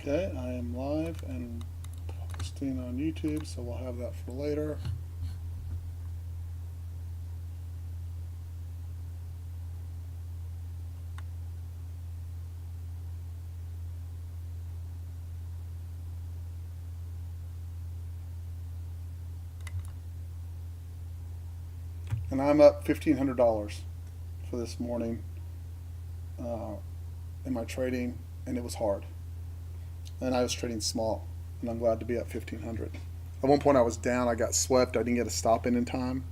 Okay, I am live and posting on YouTube, so we'll have that for later. And I'm up $1,500 for this morning in my trading, and it was hard. And I was trading small, and I'm glad to be at 1,500. At one point I was down, I got swept, I didn't get a stop in time,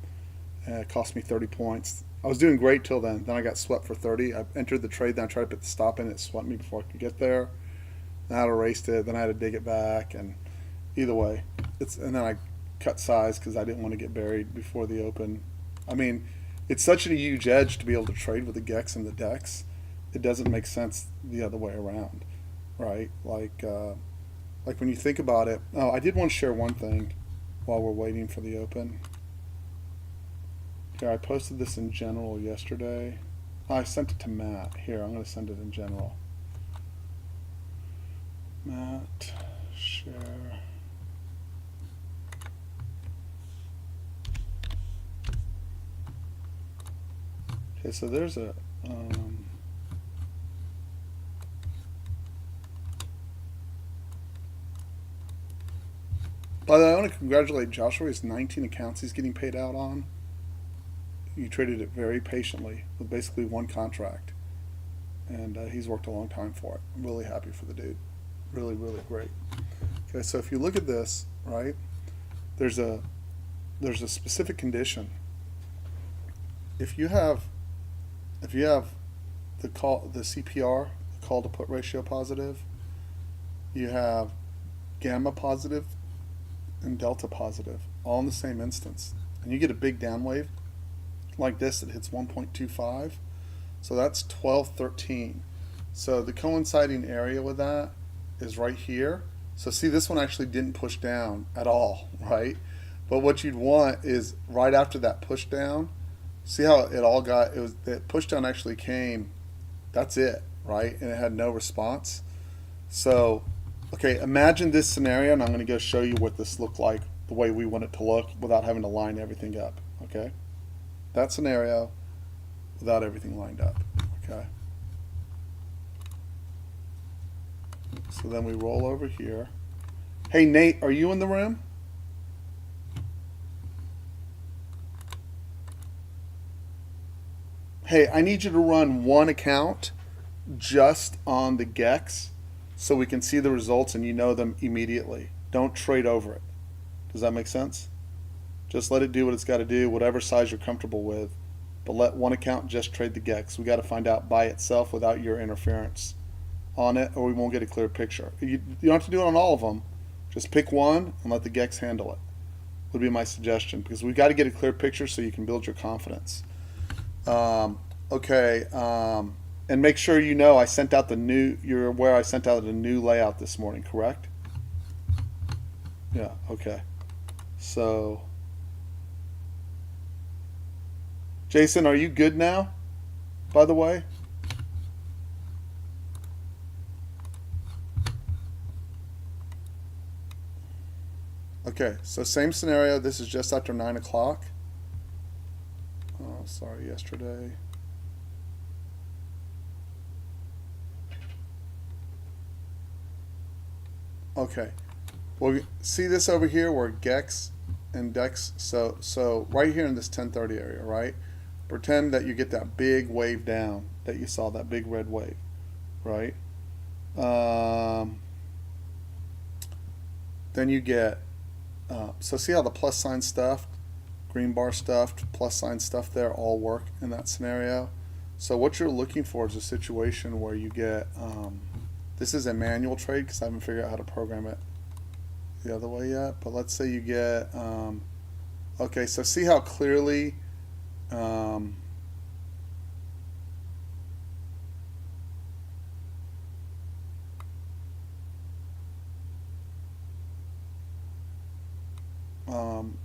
and it cost me 30 points. I was doing great till then I got swept for 30. I entered the trade, then I tried to put the stop in, it swept me before I could get there. Then I had erased it, then I had to dig it back, and either way, and then I cut size because I didn't want to get buried before the open. I mean, it's such a huge edge to be able to trade with the GEX and the DEX. It doesn't make sense the other way around, right? Like when you think about it. Oh, I did want to share one thing while we're waiting for the open. Here, I posted this in general yesterday. I sent it to Matt. Here, I'm going to send it in general. Matt, share. Okay, so there's a by the way, I want to congratulate Joshua. He has 19 accounts he's getting paid out on. He traded it very patiently with basically one contract, and he's worked a long time for it. I'm really happy for the dude. Really, really great. Okay, so if you look at this, right, there's a specific condition. If you have the CPR, the call to put ratio positive, you have gamma positive and delta positive, all in the same instance, and you get a big down wave like this that hits 1.25, so that's 1213. So the coinciding area with that is right here. So see, this one actually didn't push down at all, right? But what you'd want is right after that push down, see how it all got, the push down actually came, that's it, right? And it had no response. So okay, imagine this scenario, and I'm going to go show you what this looked like the way we want it to look without having to line everything up, okay? That scenario without everything lined up, okay? So then we roll over here. Hey, Nate, are you in the room? Hey, I need you to run one account just on the GEX so we can see the results and you know them immediately. Don't trade over it. Does that make sense? Just let it do what it's got to do, whatever size you're comfortable with. But let one account just trade the GEX. We got to find out by itself without your interference on it, or we won't get a clear picture. You don't have to do it on all of them. Just pick one and let the GEX handle it. Would be my suggestion, because we've got to get a clear picture so you can build your confidence. Okay. And make sure you know I sent out you're aware I sent out a new layout this morning, correct? Yeah, okay. So, Jason, are you good now, by the way? Okay, so same scenario. This is just after 9 o'clock. Oh, sorry, yesterday. Okay, well, see this over here where GEX and DEX, so right here in this 1030 area, right? Pretend that you get that big wave down that you saw, that big red wave, right? Then you get, so see how the plus sign stuffed, green bar stuffed, plus sign stuff there all work in that scenario? So what you're looking for is a situation where you get, this is a manual trade because I haven't figured out how to program it the other way yet, but let's say you get, okay, so see how clearly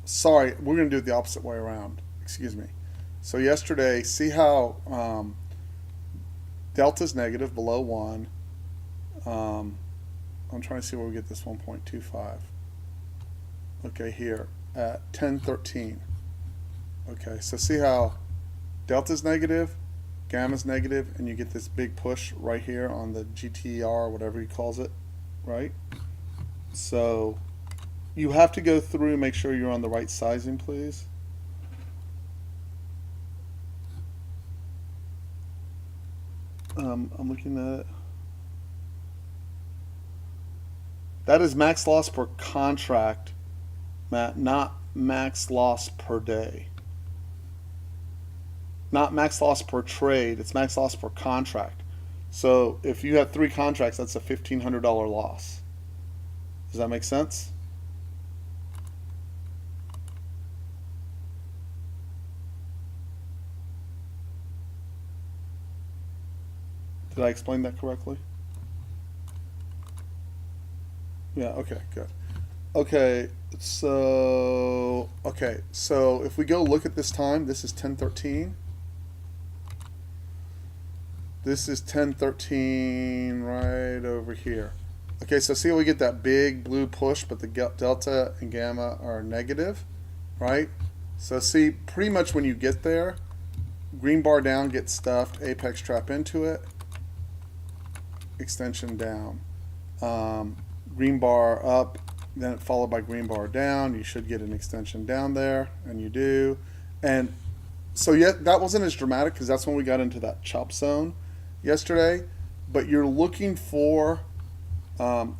sorry, we're going to do it the opposite way around. Excuse me. So yesterday, see how delta is negative below 1. I'm trying to see where we get this 1.25. Okay, here at 1013. Okay, so see how delta's negative, gamma's negative, and you get this big push right here on the GTR, whatever he calls it, right? So you have to go through and make sure you're on the right sizing, please. I'm looking at it. That is max loss per contract, Matt, not max loss per day. Not max loss per trade, it's max loss per contract. So if you have 3 contracts, that's a $1,500 loss. Does that make sense? Did I explain that correctly? Yeah, okay, good. Okay, so if we go look at this time, this is 1013. This is 1013 right over here. Okay, so see how we get that big blue push, but the delta and gamma are negative, right? So see, pretty much when you get there, green bar down gets stuffed, apex trap into it, extension down. Green bar up, then followed by green bar down. You should get an extension down there, and you do. And so yeah, that wasn't as dramatic because that's when we got into that chop zone yesterday. But you're looking for at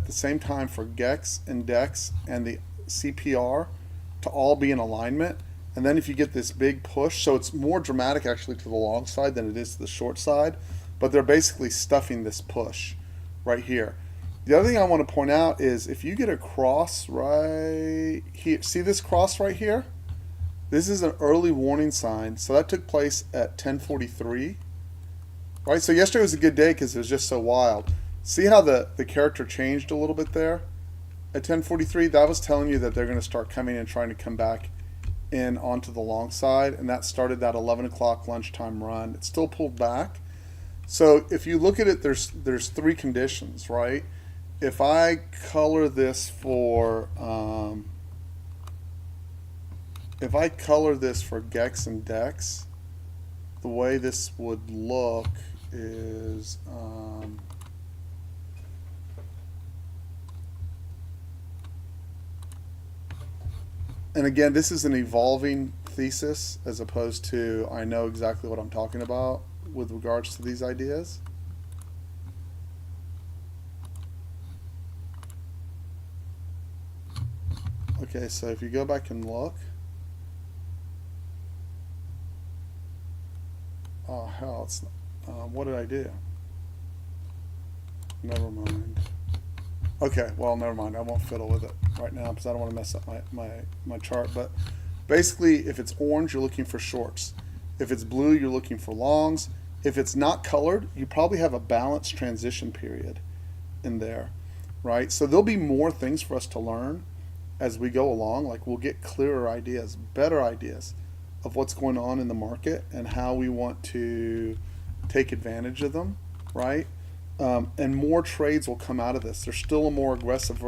the same time for GEX and DEX and the CPR to all be in alignment. And then if you get this big push, so it's more dramatic actually to the long side than it is to the short side, but they're basically stuffing this push right here. The other thing I want to point out is if you get a cross right here, see this cross right here? This is an early warning sign. So that took place at 10:43, right? So yesterday was a good day because it was just so wild. See how the character changed a little bit there? At 10:43, that was telling you that they're going to start coming in, trying to come back in onto the long side, and that started that 11 o'clock lunchtime run. It still pulled back. So if you look at it, there's 3 conditions, right? If I color this for GEX and DEX, the way this would look is and again, this is an evolving thesis as opposed to I know exactly what I'm talking about with regards to these ideas. Okay, so if you go back and look, oh hell, it's what did I do? Never mind. Okay, well, never mind. I won't fiddle with it right now because I don't want to mess up my chart. But basically, if it's orange, you're looking for shorts. If it's blue, you're looking for longs. If it's not colored, you probably have a balanced transition period in there, right? So there'll be more things for us to learn as we go along. Like we'll get clearer ideas, better ideas of what's going on in the market and how we want to take advantage of them, right? And more trades will come out of this. There's still a more aggressive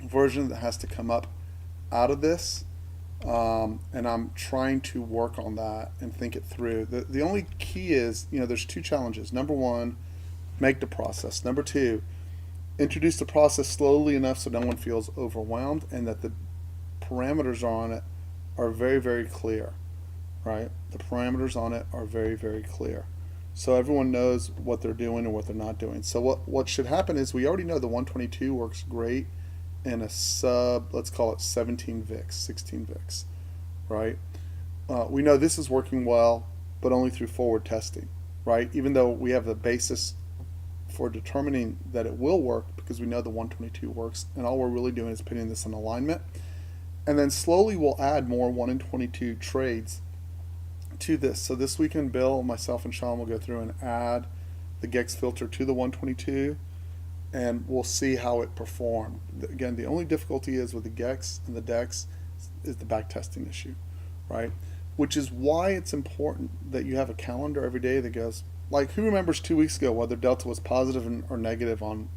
version that has to come up out of this. And I'm trying to work on that and think it through. The only key is, there's 2 challenges. Number 1, make the process. Number 2, introduce the process slowly enough so no one feels overwhelmed and that the parameters on it are very, very clear, right? The parameters on it are very, very clear. So everyone knows what they're doing and what they're not doing. So what should happen is we already know the 122 works great in a sub, let's call it 17 VIX, 16 VIX, right? We know this is working well, but only through forward testing, right? Even though we have the basis for determining that it will work because we know the 122 works, and all we're really doing is putting this in alignment. And then slowly we'll add more 1 in 22 trades to this. So this weekend, Bill, myself, and Sean will go through and add the GEX filter to the 122, and we'll see how it performed. Again, the only difficulty is with the GEX and the DEX is the back testing issue, right? Which is why it's important that you have a calendar every day that goes, Like, who remembers 2 weeks ago whether Delta was positive or negative on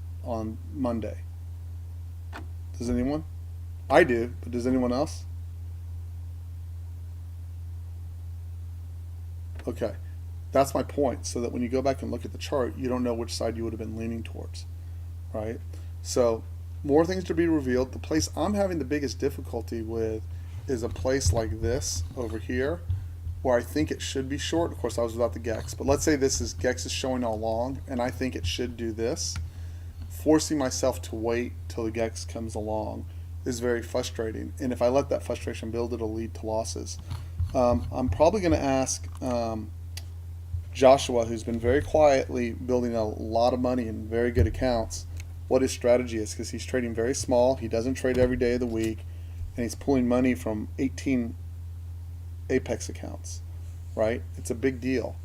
Monday? Does anyone? I do, but does anyone else? Okay, that's my point. So that when you go back and look at the chart, you don't know which side you would have been leaning towards, right? So more things to be revealed. The place I'm having the biggest difficulty with is a place like this over here, where I think it should be short. Of course, I was without the GEX, but let's say GEX is showing all along, and I think it should do this. Forcing myself to wait till the GEX comes along is very frustrating, and if I let that frustration build, it'll lead to losses. I'm probably going to ask Joshua, who's been very quietly building a lot of money in very good accounts, what his strategy is, because he's trading very small. He doesn't trade every day of the week, and he's pulling money from 18 Apex accounts, right? It's a big deal,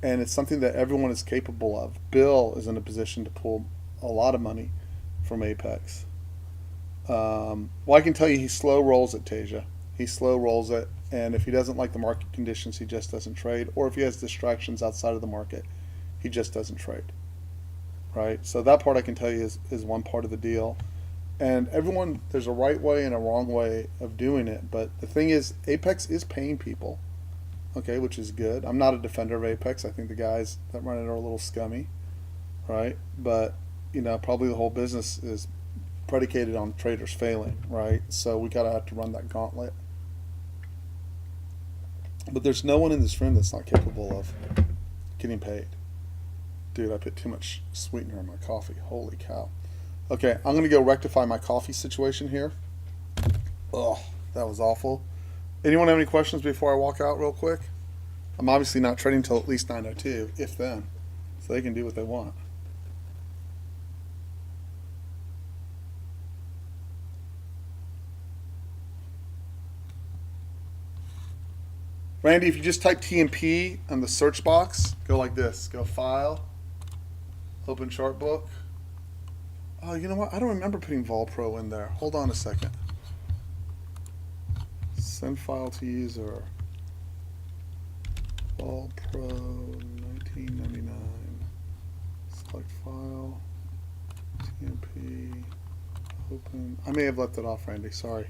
and it's something that everyone is capable of. Bill is in a position to pull a lot of money from Apex. Well, I can tell you he slow rolls it, Tasia. He slow rolls it, and if he doesn't like the market conditions, he just doesn't trade. Or if he has distractions outside of the market, he just doesn't trade, right? So that part I can tell you is one part of the deal. And everyone, there's a right way and a wrong way of doing it. But the thing is, Apex is paying people, okay, which is good. I'm not a defender of Apex. I think the guys that run it are a little scummy, right? But, probably the whole business is predicated on traders failing, right? So we gotta have to run that gauntlet. But there's no one in this room that's not capable of getting paid. Dude, I put too much sweetener in my coffee. Holy cow. Okay, I'm gonna go rectify my coffee situation here. Ugh, that was awful. Anyone have any questions before I walk out real quick? I'm obviously not trading till at least 9:02, if then. So they can do what they want. Randy, if you just type TMP on the search box, go like this. Go File, Open Chart Book. Oh, you know what? I don't remember putting VolPro in there. Hold on a second. Send file to user. VolPro 1999. Select file. TMP. Open. I may have left it off, Randy. Sorry.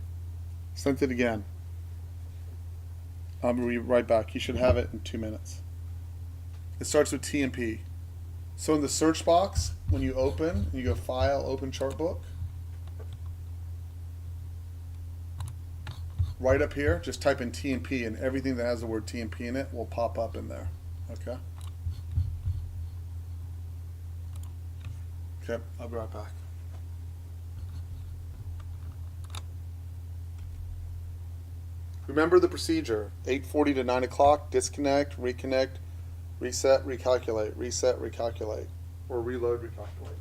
Sent it again. I'll be right back. You should have it in 2 minutes. It starts with TMP. So in the search box, when you open, you go File, Open Chart Book. Right up here, just type in TMP, and everything that has the word TMP in it will pop up in there. Okay? Okay, I'll be right back. Remember the procedure. 8:40 to 9 o'clock, disconnect, reconnect, reset, recalculate, reset, recalculate, or reload, recalculate.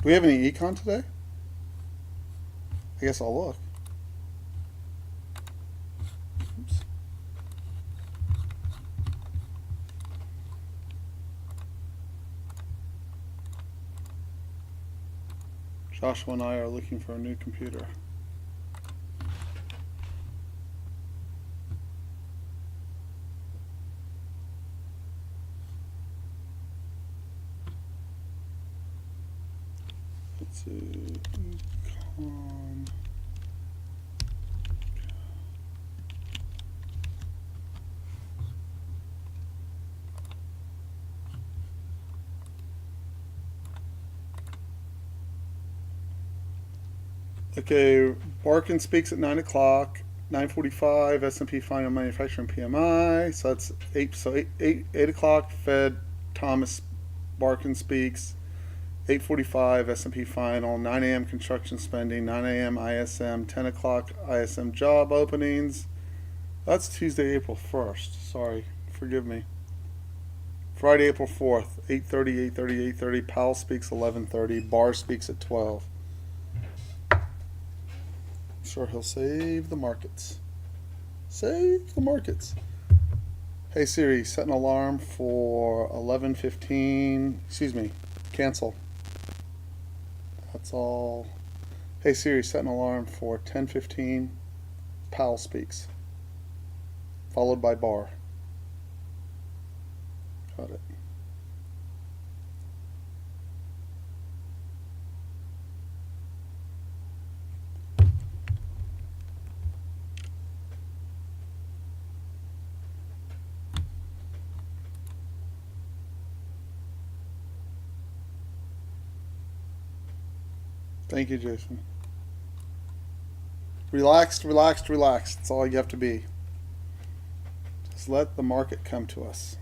we have any econ today? I guess I'll look. Oops. Joshua and I are looking for a new computer. Let's see. Econ. Okay, Barkin speaks at 9 o'clock. 9:45, S&P final manufacturing PMI. So that's 8. So 8 o'clock. Fed Thomas Barkin speaks. 8:45 S&P final. 9 a.m. construction spending. 9 a.m. ISM. 10 o'clock ISM job openings. That's Tuesday, April 1st. Sorry, forgive me. Friday, April 4th. 8:30, 8:30, 8:30. Powell speaks 11:30. Barr speaks at 12. Sure, he'll save the markets. Save the markets. Hey Siri, set an alarm for 11:15. Excuse me, cancel. That's all. Hey Siri, set an alarm for 10:15. Powell speaks. Followed by Barr. Got it. Thank you, Jason. Relaxed, relaxed, relaxed. That's all you have to be. Just let the market come to us.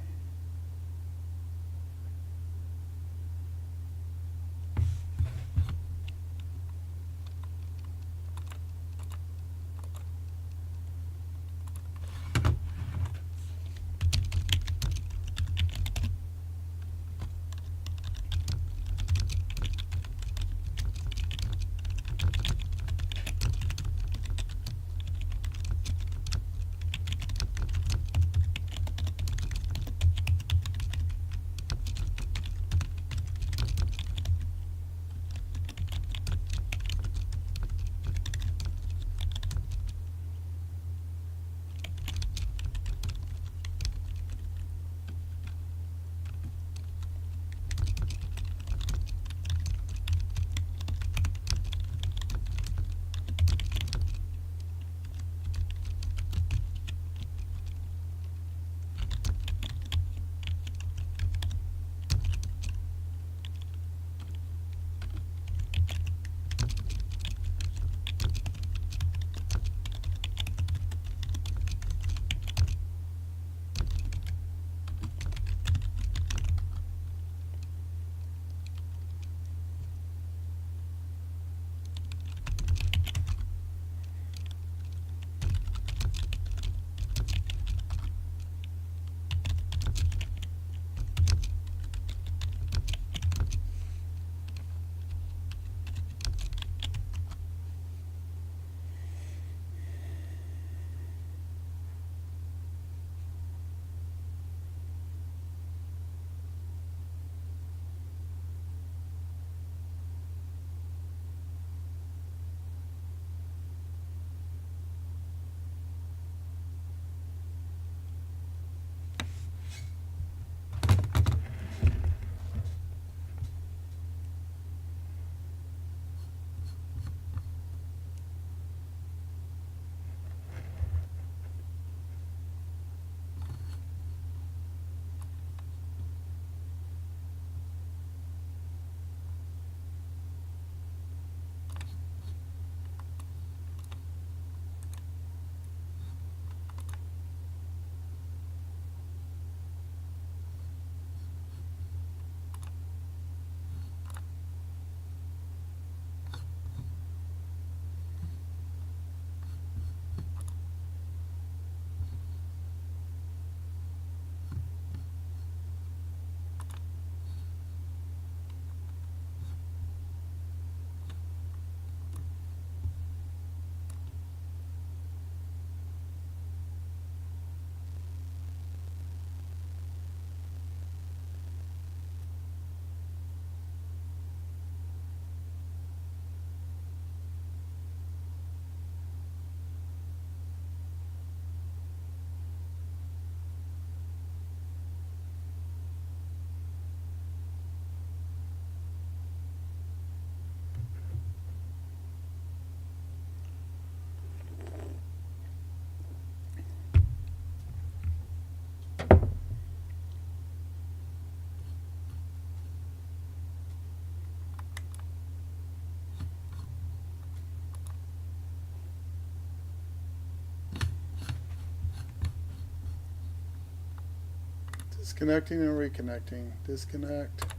Disconnecting and reconnecting. Disconnect,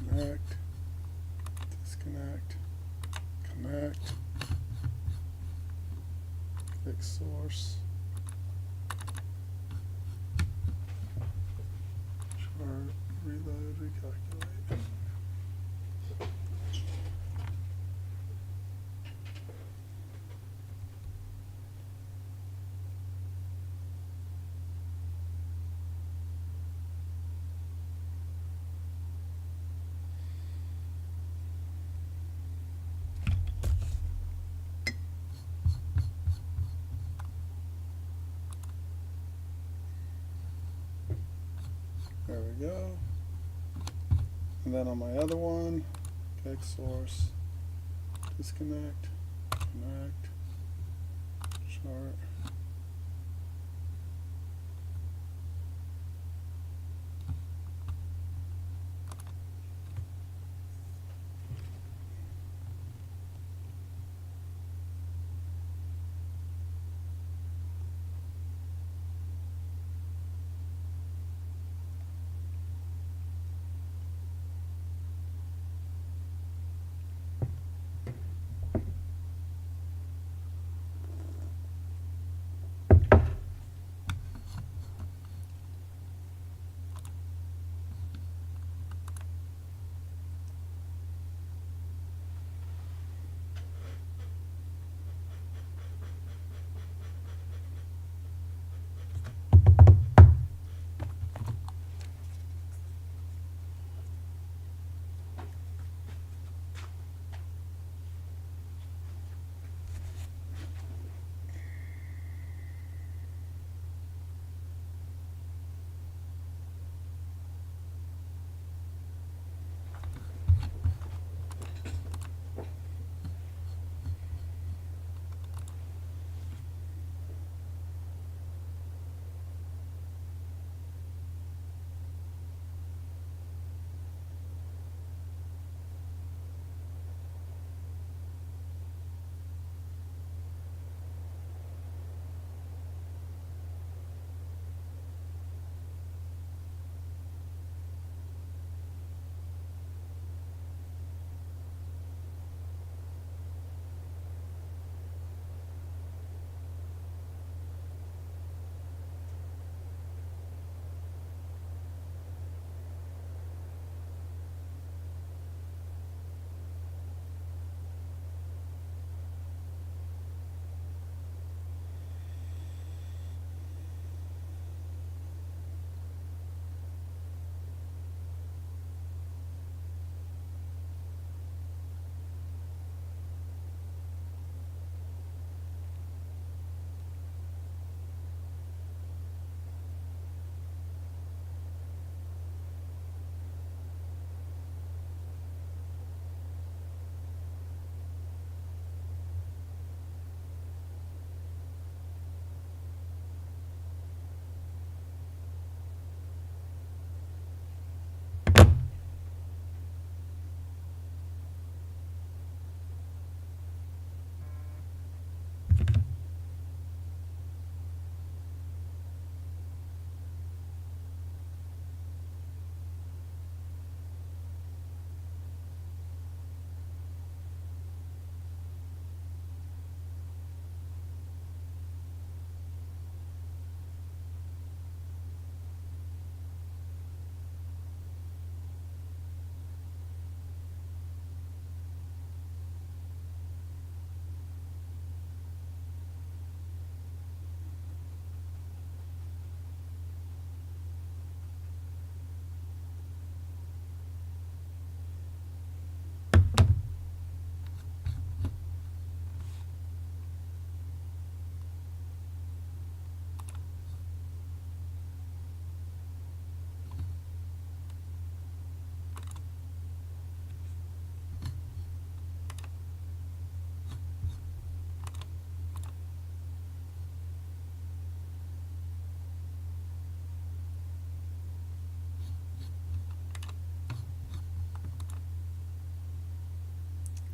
connect, disconnect, connect, click source, chart, reload, recalculate. There we go. And then on my other one, click source, disconnect, connect, chart.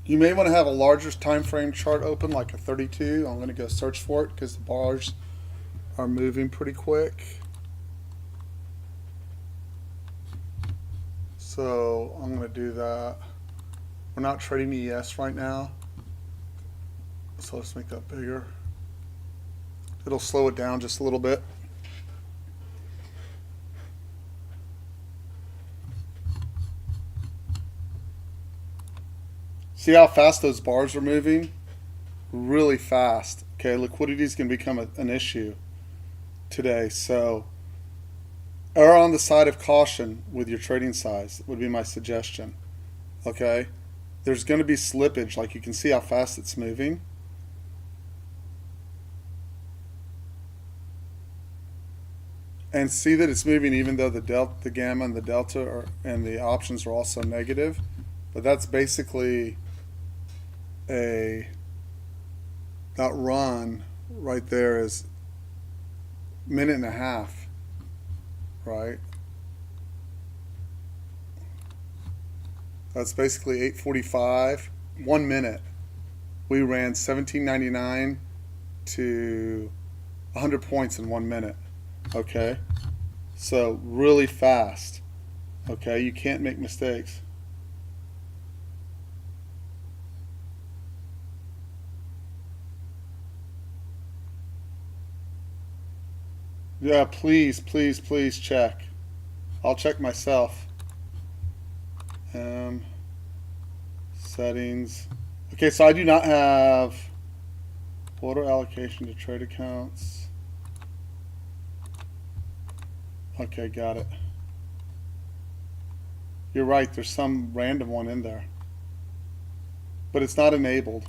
You may want to have a larger time frame chart open, like a 32. I'm going to go search for it because the bars are moving pretty quick. So I'm going to do that. We're not trading ES right now, so let's make that bigger. It'll slow it down just a little bit. See how fast those bars are moving? Really fast. Okay, liquidity is going to become an issue today. So err on the side of caution with your trading size would be my suggestion. Okay, there's going to be slippage, like you can see how fast it's moving. And see that it's moving even though the gamma and the delta and the options are also negative. But that's basically that run right there is minute and a half, right? That's basically 8:45, 1 minute. We ran 17.99 to 100 points in 1 minute. Okay, so really fast. Okay, you can't make mistakes. Yeah, please, please, please check. I'll check myself. Settings. Okay, so I do not have auto allocation to trade accounts. Okay, got it. You're right, there's some random one in there. But it's not enabled.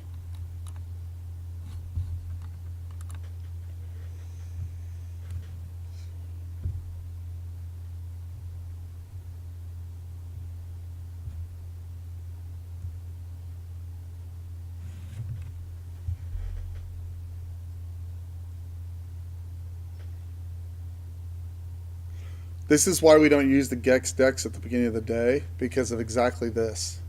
This is why we don't use the Gex decks at the beginning of the day, because of exactly this.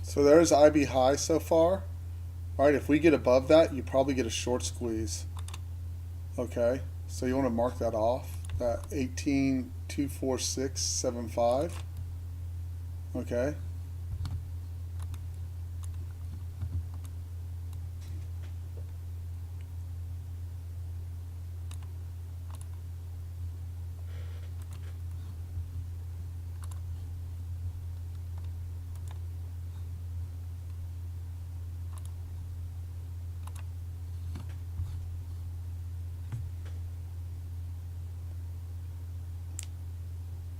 So there's IB high so far. All right, if we get above that, you probably get a short squeeze. Okay, so you want to mark that off, that 18.24675. Okay.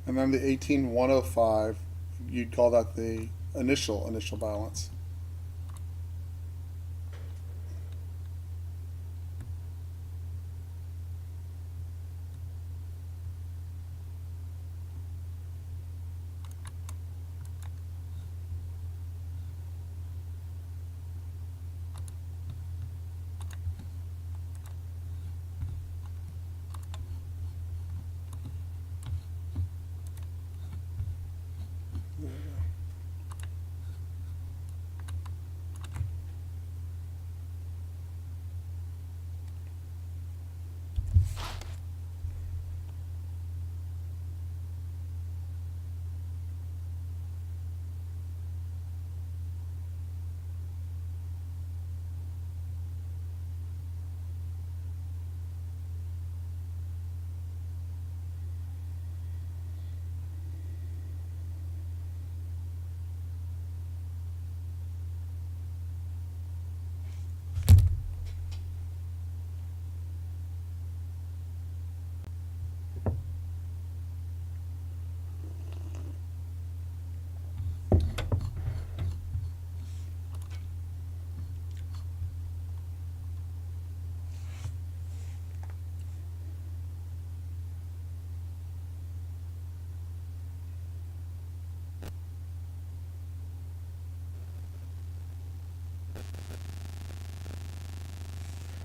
And then the 18.105, you'd call that the initial balance.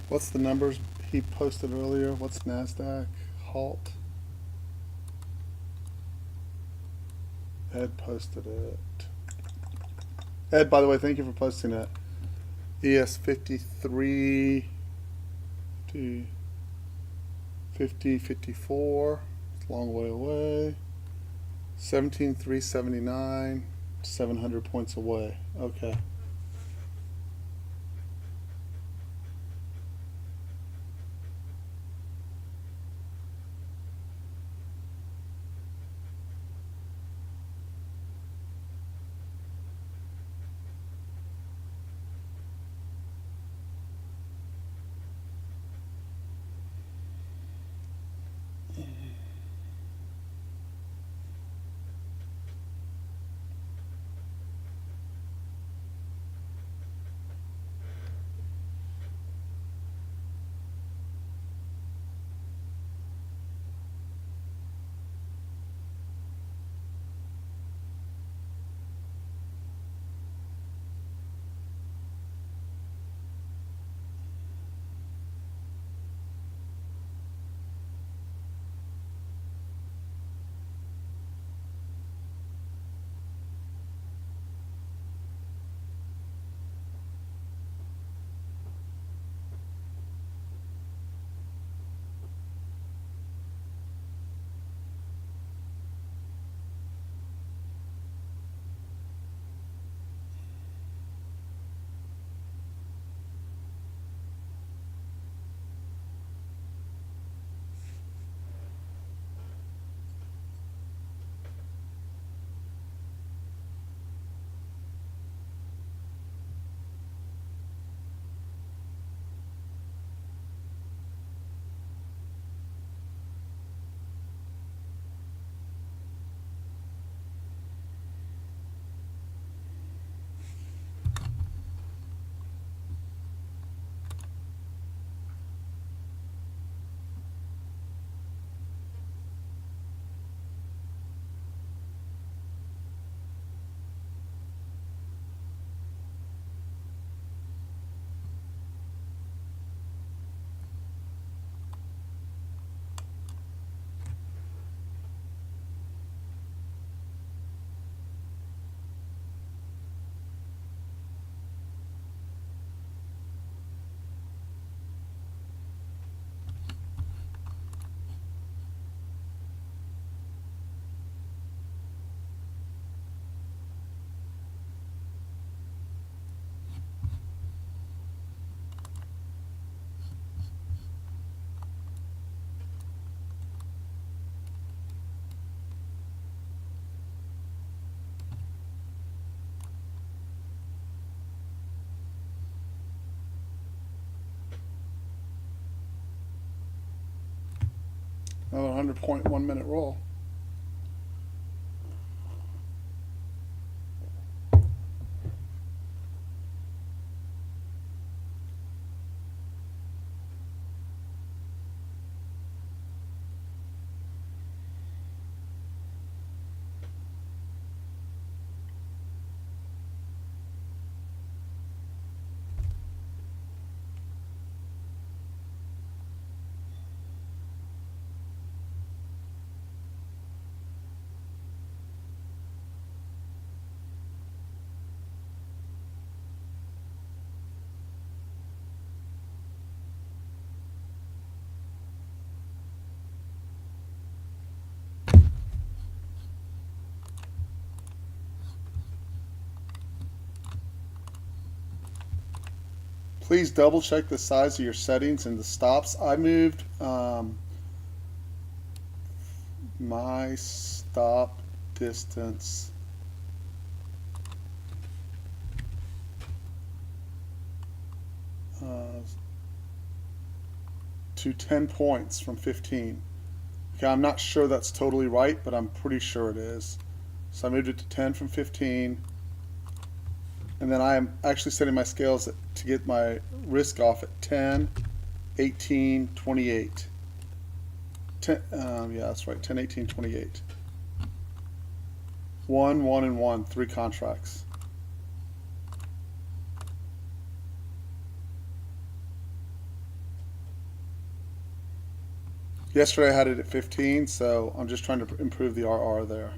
What's the numbers he posted earlier? What's NASDAQ? Halt. Ed posted it. Ed, by the way, thank you for posting it. ES 53 to 50, 54. It's a long way away. 17,379. 700 points away. Okay. Another 100-point 1 minute roll. Please double check the size of your settings and the stops. I moved my stop distance to 10 points from 15. Okay, I'm not sure that's totally right, but I'm pretty sure it is. So I moved it to 10 from 15. And then I am actually setting my scales to get my risk off at 10, 18, 28. 10, yeah, that's right, 10, 18, 28. 1, 1, and 1, 3 contracts. Yesterday I had it at 15, so I'm just trying to improve the RR there.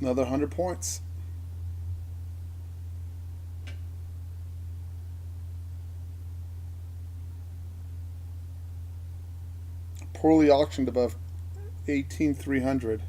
Another 100 points. Poorly auctioned above 18,300.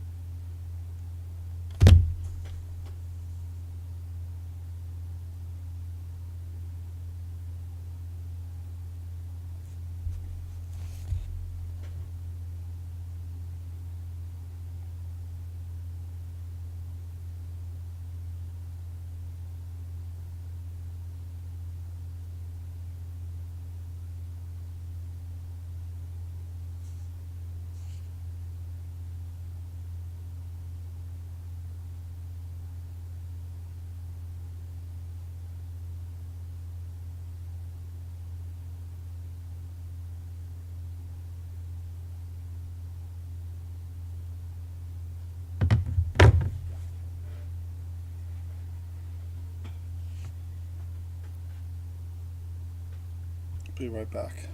Be right back.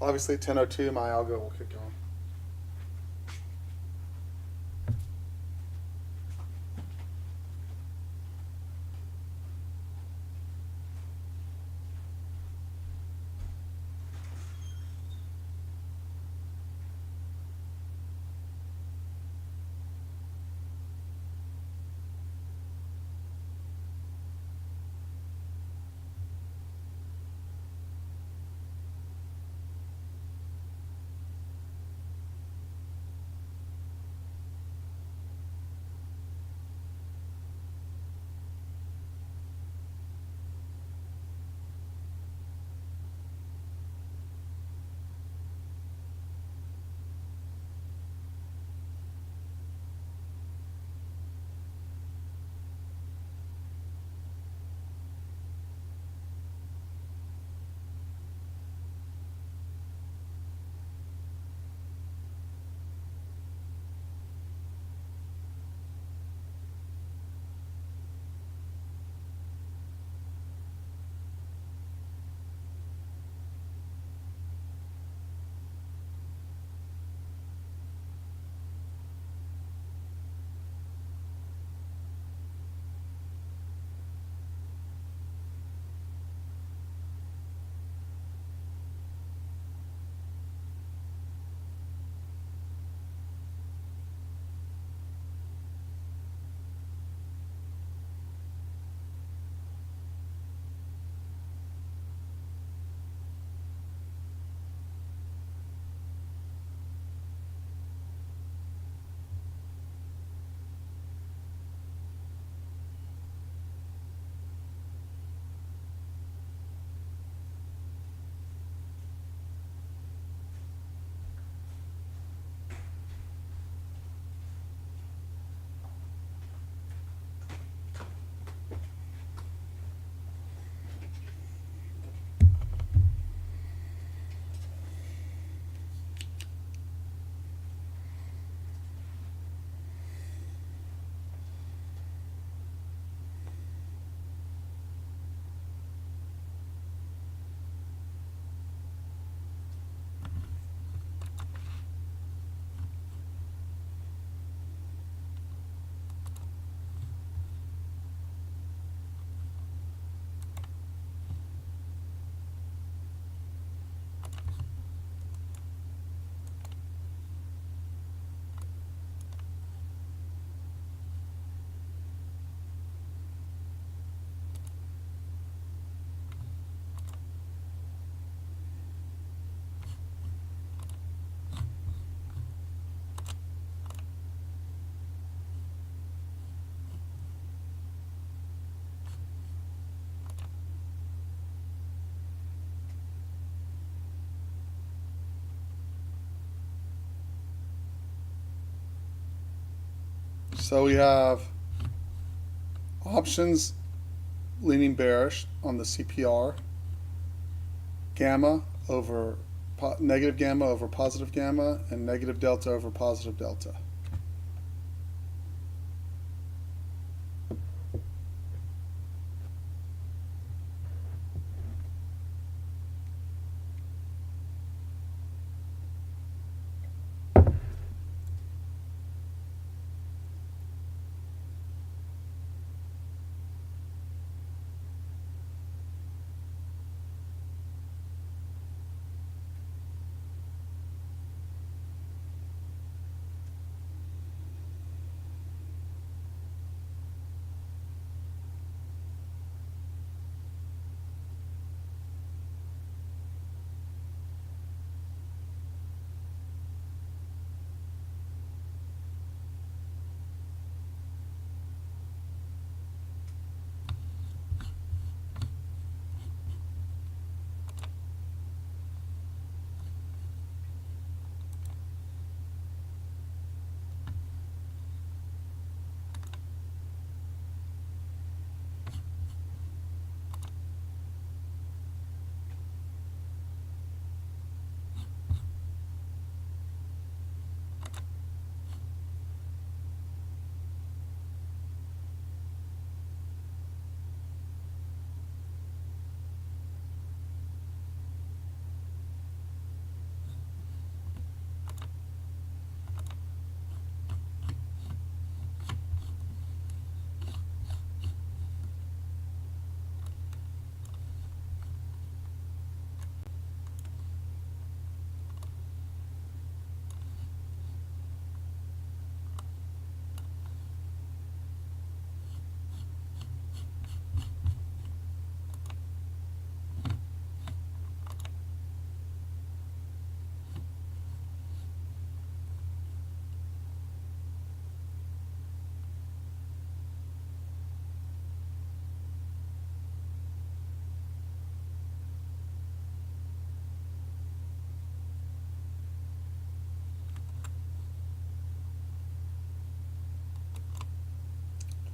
Obviously, 10:02, my algo will kick on. So we have options leaning bearish on the CPR, gamma over negative gamma over positive gamma, and negative delta over positive delta.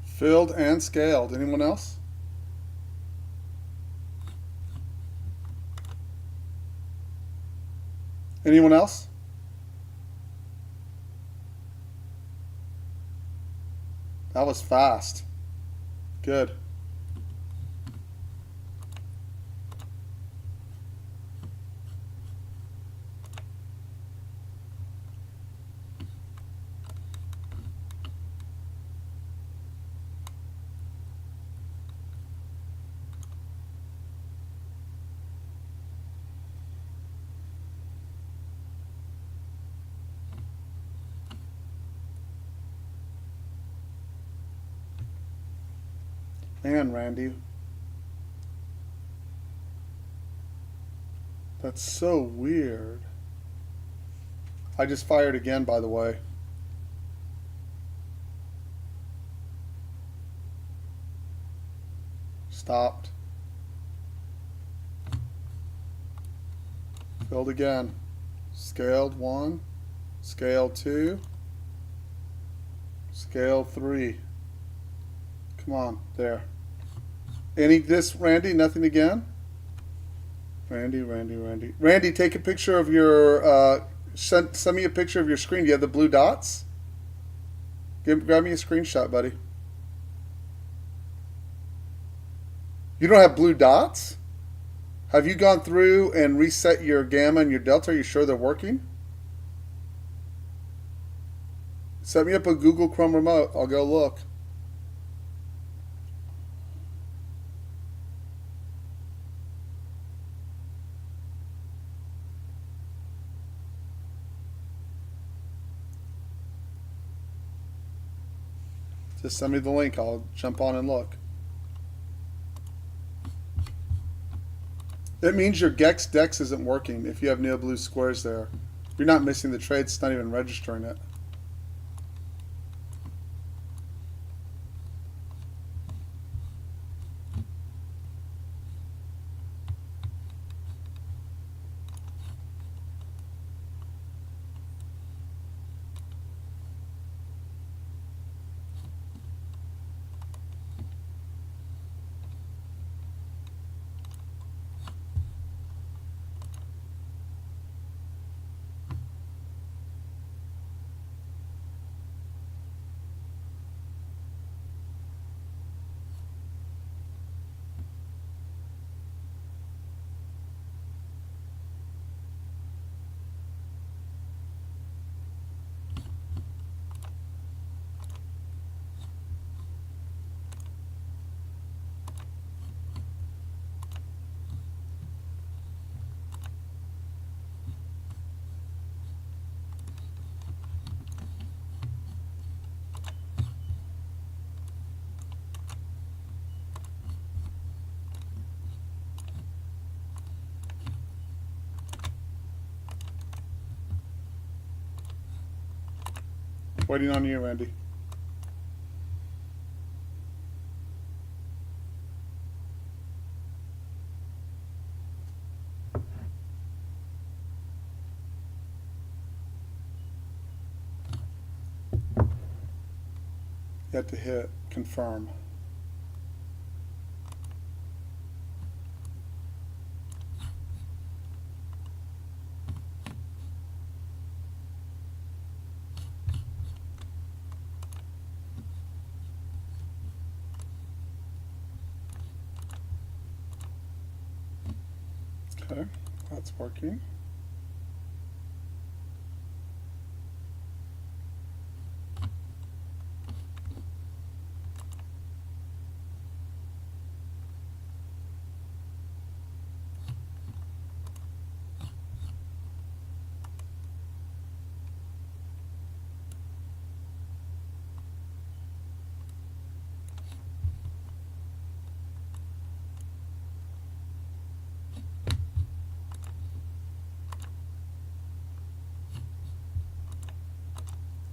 Filled and scaled. Anyone else? Anyone else? That was fast. Good. Man, Randy. That's so weird. I just fired again, by the way. Stopped. Filled again. Scaled 1. Scaled 2. Scaled 3. Come on, there. Any this, Randy? Nothing again? Randy. Randy, take a picture of your, send me a picture of your screen. Do you have the blue dots? Grab me a screenshot, buddy. You don't have blue dots? Have you gone through and reset your gamma and your delta? Are you sure they're working? Set me up a Google Chrome remote. I'll go look. Just send me the link. I'll jump on and look. It means your Gex Dex isn't working if you have no blue squares there. You're not missing the trade. It's not even registering it. Waiting on you, Andy. You have to hit confirm. Okay, that's working.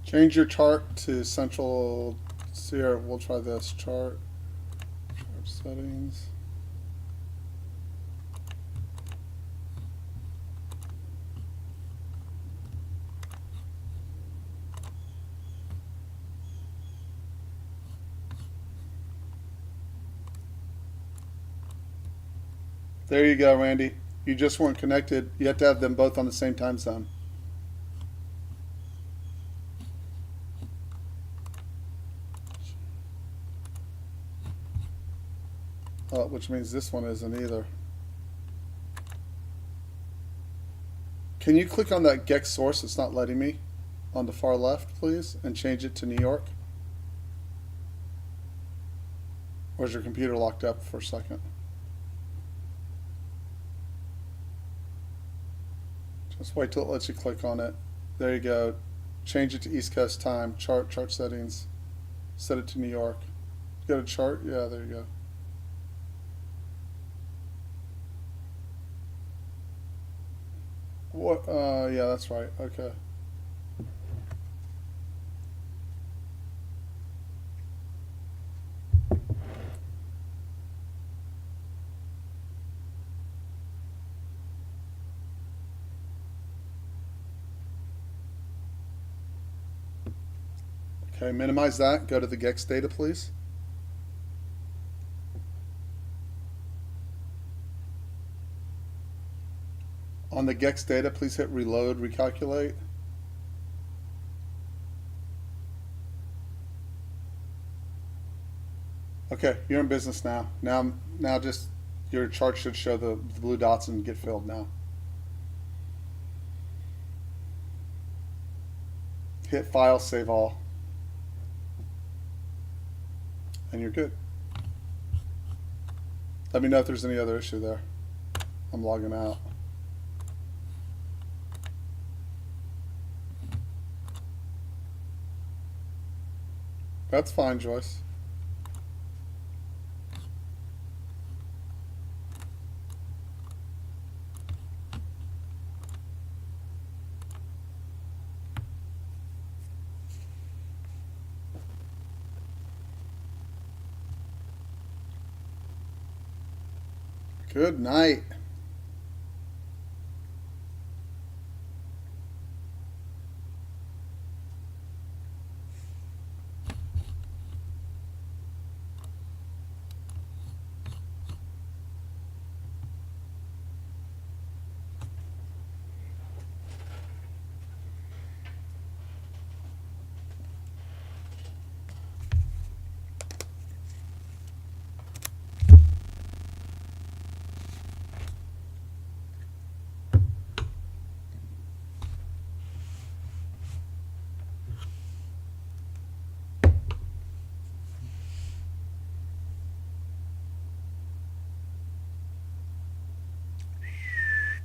Change your chart to central. Here, we'll try this chart. Chart settings. There you go, Randy. You just weren't connected. You have to have them both on the same time zone. Which means this one isn't either. Can you click on that GEX source? It's not letting me. On the far left, please, and change it to New York. Or is your computer locked up for a second? Just wait till it lets you click on it. There you go. Change it to East Coast time. Chart settings. Set it to New York. You got a chart? Yeah, there you go. What? Yeah, that's right. Okay. Okay, minimize that. Go to the GEX data, please. On the GEX data, please hit reload, recalculate. Okay, you're in business now. Now just your chart should show the blue dots and get filled now. Hit file, save all. And you're good. Let me know if there's any other issue there. I'm logging out. That's fine, Joyce. Good night.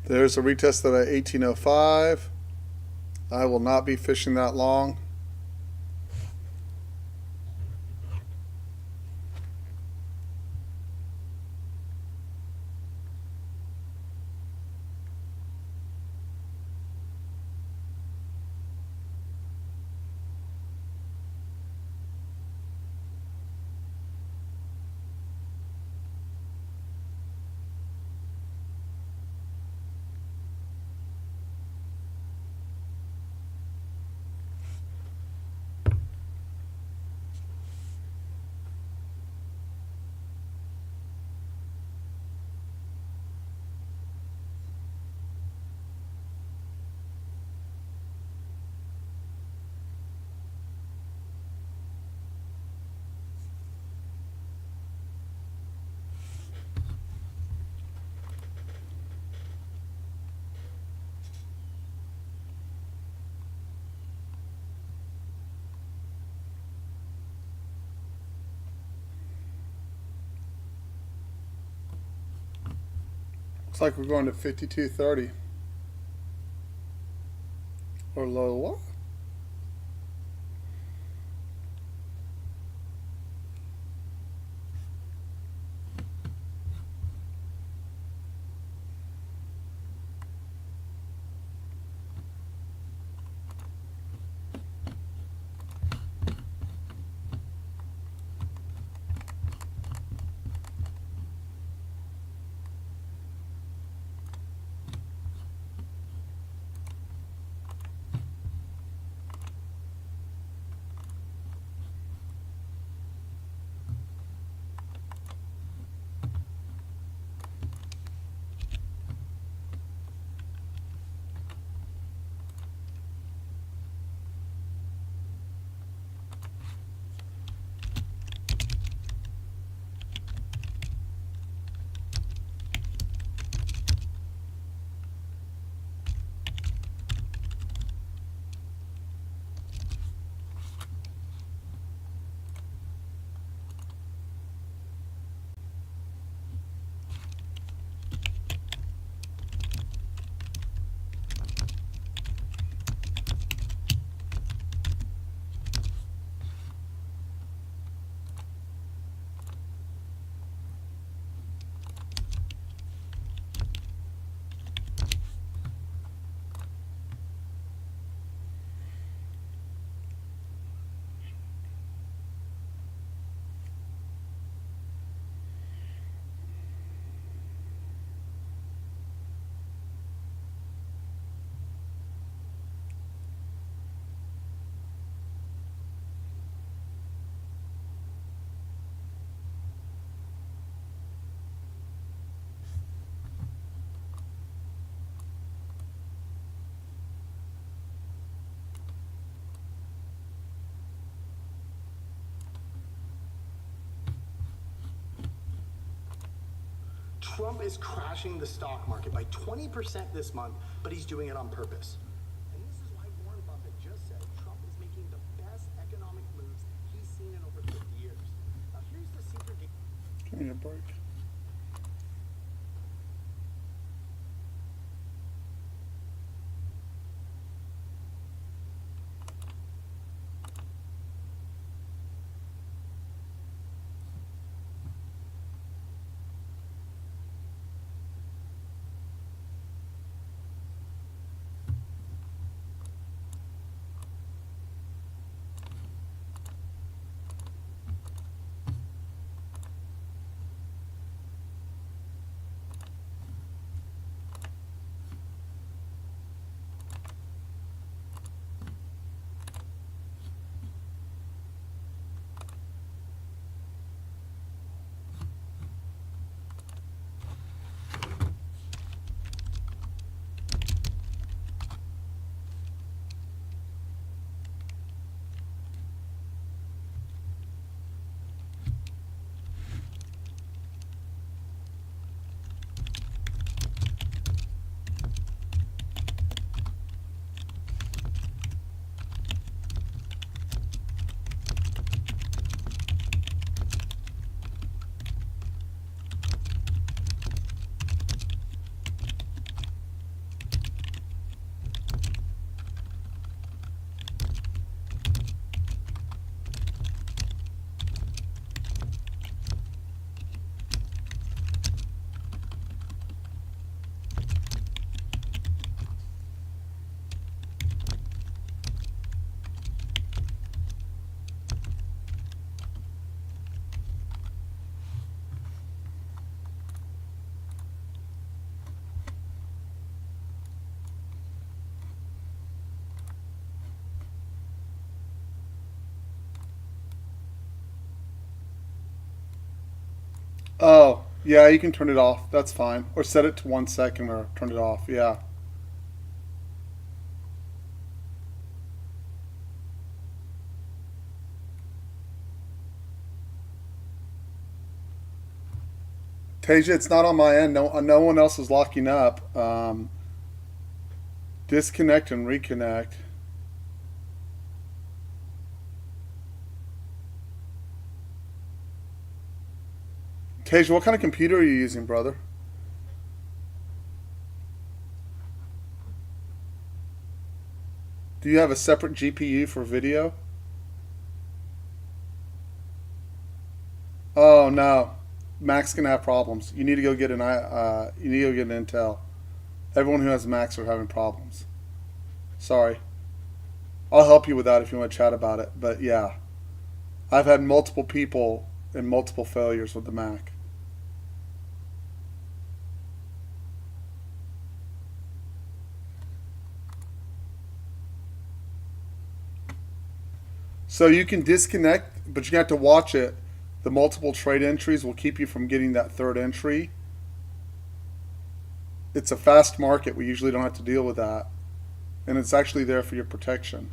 There's a retest at 1805. I will not be fishing that long. like we're going to 52.30 or lower. Trump is crashing the stock market by 20% this month, but he's doing it on purpose. And this is why Warren Buffett just said Trump is making the best economic moves he's seen in over 50 years. Now here's the secret game. Give me a break. Oh, yeah, you can turn it off. That's fine. Or set it to 1 second or turn it off. Yeah. Tasia, it's not on my end. No one else is locking up. Disconnect and reconnect. Tasia, what kind of computer are you using, brother? Do you have a separate GPU for video? Oh no, Mac's gonna have problems. You need to go get you need to go get an Intel. Everyone who has Macs are having problems. Sorry. I'll help you with that if you want to chat about it. But yeah, I've had multiple people and multiple failures with the Mac. So you can disconnect, but you have to watch it. The multiple trade entries will keep you from getting that third entry. It's a fast market. We usually don't have to deal with that. And it's actually there for your protection.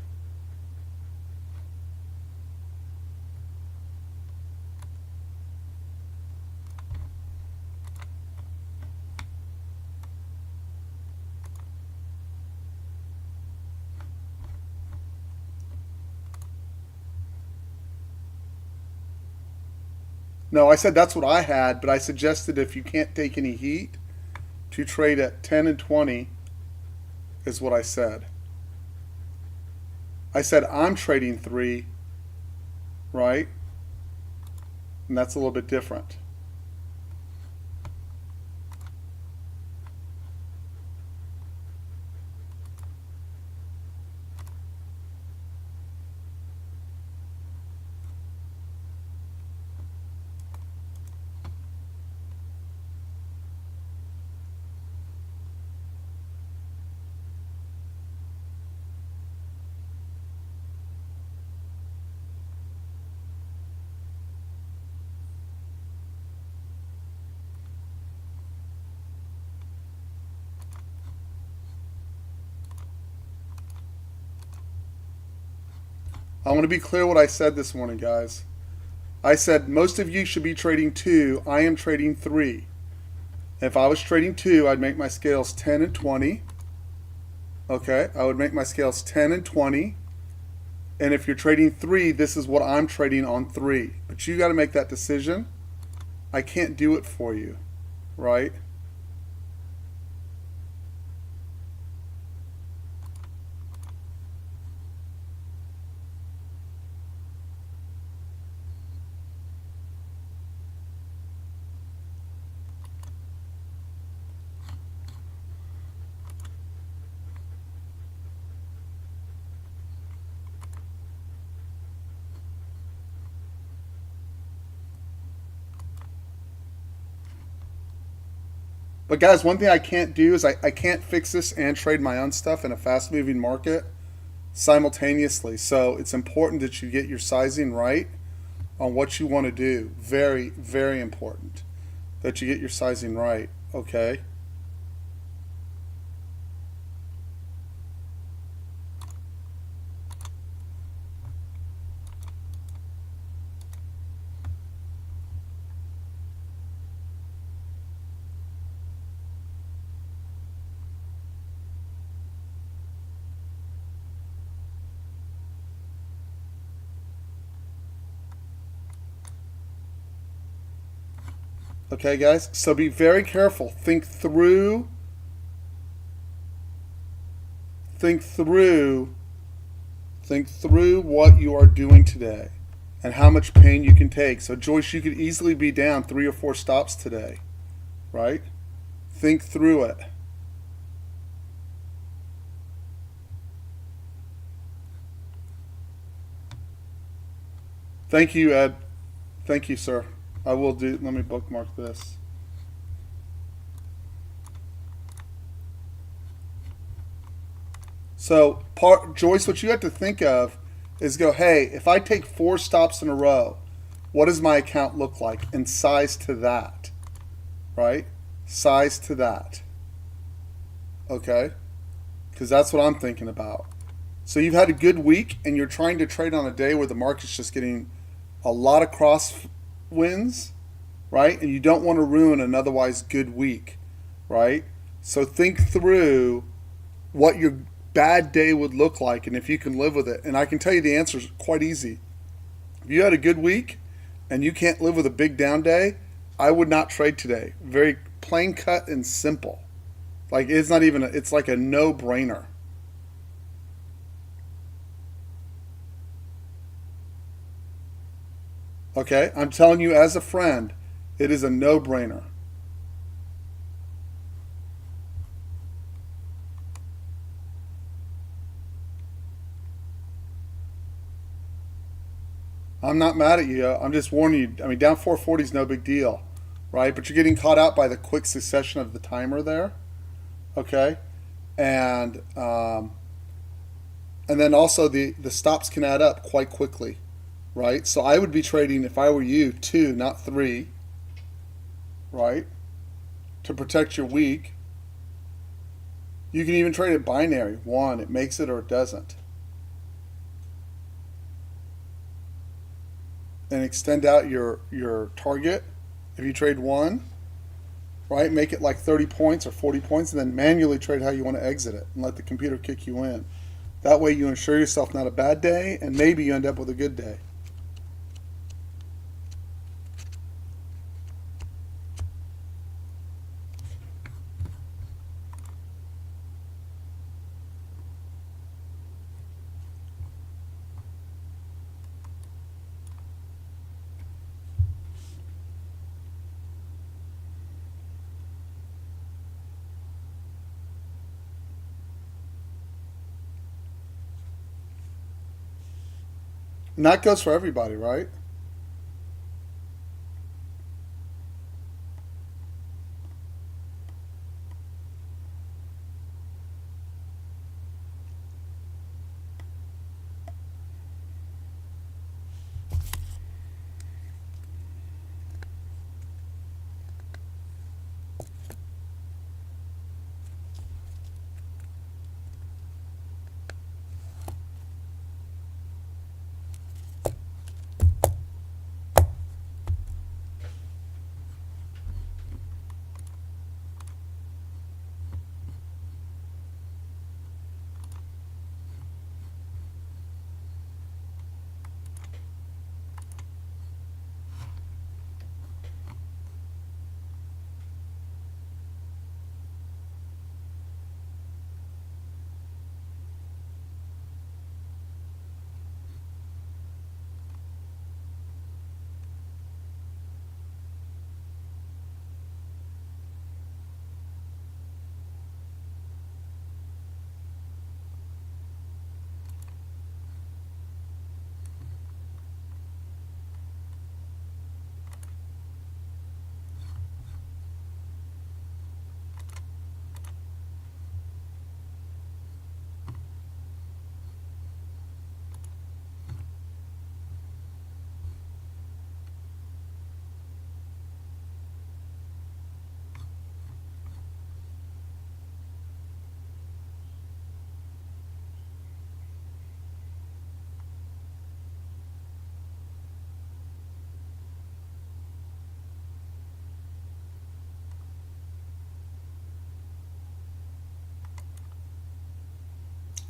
No, I said that's what I had, but I suggested if you can't take any heat, to trade at 10 and 20 is what I said. I said I'm trading 3, right? And that's a little bit different. I want to be clear what I said this morning, guys. I said most of you should be trading 2. I am trading 3. If I was trading 2, I'd make my scales 10 and 20. Okay, I would make my scales 10 and 20. And if you're trading 3, this is what I'm trading on 3. But you got to make that decision. I can't do it for you, right? But guys, one thing I can't do is I can't fix this and trade my own stuff in a fast moving market simultaneously. So it's important that you get your sizing right on what you want to do. Very, very important that you get your sizing right, okay? Okay, guys? So be very careful. Think through what you are doing today and how much pain you can take. So Joyce, you could easily be down 3 or 4 stops today, right? Think through it. Thank you, Ed. Thank you, sir. I will do, let me bookmark this. So, Joyce, what you have to think of is go, hey, if I take 4 stops in a row, what does my account look like? And size to that, right? Size to that. Okay? Because that's what I'm thinking about. So you've had a good week and you're trying to trade on a day where the market's just getting a lot of cross wins, right? And you don't want to ruin an otherwise good week, right? So think through what your bad day would look like and if you can live with it. And I can tell you the answer is quite easy. If you had a good week and you can't live with a big down day, I would not trade today. Very plain cut and simple. Like it's not even, it's like a no-brainer. Okay? I'm telling you as a friend, it is a no-brainer. I'm not mad at you. I'm just warning you. I mean, down 440 is no big deal, right? But you're getting caught out by the quick succession of the timer there, okay? And and then also the stops can add up quite quickly, right? So I would be trading, if I were you, 2, not 3, right? To protect your week. You can even trade it binary. 1, it makes it or it doesn't. And extend out your target. If you trade 1, right, make it like 30 points or 40 points, and then manually trade how you want to exit it and let the computer kick you in. That way you ensure yourself not a bad day, and maybe you end up with a good day. And that goes for everybody, right?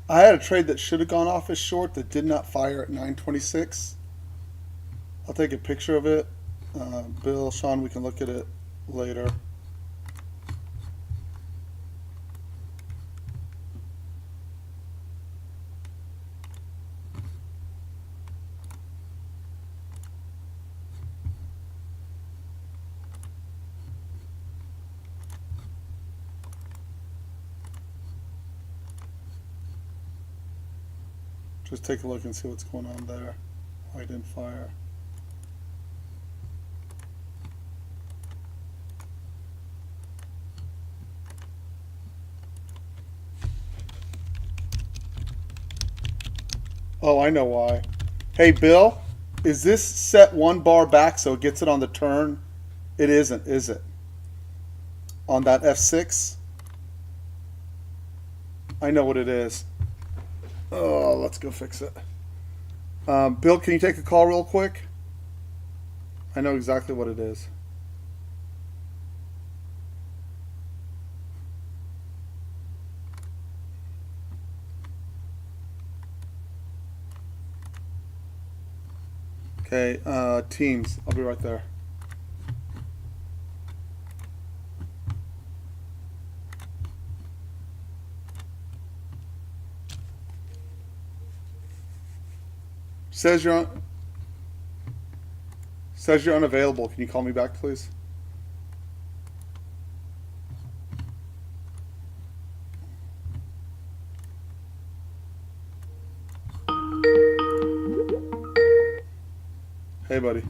I had a trade that should have gone off as short that did not fire at 926. I'll take a picture of it. Bill, Sean, we can look at it later. Just take a look and see what's going on there. Why it didn't fire. Oh, I know why. Hey, Bill, is this set 1 bar back so it gets it on the turn? It isn't, is it? On that F6? I know what it is. Oh, let's go fix it. Bill, can you take a call real quick? I know exactly what it is. Okay, Teams. I'll be right there. Says you're on. Says you're unavailable. Can you call me back, please? Hey, buddy.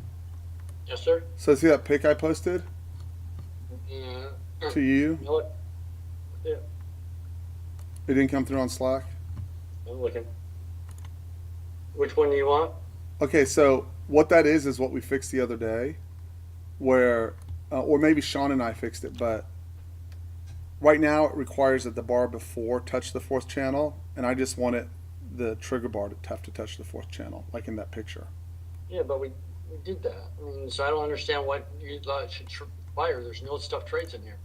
Yes, sir. So see that pic I posted Yeah. to you? You know what? Yeah, It didn't come through on Slack. I'm looking. Which one do you want? Okay, so what that is what we fixed the other day, where, or maybe Sean and I fixed it, but right now it requires that the bar before touch the fourth channel, and I just want the trigger bar to have to touch the fourth channel, like in that picture. Yeah, but we did that. I mean, so I don't understand what you thought should fire. There's no stuff trades in here.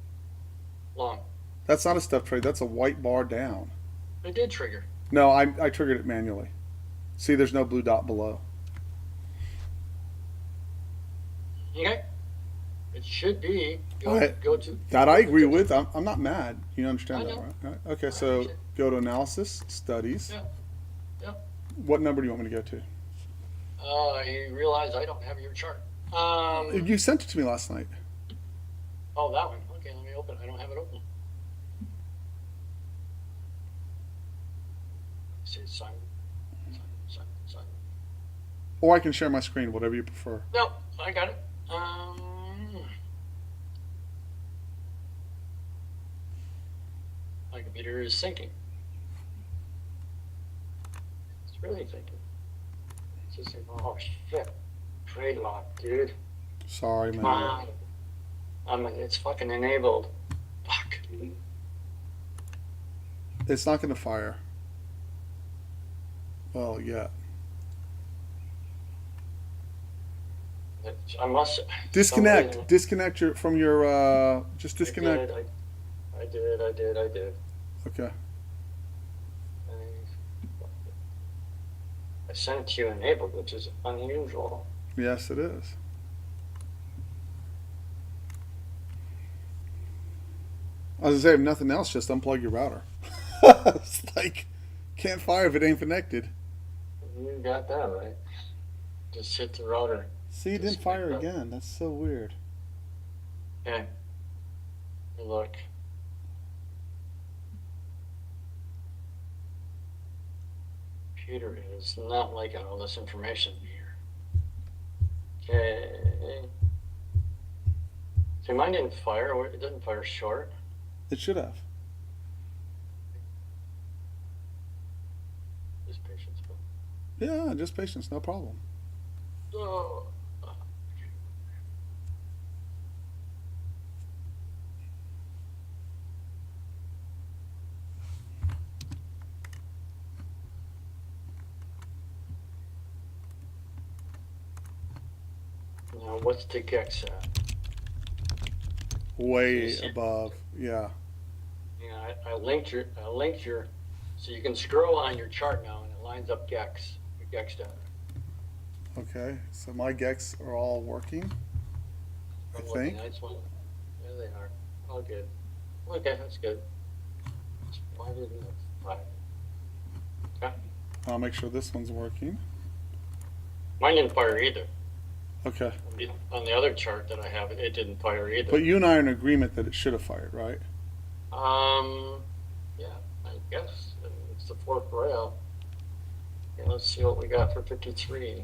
Long. That's not a step trade. That's a white bar down. It did trigger. No, I triggered it manually. See, there's no blue dot below. Okay. It should be. Alright. Go to. That I agree with. I'm not mad. You understand I that, know. right? Okay, I so understand. go to analysis, studies. Yeah. Yeah. What number do you want me to go to? You realize I don't have your chart. You sent it to me last night. Oh, that one. Okay, let me open. I don't have it open. Say Simon. Simon. Or I can share my screen, whatever you prefer. No, I got it. My computer is sinking. It's really sinking. It's just saying, oh shit. Trade lock, dude. Sorry, man. Come on. It's fucking enabled. Fuck. It's not going to fire. Well, yeah. I must. Disconnect. Disconnect from your. Just disconnect. I did. Okay. I sent it to you enabled, which is unusual. Yes, it is. I was gonna say, if nothing else, just unplug your router. It's like, can't fire if it ain't connected. You got that right. Just hit the router. See, it didn't fire again. That's so weird. Okay. Look. Computer is not liking all this information here. Okay. So mine didn't fire. It didn't fire short. It should have. Just patience, bro. Yeah, just patience, no problem. Oh. Now, what's the gex at? Way above, yeah. Yeah, I linked your, so you can scroll on your chart now and it lines up gex, your gex data. Okay, so my gex are all working. I I'm looking think. at one. Yeah, they are. All good. Okay, that's good. Why didn't it fire? Okay. I'll make sure this one's working. Mine didn't fire either. Okay. On the other chart that I have, it didn't fire either. But you and I are in agreement that it should have fired, right? Yeah, I guess it's the fourth rail. Okay, let's see what we got for 53.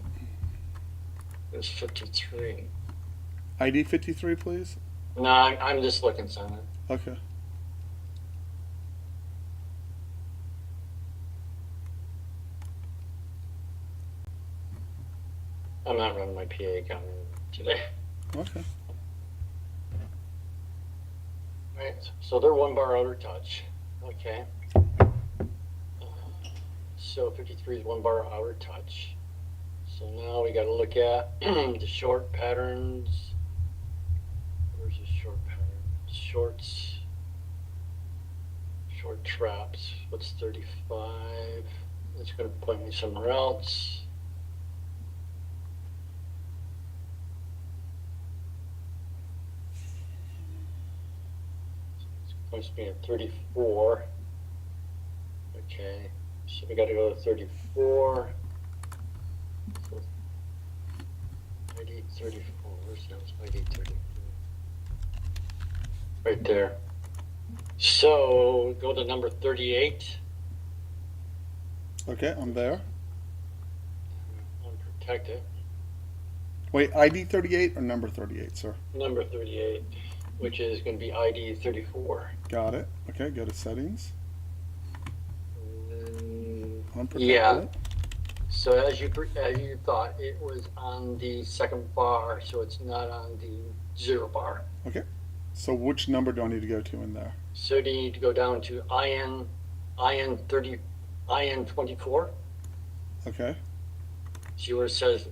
There's 53. ID 53, please. No, I'm just looking, Simon. Okay. I'm not running my PA counter today. Okay. Right, so they're one bar outer touch. Okay. So 53 is one bar outer touch. So now we got to look at the short patterns. Where's the short pattern? Shorts. Short traps. What's 35? That's going to point me somewhere else. Points me at 34. Okay, so we got to go to 34. ID 34. Where's that? ID 34. Right there. So go to number 38. Okay, I'm there. Unprotect it. Wait, ID 38 or number 38, sir? Number 38, which is going to be ID 34. Got it. Okay, go to settings. Unprotected. Yeah. So as you thought, it was on the second bar, so it's not on the 0 bar. Okay. So which number do I need to go to in there? So you need to go down to IN 24. Okay. See where it says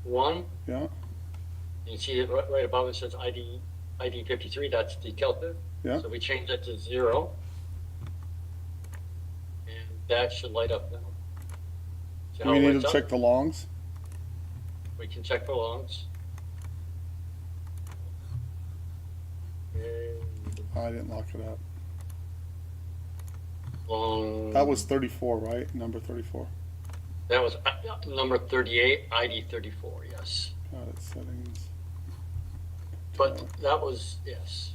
1? Yeah. You see it right above it says ID 53. That's the delta. Yeah. So we change that to 0, and that should light up now. See Do how we it need lights to up? check the longs? We can check for longs. I didn't lock it up. Long. That was 34, right? Number 34. That was number 38, ID 34. Yes, Got it. Settings. but that was yes.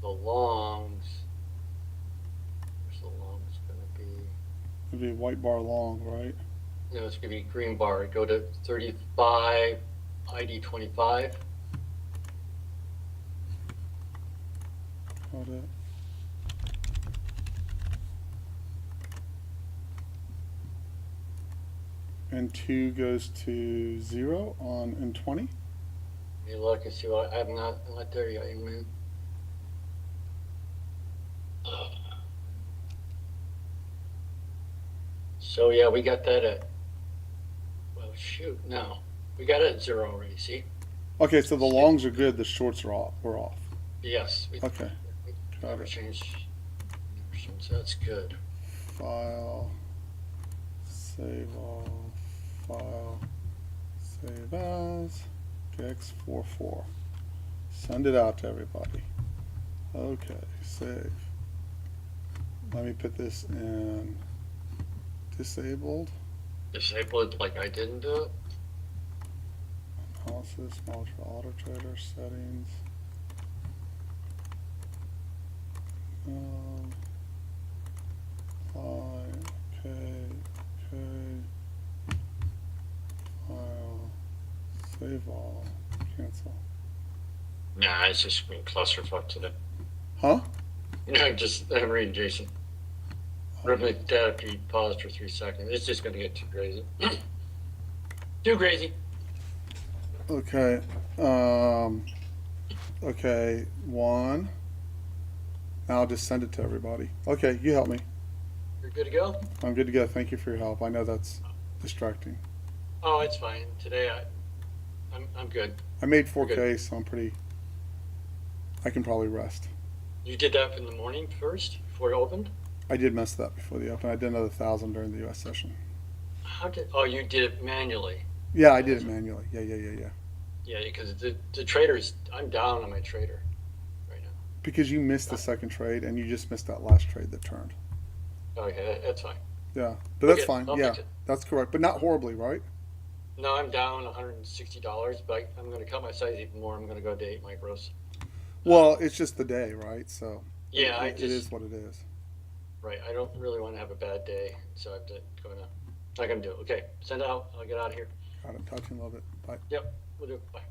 The longs. Where's the longs going to be? It'd be a white bar long, right? No, it's going to be green bar. Go to 35, ID 25. Got it. And 2 goes to 0 on in 20. You look and see what I'm not there yet, man. So yeah, we got that at. Well, shoot, no, we got it at 0 already. See? Okay, so the longs are good. The shorts are off. We're off. Yes. Okay. We Got never it. changed. So that's good. File. Save all. File. Save as. X44. Send it out to everybody. Okay. Save. Let me put this in disabled. Disable it like I didn't do it. Analysis, knowledge for auto trader, settings. Okay. File, save all, cancel. Nah, it's just been clusterfuck today. Huh? Just I'm reading Jason. Ribbon data feed paused for 3 seconds. It's just gonna get too crazy. Too crazy. Okay. Okay. 1. Now I'll just send it to everybody. Okay, you help me. You're good to go? I'm good to go. Thank you for your help. I know that's distracting. Oh, it's fine. Today I'm good. I made You're 4K, good. so I can probably rest. You did that in the morning first before it opened? I did mess that before the open. I did another 1,000 during the US session. You did it manually? Yeah, I did it manually. Yeah. Yeah, because the traders, I'm down on my trader right now. Because you missed the second trade and you just missed that last trade that turned. Okay, that's fine. Yeah, but that's Okay, fine. I'll Yeah, fix it. that's correct, but not horribly, right? No, I'm down $160, but I'm going to cut my size even more. I'm going to go to 8 micros. Well, it's just the day, right? So Yeah, it is what it is. Right, I don't really want to have a bad day, so I'm not going to do it. Okay, send it out. I'll get out of here. Got it. Talk to you in a little bit. Bye. Yep, we'll do it. Bye.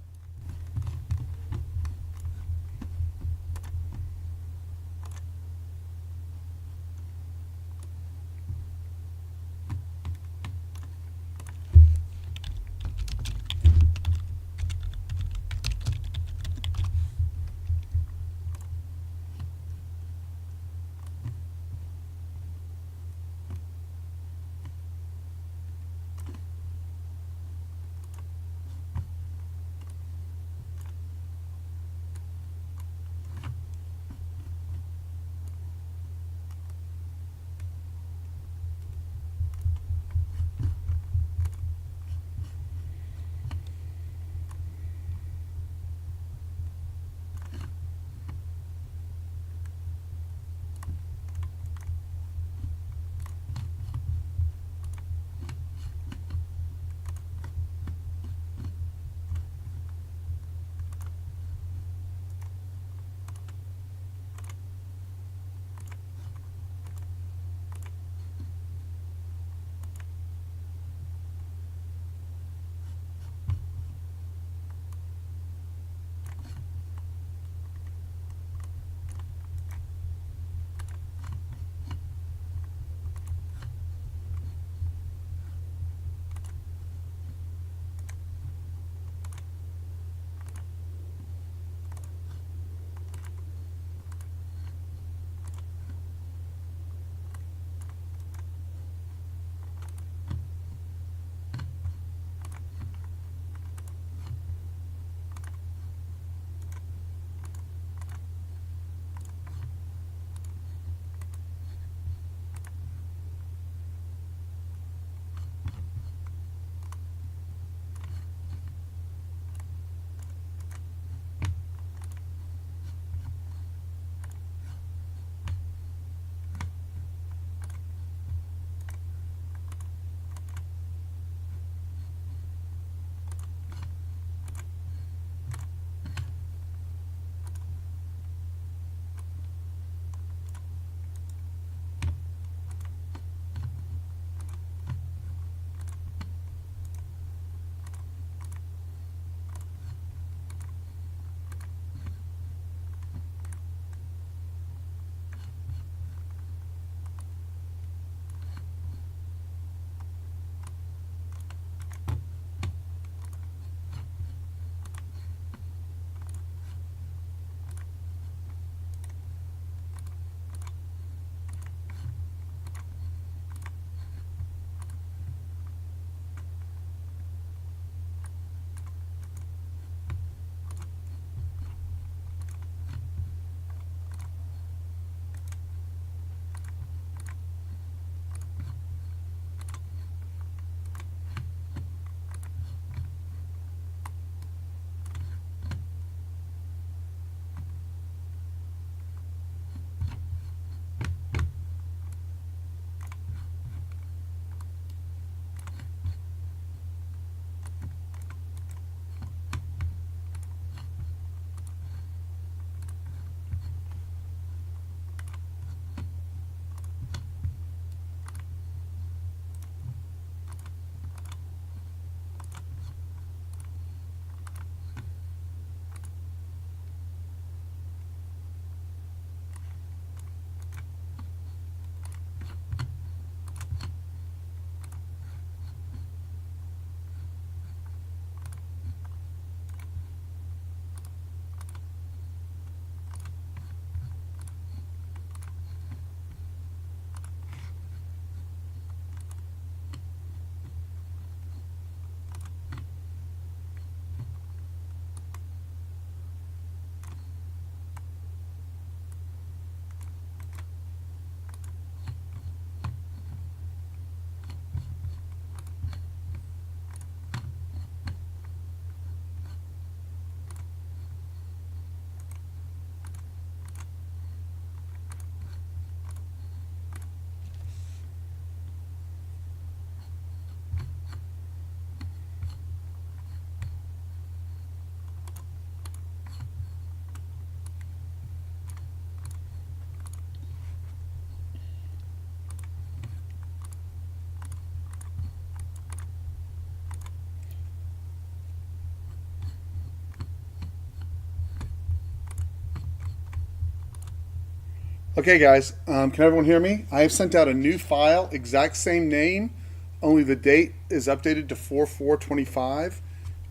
Okay, guys, can everyone hear me? I have sent out a new file, exact same name, only the date is updated to 4/4/25,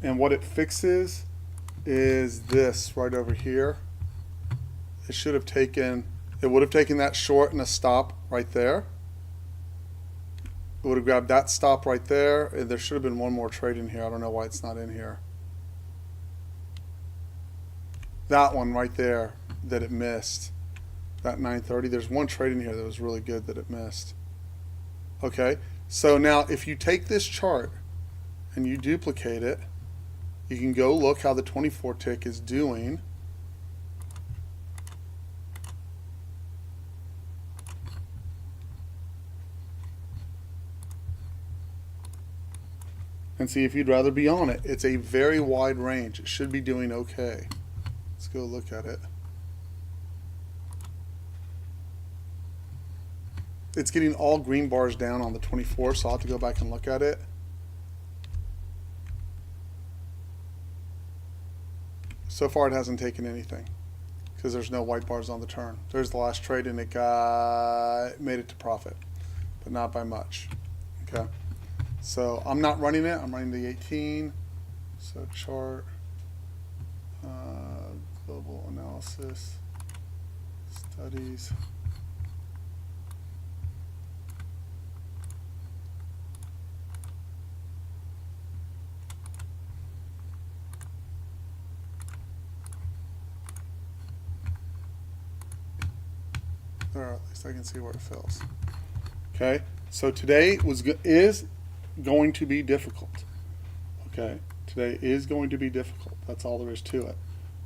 and what it fixes is this right over here. It should have taken, it would have taken that short and a stop right there. It would have grabbed that stop right there, and there should have been one more trade in here. I don't know why it's not in here. That one right there that it missed. That 930, there's one trade in here that was really good that it missed. Okay, so now if you take this chart and you duplicate it, you can go look how the 24 tick is doing. And see if you'd rather be on it. It's a very wide range. It should be doing okay. Let's go look at it. It's getting all green bars down on the 24, so I'll have to go back and look at it. So far it hasn't taken anything because there's no white bars on the turn. There's the last trade and it made it to profit, but not by much. Okay, so I'm not running it. I'm running the 18. So chart, global analysis, studies. There, at least I can see where it fills. Okay, so today is going to be difficult. Okay, today is going to be difficult. That's all there is to it.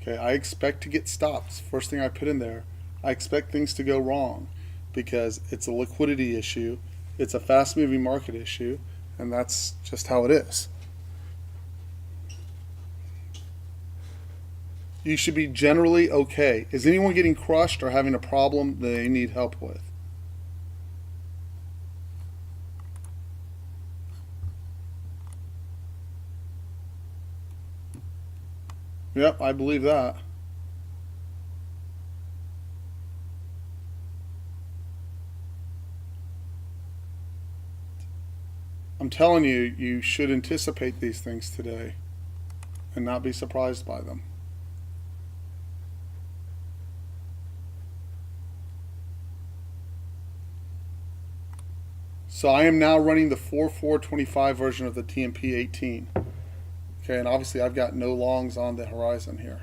Okay, I expect to get stops. First thing I put in there, I expect things to go wrong because it's a liquidity issue, it's a fast-moving market issue, and that's just how it is. You should be generally okay. Is anyone getting crushed or having a problem that they need help with? Yep, I believe that. I'm telling you, you should anticipate these things today and not be surprised by them. So I am now running the 4/4/25 version of the TMP 18. Okay, and obviously I've got no longs on the horizon here.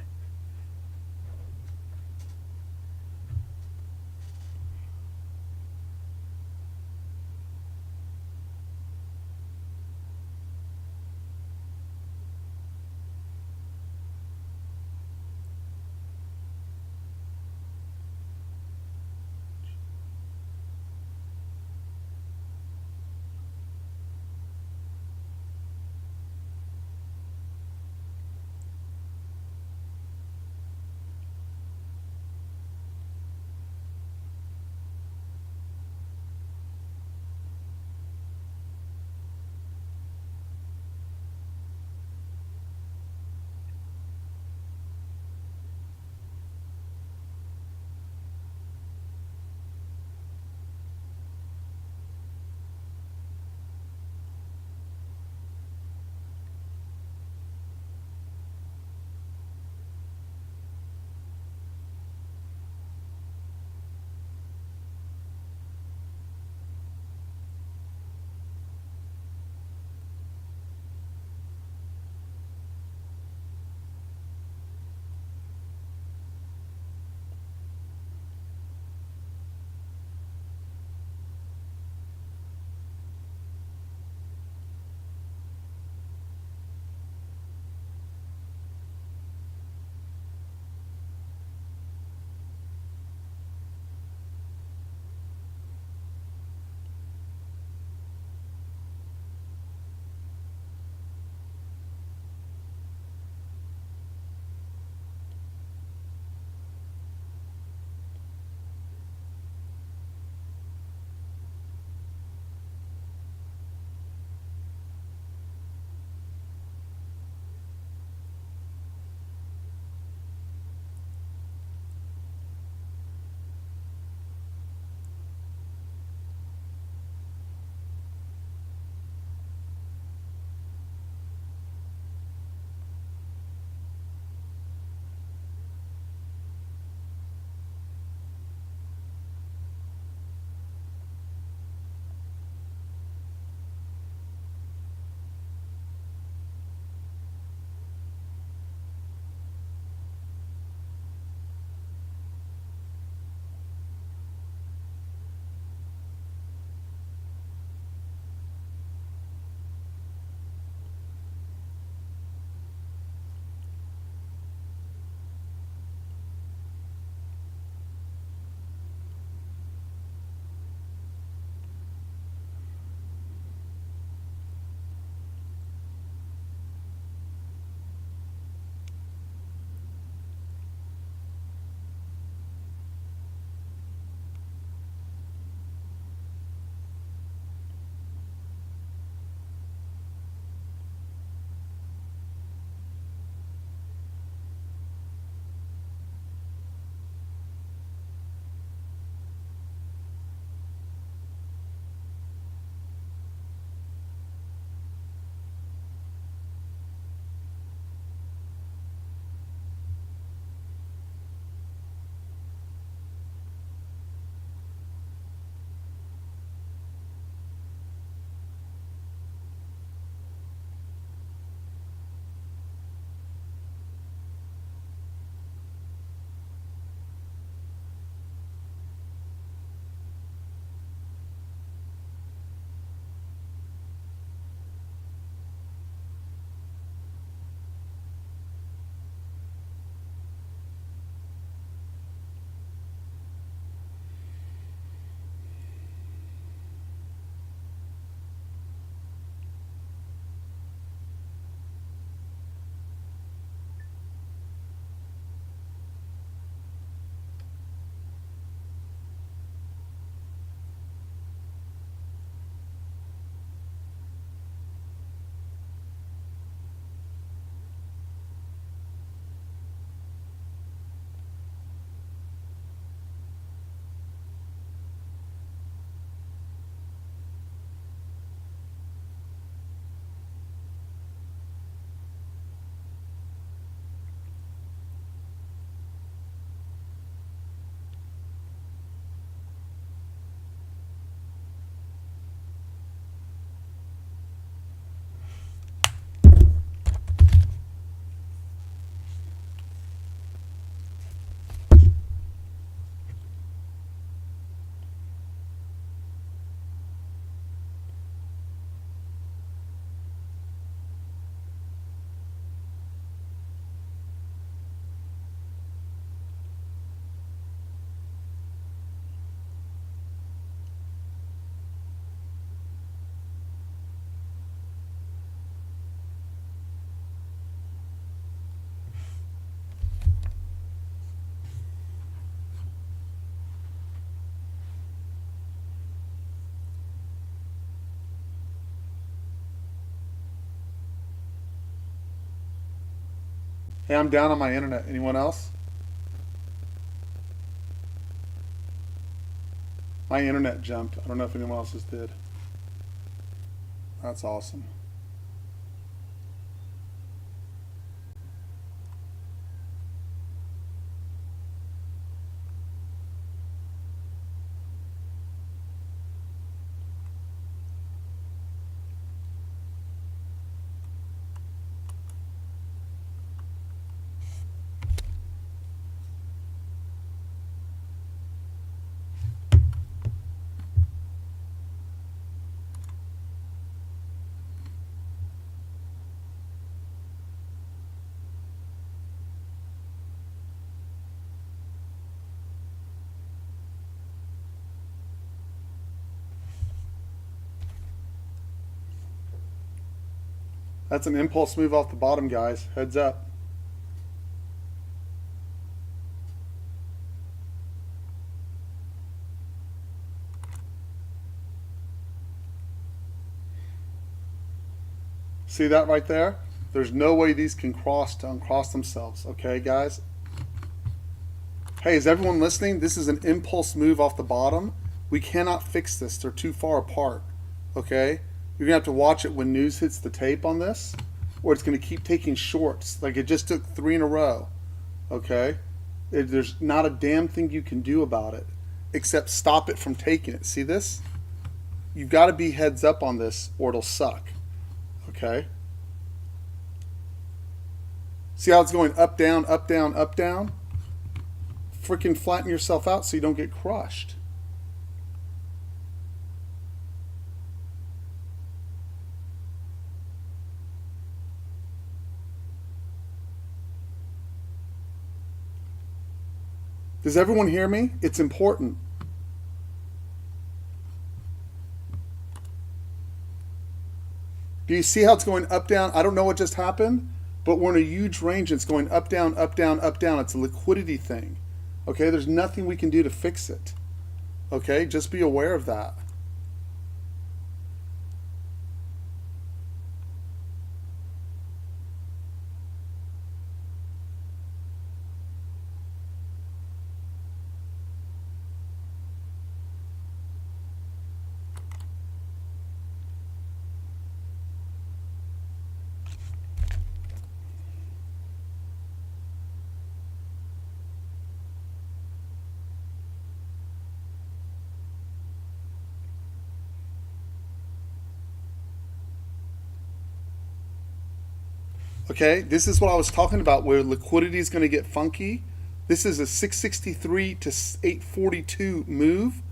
Hey, I'm down on my internet. Anyone else? My internet jumped. I don't know if anyone else's did. That's awesome. That's an impulse move off the bottom, guys. Heads up. See that right there? There's no way these can uncross themselves. Okay, guys? Hey, is everyone listening? This is an impulse move off the bottom. We cannot fix this. They're too far apart. Okay? You're going to have to watch it when news hits the tape on this, or it's going to keep taking shorts. Like it just took 3 in a row. Okay? There's not a damn thing you can do about it except stop it from taking it. See this? You've got to be heads up on this or it'll suck. Okay? See how it's going up, down, up, down, up, down? Freaking flatten yourself out so you don't get crushed. Does everyone hear me? It's important. Do you see how it's going up, down? I don't know what just happened, but we're in a huge range. It's going up, down, up, down, up, down. It's a liquidity thing. Okay, there's nothing we can do to fix it. Okay, just be aware of that. Okay, this is what I was talking about where liquidity is going to get funky. This is a 663 to 842 move,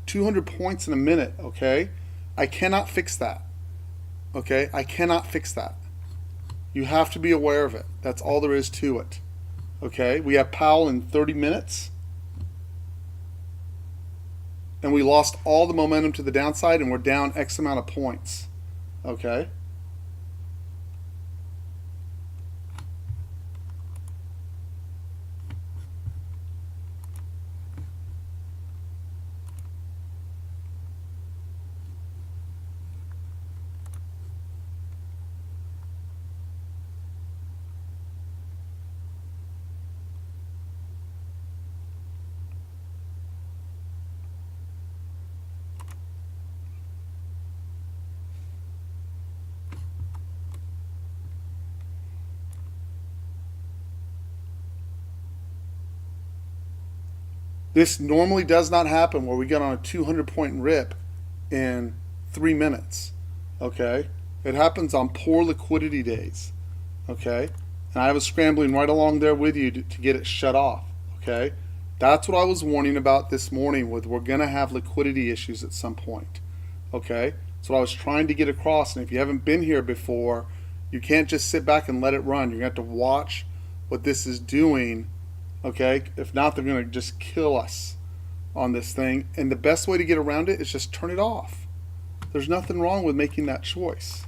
200 points in a minute, okay? I cannot fix that. Okay, I cannot fix that. You have to be aware of it. That's all there is to it. Okay, we have Powell in 30 minutes. And we lost all the momentum to the downside and we're down X amount of points. Okay? This normally does not happen where we get on a 200-point rip in 3 minutes. Okay? It happens on poor liquidity days. Okay? And I was scrambling right along there with you to get it shut off. Okay? That's what I was warning about this morning with we're going to have liquidity issues at some point. Okay? So I was trying to get across, and if you haven't been here before, you can't just sit back and let it run. You're going to have to watch what this is doing. Okay, if not, they're going to just kill us on this thing. And the best way to get around it is just turn it off. There's nothing wrong with making that choice.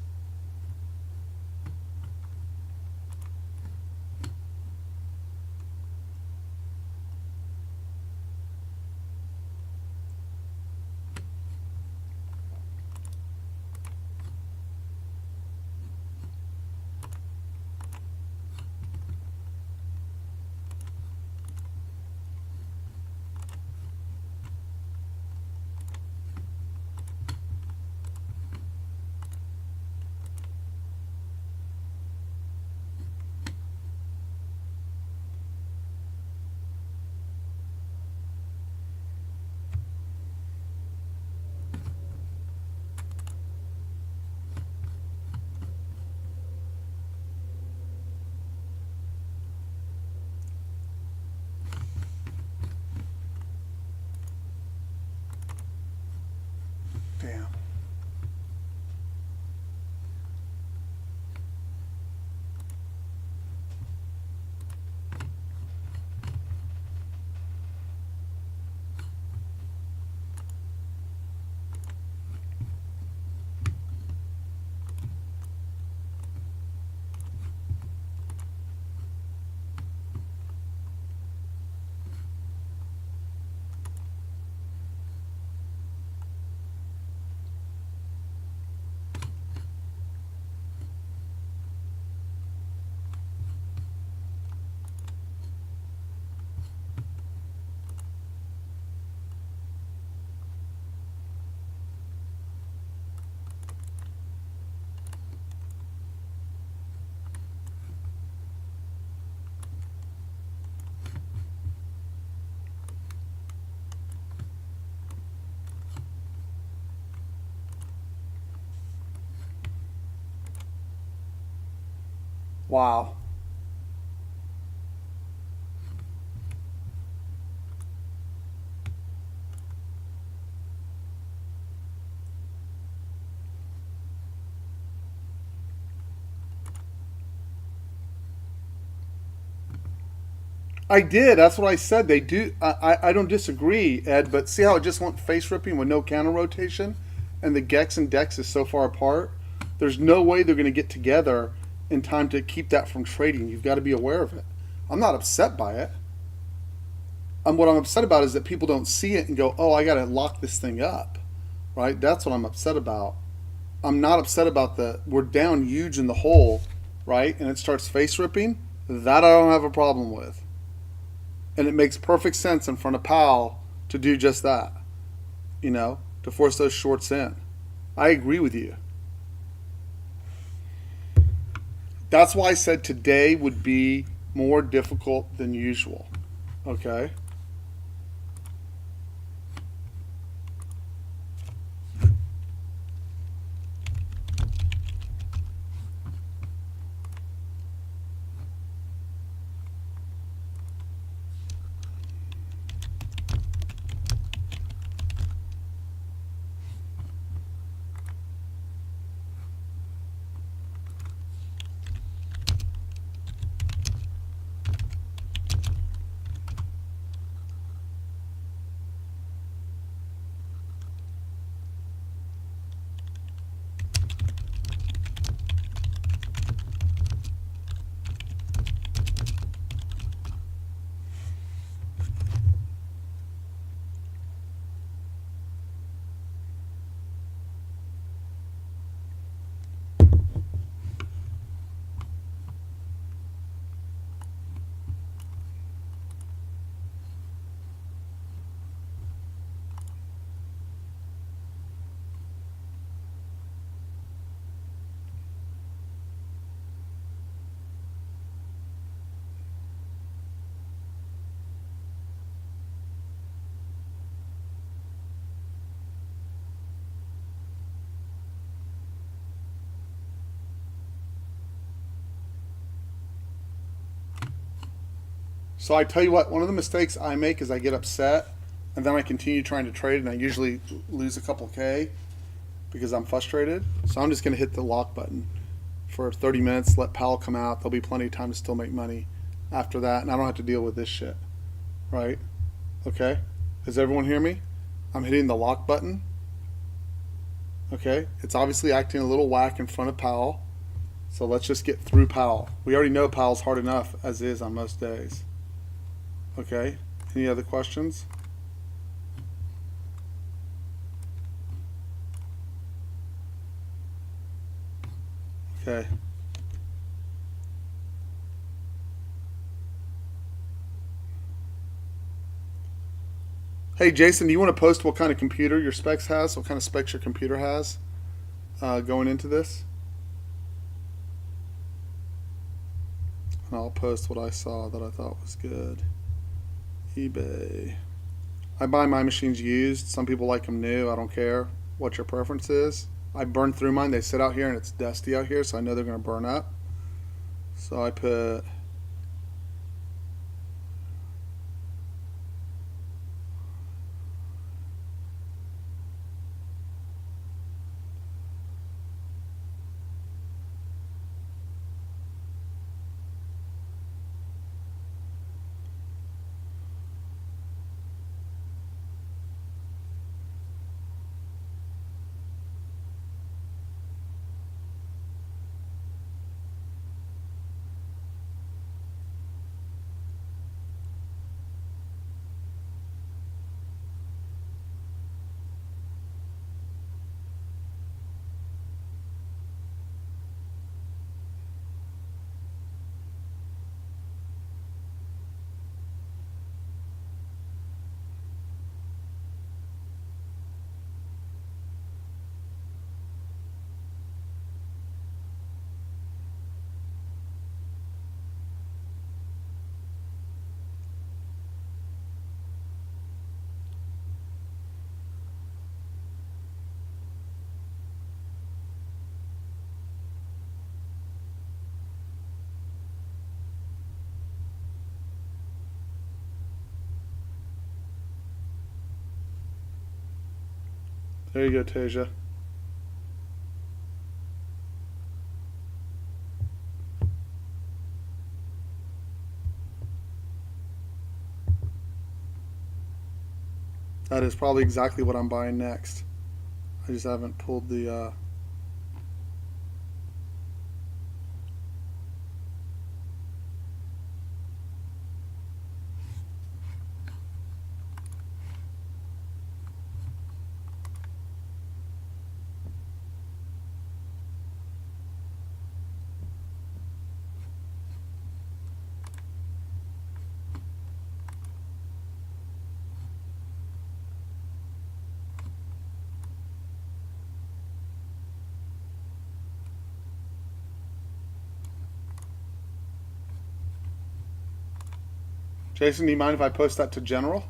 Wow. I did. That's what I said. They do. I don't disagree, Ed. But see how it just went face ripping with no counter rotation, and the Gex and Dex is so far apart. There's no way they're going to get together in time to keep that from trading. You've got to be aware of it. I'm not upset by it. What I'm upset about is that people don't see it and go, "Oh, I got to lock this thing up." Right? That's what I'm upset about. I'm not upset about we're down huge in the hole, right? And it starts face ripping. That I don't have a problem with. And it makes perfect sense in front of Powell to do just that, to force those shorts in. I agree with you. That's why I said today would be more difficult than usual. Okay? So I tell you what, one of the mistakes I make is I get upset and then I continue trying to trade and I usually lose a couple K because I'm frustrated. So I'm just going to hit the lock button for 30 minutes, let Powell come out. There'll be plenty of time to still make money after that, and I don't have to deal with this shit. Right? Okay? Does everyone hear me? I'm hitting the lock button. Okay? It's obviously acting a little whack in front of Powell. So let's just get through Powell. We already know Powell's hard enough as is on most days. Okay? Any other questions? Okay. Hey, Jason, do you want to post what kind of computer your specs has? What kind of specs your computer has going into this? And I'll post what I saw that I thought was good. eBay. I buy my machines used. Some people like them new. I don't care what your preference is. I burn through mine. They sit out here and it's dusty out here, so I know they're going to burn up. So I put There you go, Tasia. That is probably exactly what I'm buying next. I just haven't pulled the Jason, do you mind if I post that to general?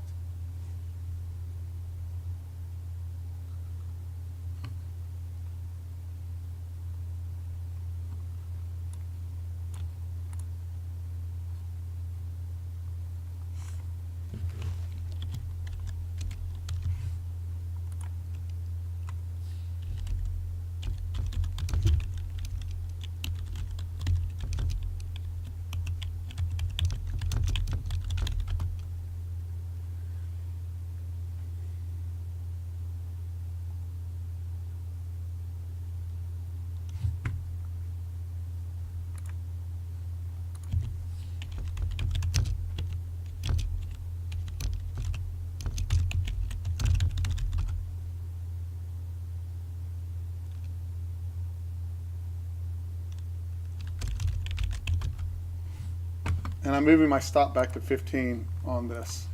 And I'm moving my stop back to 15 on this.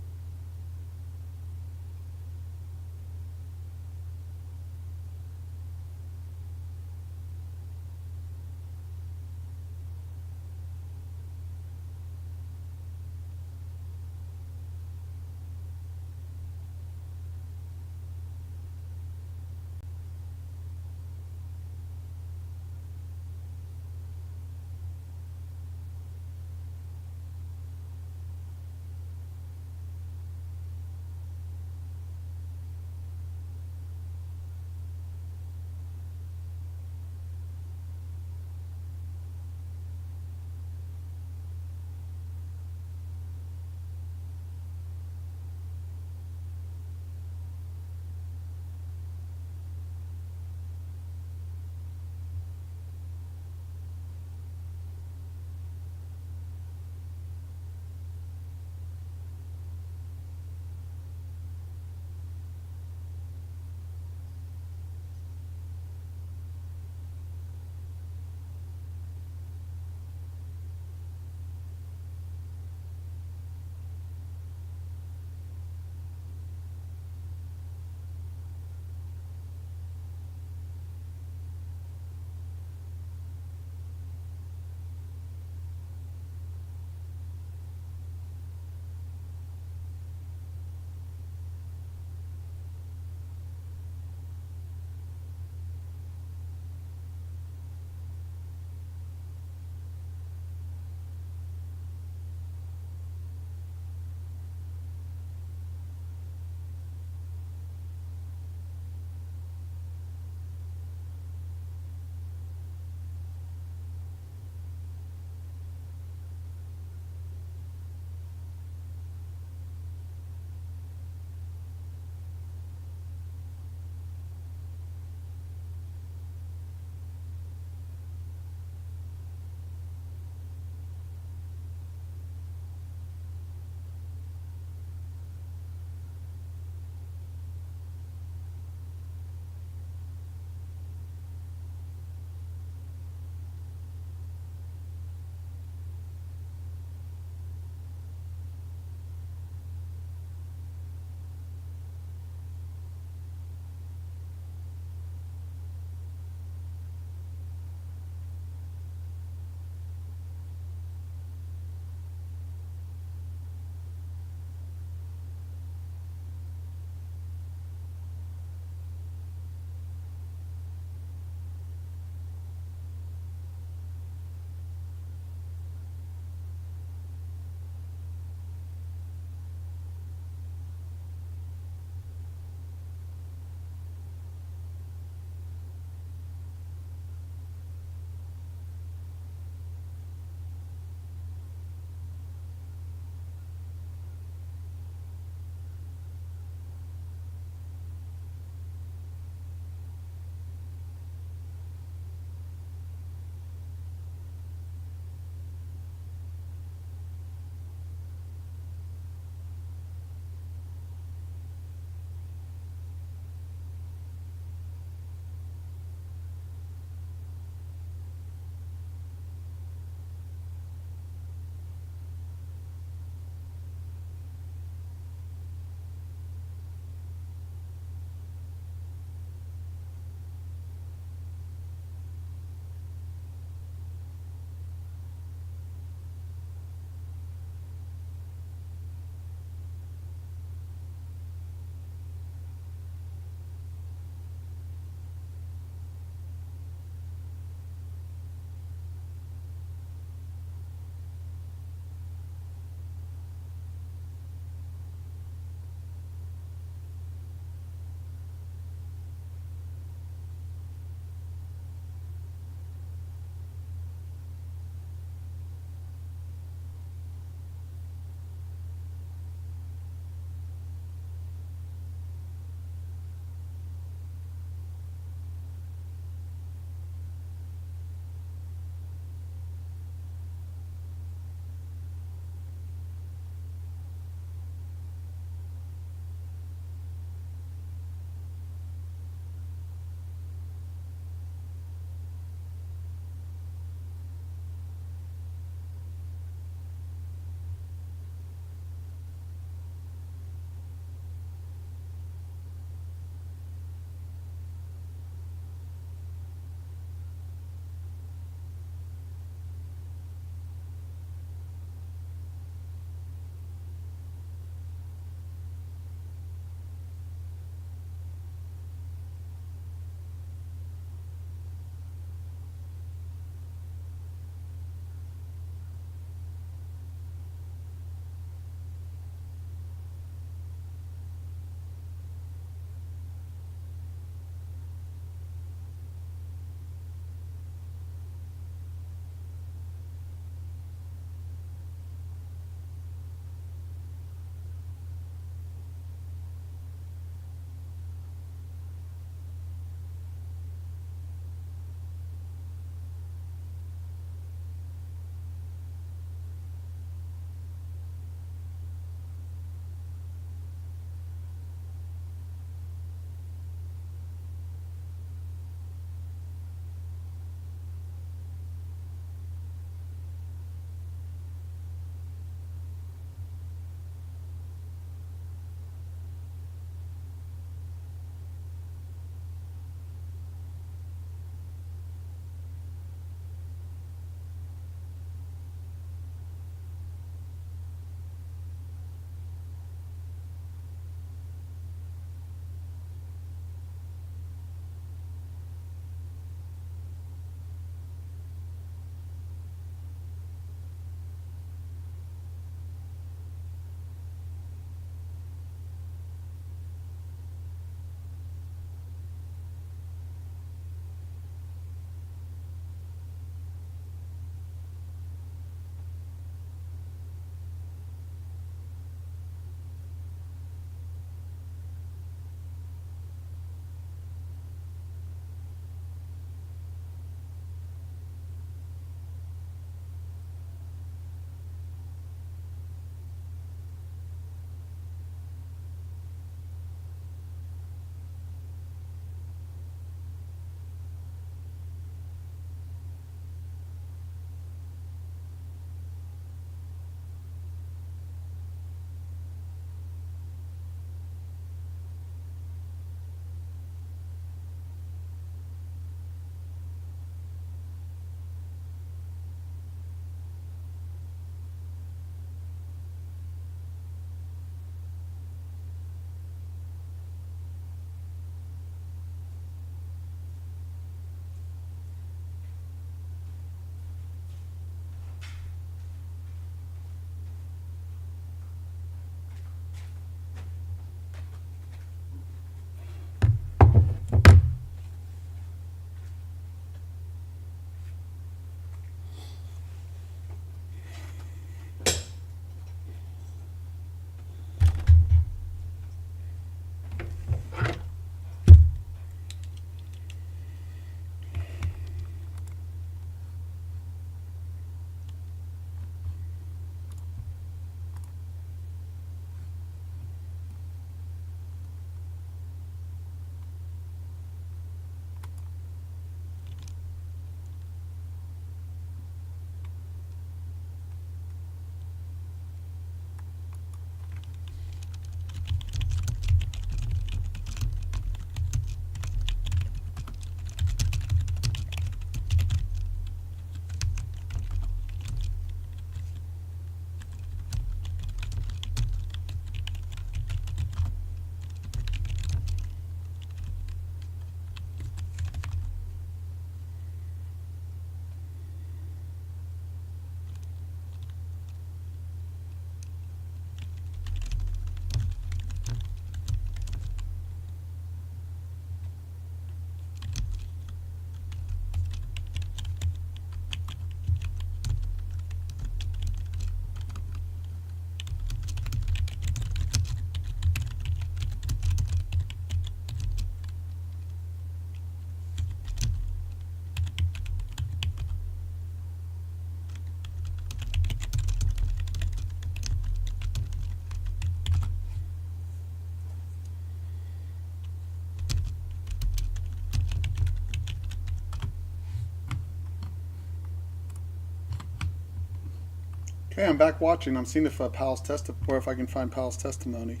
Okay, I'm back watching. I'm seeing if Powell's or if I can find Powell's testimony.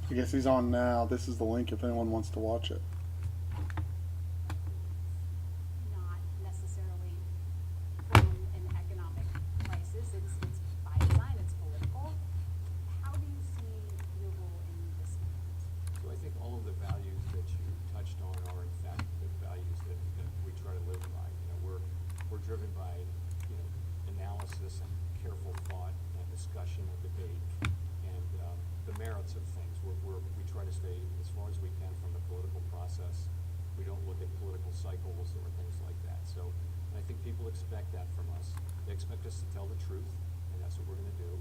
I guess he's on now. This is the link if anyone wants to watch it. Not necessarily from an economic crisis. It's by design, it's political. How do you see your role in this movement? So I think all of the values that you touched on are in fact the values that we try to live by. We're driven by, analysis and careful thought and discussion and debate and the merits of things. We try to stay as far as we can from the political process. We don't look at political cycles or things like that. So I think people expect that from us. They expect us to tell the truth, and that's what we're going to do.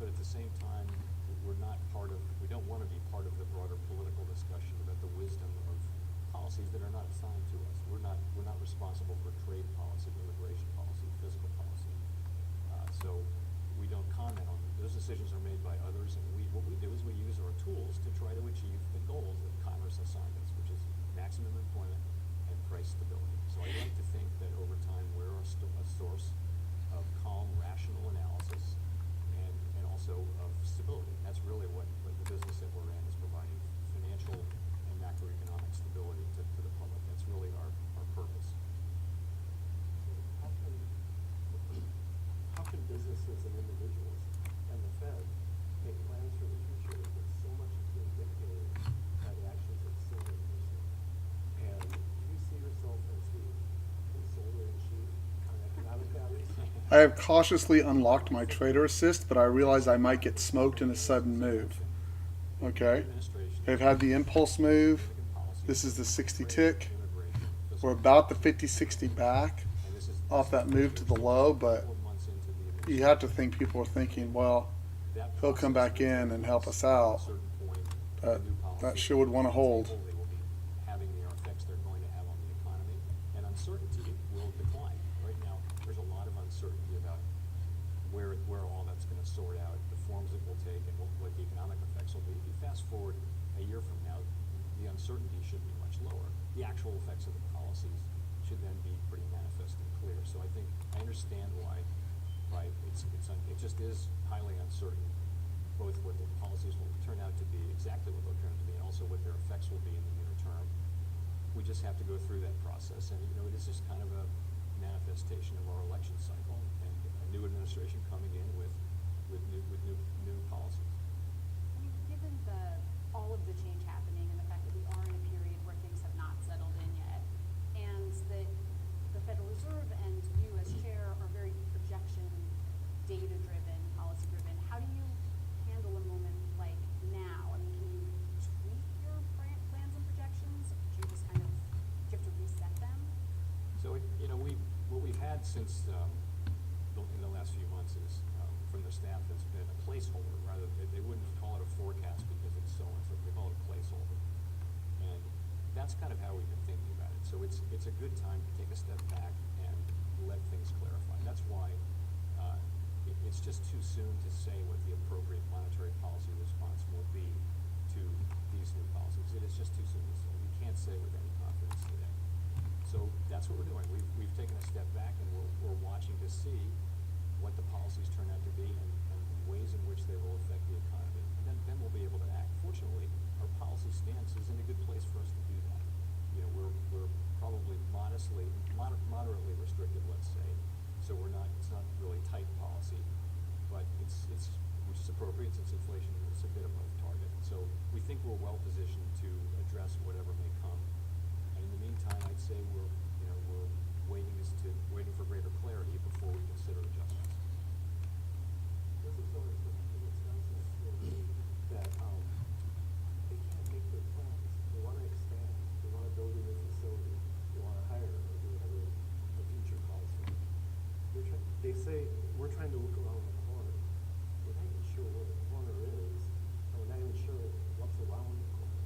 But at the same time, we don't want to be part of the broader political discussion about the wisdom of policies that are not assigned to us. We're not responsible for trade policy, immigration policy, fiscal policy. So we don't comment on them. Those decisions are made by others, and what we do is we use our tools to try to achieve the goals that Congress assigned us, which is maximum employment and price stability. So I like to think that over time we're a source of calm, rational analysis and also of stability. And that's really what the business that we're in is, providing financial and macroeconomic stability to the public. That's really our purpose. How can businesses and individuals and the Fed make plans for the future when so much is being dictated by the actions of a single person? And do you see yourself as the consoler-in-chief on economic values? I have cautiously unlocked my trader assist, but I realize I might get smoked in a sudden move. Okay. They've had the impulse move. This is the 60 tick. We're about the 50-60 back off that move to the low, but you have to think people are thinking, well, he'll come back in and help us out. That sure would want to hold. They will be having the effects they're going to have on the economy, and uncertainty will decline. Right now, there's a lot of uncertainty about where all that's going to sort out, the forms it will take, and what the economic effects will be. If you fast forward a year from now, the uncertainty should be much lower. The actual effects of the policies should then be pretty manifest and clear. So I think I understand why it just is highly uncertain, both what the policies will turn out to be, exactly what they'll turn out to be, and also what their effects will be in the near term. We just have to go through that process, and it is just kind of a manifestation of our election cycle and a new administration coming in with new policies. I mean, given all of the change happening and the fact that we are in a period where things have not settled in yet, and that the Federal Reserve and you as chair are very projection, data-driven, policy-driven, how do you handle a moment like now? I mean, can you tweak your plans and projections? Do you just do you have to reset them? So what we've had since in the last few months is from the staff has been a placeholder. Rather, they wouldn't call it a forecast because it's so and so. They call it a placeholder, and that's kind of how we've been thinking about it. So it's a good time to take a step back and let things clarify. And that's why it's just too soon to say what the appropriate monetary policy response will be to these new policies. It is just too soon to say. We can't say with any confidence today. So that's what we're doing. We've taken a step back, and we're watching to see what the policies turn out to be and ways in which they will affect the economy. And then we'll be able to act. Fortunately, our policy stance is in a good place for us to do that. We're probably moderately restrictive, let's say. So it's not really tight policy, but it's which is appropriate since inflation is a bit above target. So we think we're well positioned to address whatever may come. And in the meantime, I'd say we're waiting for greater clarity before we consider adjustments. This is always the consensus will be that they can't make their plans. They want to expand, building a facility, you wanna hire or do whatever the future calls for. They say, we're trying to look around the corner. We're not even sure where the corner is, and we're not even sure what's around the corner.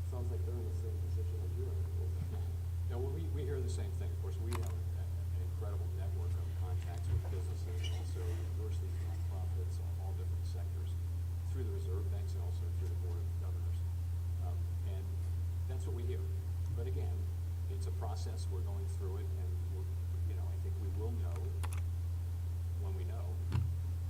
Sounds like they're in the same position as you are. No, well, we hear the same thing. Of course, we have an incredible network of contacts with businesses, also universities, nonprofits, all different sectors, through the reserve banks and also through the board of governors. And that's what we hear. But again, it's a process. We're going through it, and I think we will know when we know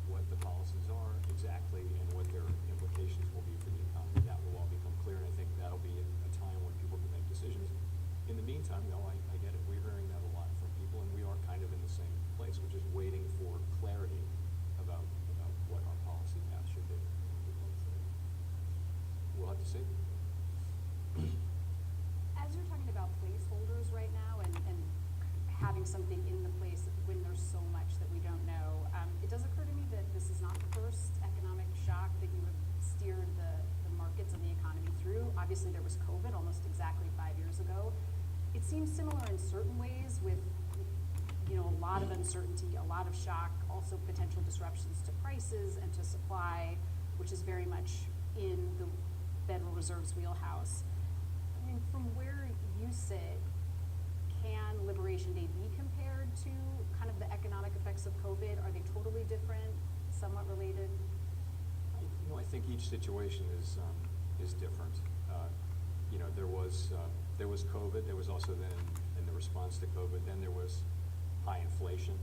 what the policies are exactly and what their implications will be for the economy. That will all become clear, and I think that'll be a time when people can make decisions. In the meantime, I get it. We're hearing that a lot from people, and we are kind of in the same place, which is waiting for clarity about what our policy path should be. We'll have to see. As you're talking about placeholders right now and having something in the place when there's so much that we don't know, it does occur to me that this is not the first economic shock that you have steered the markets and the economy through. Obviously, there was COVID almost exactly 5 years ago. It seems similar in certain ways with, a lot of uncertainty, a lot of shock, also potential disruptions to prices and to supply, which is very much in the Federal Reserve's wheelhouse. I mean, from where you sit, can Liberation Day be compared to kind of the economic effects of COVID? Are they totally different, somewhat related? I think each situation is different. There was COVID. There was also then, in the response to COVID, then there was high inflation,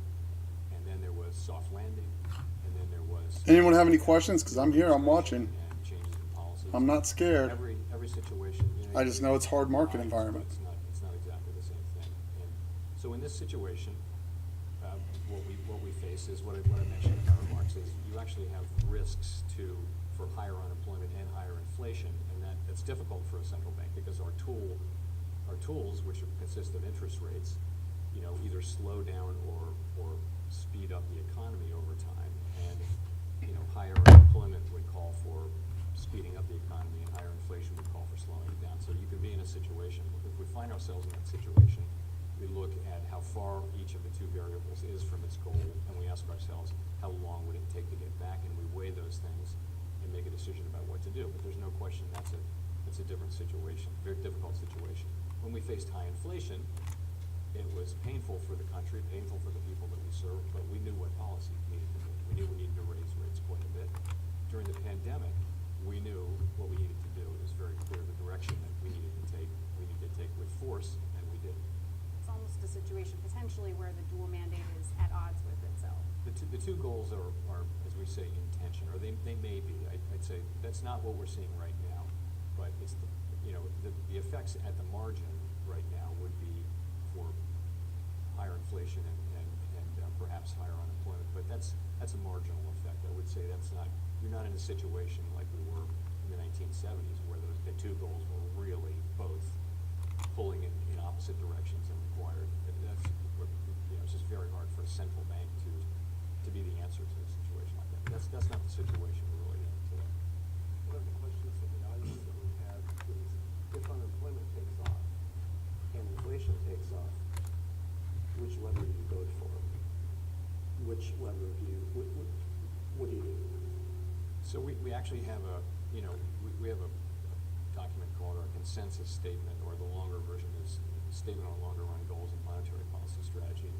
and then there was soft landing, and then there was. Anyone have any questions? Because I'm here, I'm watching. And changes in policies. I'm not scared. Every situation. I just know it's hard market environment. It's not exactly the same thing. And so in this situation, what we face is what I mentioned in my remarks is you actually have risks for higher unemployment and higher inflation, and that's difficult for a central bank because our tools, which consist of interest rates, either slow down or speed up the economy over time, and higher unemployment would call for speeding up the economy, and higher inflation would call for slowing it down. So you could be in a situation, if we find ourselves in that situation, we look at how far each of the two variables is from its goal, and we ask ourselves, how long would it take to get back, and we weigh those things and make a decision about what to do. But there's no question that's a different situation, very difficult situation. When we faced high inflation, it was painful for the country, painful for the people that we serve, but we knew what policy needed to be. We knew we needed to raise rates quite a bit. During the pandemic, we knew what we needed to do. It was very clear the direction that we needed to take with force, and we did. It's almost a situation potentially where the dual mandate is at odds with itself. The two goals are, as we say, in tension, or they may be. I'd say that's not what we're seeing right now, but it's the effects at the margin right now would be for higher inflation and perhaps higher unemployment, but that's a marginal effect. I would say you're not in a situation like we were in the 1970s where the two goals were really both pulling in opposite directions and required. It's just very hard for a central bank to be the answer to a situation like that. That's not the situation we're really in today. One of the questions from the audience that we have is, if unemployment takes off and inflation takes off, which lever do you go for? Which lever do you, what do you do? So we actually have we have a document called our consensus statement, or the longer version is Statement on Longer Run Goals and Monetary Policy Strategy.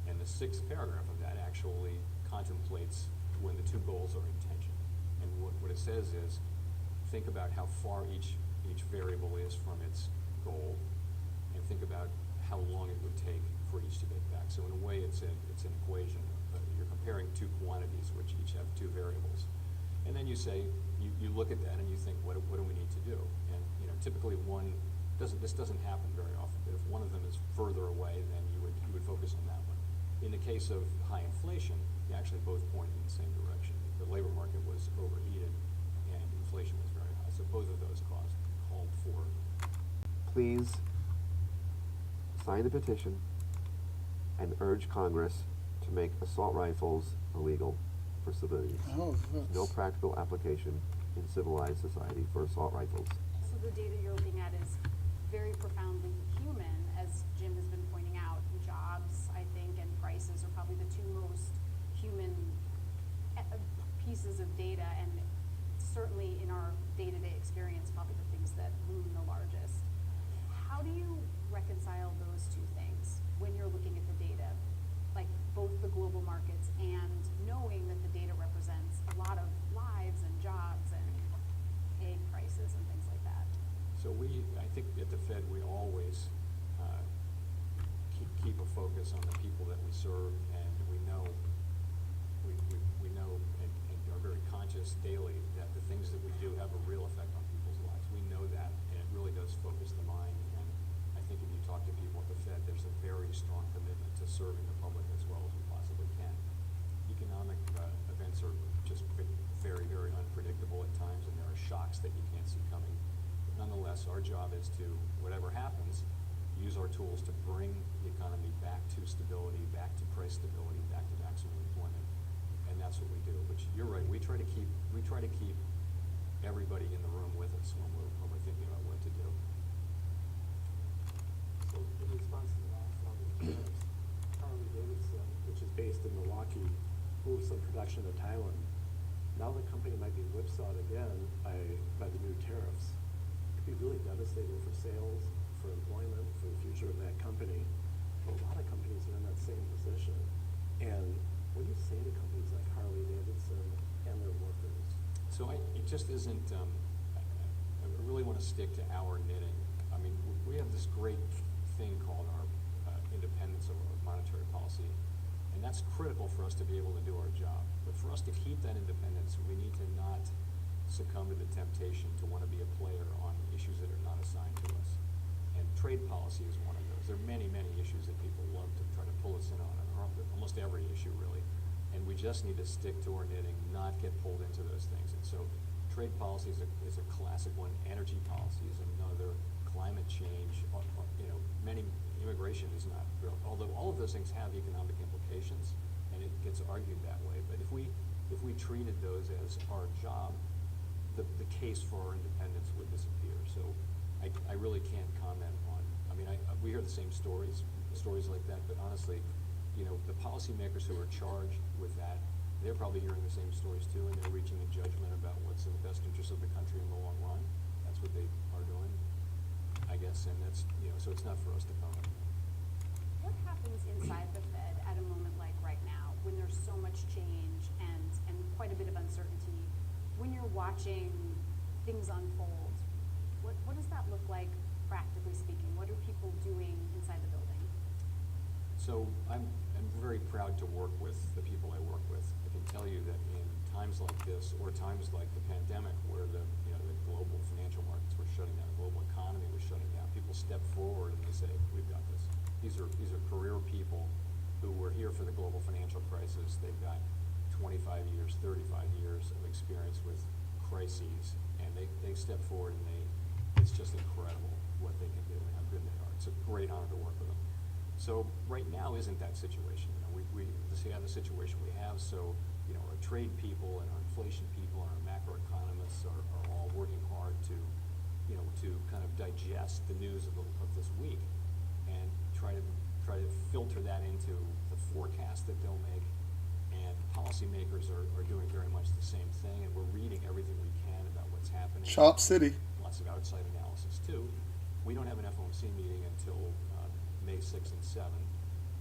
And the 6th paragraph of that actually contemplates when the two goals are in tension. And what it says is, think about how far each variable is from its goal, and think about how long it would take for each to get back. So in a way, it's an equation. You're comparing two quantities which each have two variables. And then you say, you look at that and you think, what do we need to do? And typically this doesn't happen very often, but if one of them is further away, then you would focus on that one. In the case of high inflation, you actually both pointed in the same direction. The labor market was overheated and inflation was very high. So both of those called for. Please sign the petition and urge Congress to make assault rifles illegal for civilians. Oh, No practical application in civilized society for assault rifles. So the data you're looking at is very profoundly human, as Jim has been pointing out. Jobs, I think, and prices are probably the two most human pieces of data, and certainly in our day-to-day experience, probably the things that loom the largest. How do you reconcile those two things when you're looking at the data, like both the global markets and knowing that the data represents a lot of lives and jobs and egg prices and things like that? So I think at the Fed, we always keep a focus on the people that we serve, and we know and are very conscious daily that the things that we do have a real effect on people's lives. We know that, and it really does focus the mind. And I think if you talk to people at the Fed, there's a very strong commitment to serving the public as well as we possibly can. Economic events are just very, very unpredictable at times, and there are shocks that you can't see coming. But nonetheless, our job is to, whatever happens, use our tools to bring the economy back to stability, back to price stability, back to maximum employment, and that's what we do. But you're right. We try to keep everybody in the room with us when we're thinking about what to do. So in response to the last round of tariffs, Harley Davidson, which is based in Milwaukee, moved some production to Thailand. Now the company might be whipsawed again by the new tariffs. It could be really devastating for sales, for employment, for the future of that company. But a lot of companies are in that same position. And what do you say to companies like Harley Davidson and their workers? So it just isn't, I really want to stick to our knitting. I mean, we have this great thing called our independence of monetary policy, and that's critical for us to be able to do our job. But for us to keep that independence, we need to not succumb to the temptation to want to be a player on issues that are not assigned to us. And trade policy is one of those. There are many, many issues that people love to try to pull us in on, almost every issue really. And we just need to stick to our knitting, not get pulled into those things. And so trade policy is a classic one. Energy policy is another. Climate change, immigration is not real. Although all of those things have economic implications, and it gets argued that way. But if we treated those as our job, the case for our independence would disappear. So I really can't comment on. I mean, we hear the same stories like that. But honestly, the policymakers who are charged with that, they're probably hearing the same stories too, and they're reaching a judgment about what's in the best interest of the country in the long run. That's what they are doing, I guess, and that's, so it's not for us to comment. What happens inside the Fed at a moment like right now, when there's so much change and quite a bit of uncertainty, when you're watching things unfold? What does that look like, practically speaking? What are people doing inside the building? So I'm very proud to work with the people I work with. I can tell you that in times like this, or times like the pandemic, where the global financial markets were shutting down, the global economy was shutting down, people step forward and they say, "We've got this." These are career people who were here for the global financial crisis. They've got 25 years, 35 years of experience with crises, and they step forward and it's just incredible what they can do and how good they are. It's a great honor to work with them. So right now isn't that situation. We have the situation we have. So our trade people and our inflation people and our macroeconomists are all working hard to kind of digest the news of this week and try to filter that into the forecast that they'll make. And policymakers are doing very much the same thing, and we're reading everything we can about what's happening. Shop City. Lots of outside analysis too. We don't have an FOMC meeting until May 6 and 7,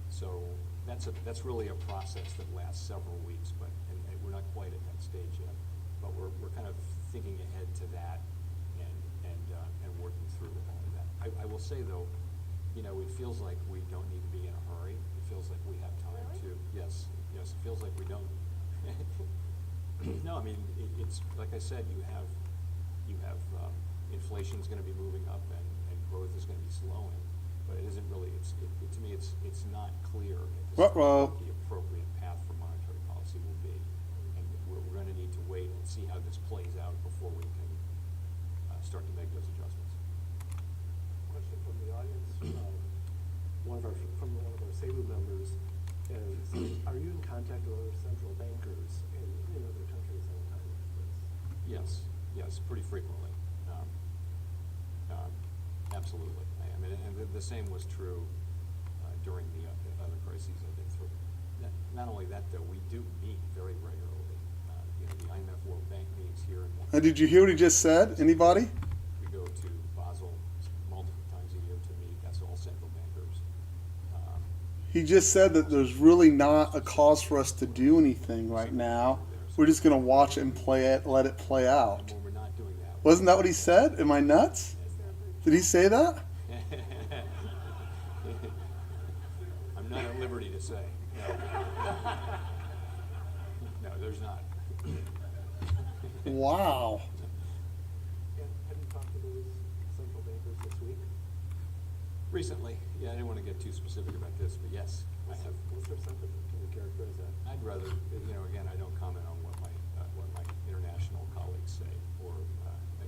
so that's really a process that lasts several weeks. But and we're not quite at that stage yet. But we're kind of thinking ahead to that and working through all of that. I will say though, it feels like we don't need to be in a hurry. It feels like we have time to. Yes. It feels like we don't. No, I mean it's like I said. You have inflation is going to be moving up and growth is going to be slowing, but it isn't really. To me, it's not clear at this point what the appropriate path for monetary policy will be, and we're going to need to wait and see how this plays out before we can start to make those adjustments. Question from the audience. One of our SEBU members is: are you in contact with other central bankers in other countries at a time like this? Yes, pretty frequently. Absolutely. I mean, and the same was true during the other crises I've been through. Not only that, though, we do meet very regularly. The IMF World Bank meetings here in And did you hear what he just said? Anybody? We go to Basel multiple times a year to meet. That's all central bankers. He just said that there's really not a cause for us to do anything right now. We're just going to watch it and play it, let it play And out. when we're not doing that, Wasn't that what he said? Am I nuts? Did he say that? I'm not at liberty to say. No. No, there's not. Wow. And have you talked to those central bankers this week? Recently, yeah, I didn't want to get too specific about this, but yes, I have. What's their sentiment? Can you characterize that? I'd rather, again, I don't comment on what my international colleagues say, or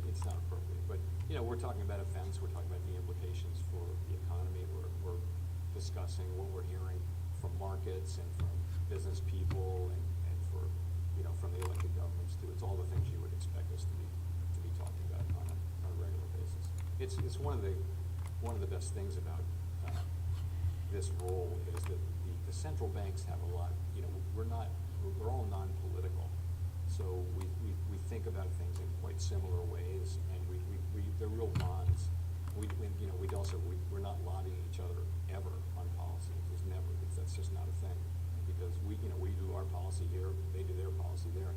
it's not appropriate. But we're talking about events, we're talking about the implications for the economy. We're discussing what we're hearing from markets and from business people and from the elected governments too. It's all the things you would expect us to be talking about on a regular basis. It's one of the best things about this role is that the central banks have a lot. We're all non-political, so we think about things in quite similar ways, and they're real bonds. We're not lobbying each other ever on policy. Just never. That's just not a thing, because we do our policy here, they do their policy there,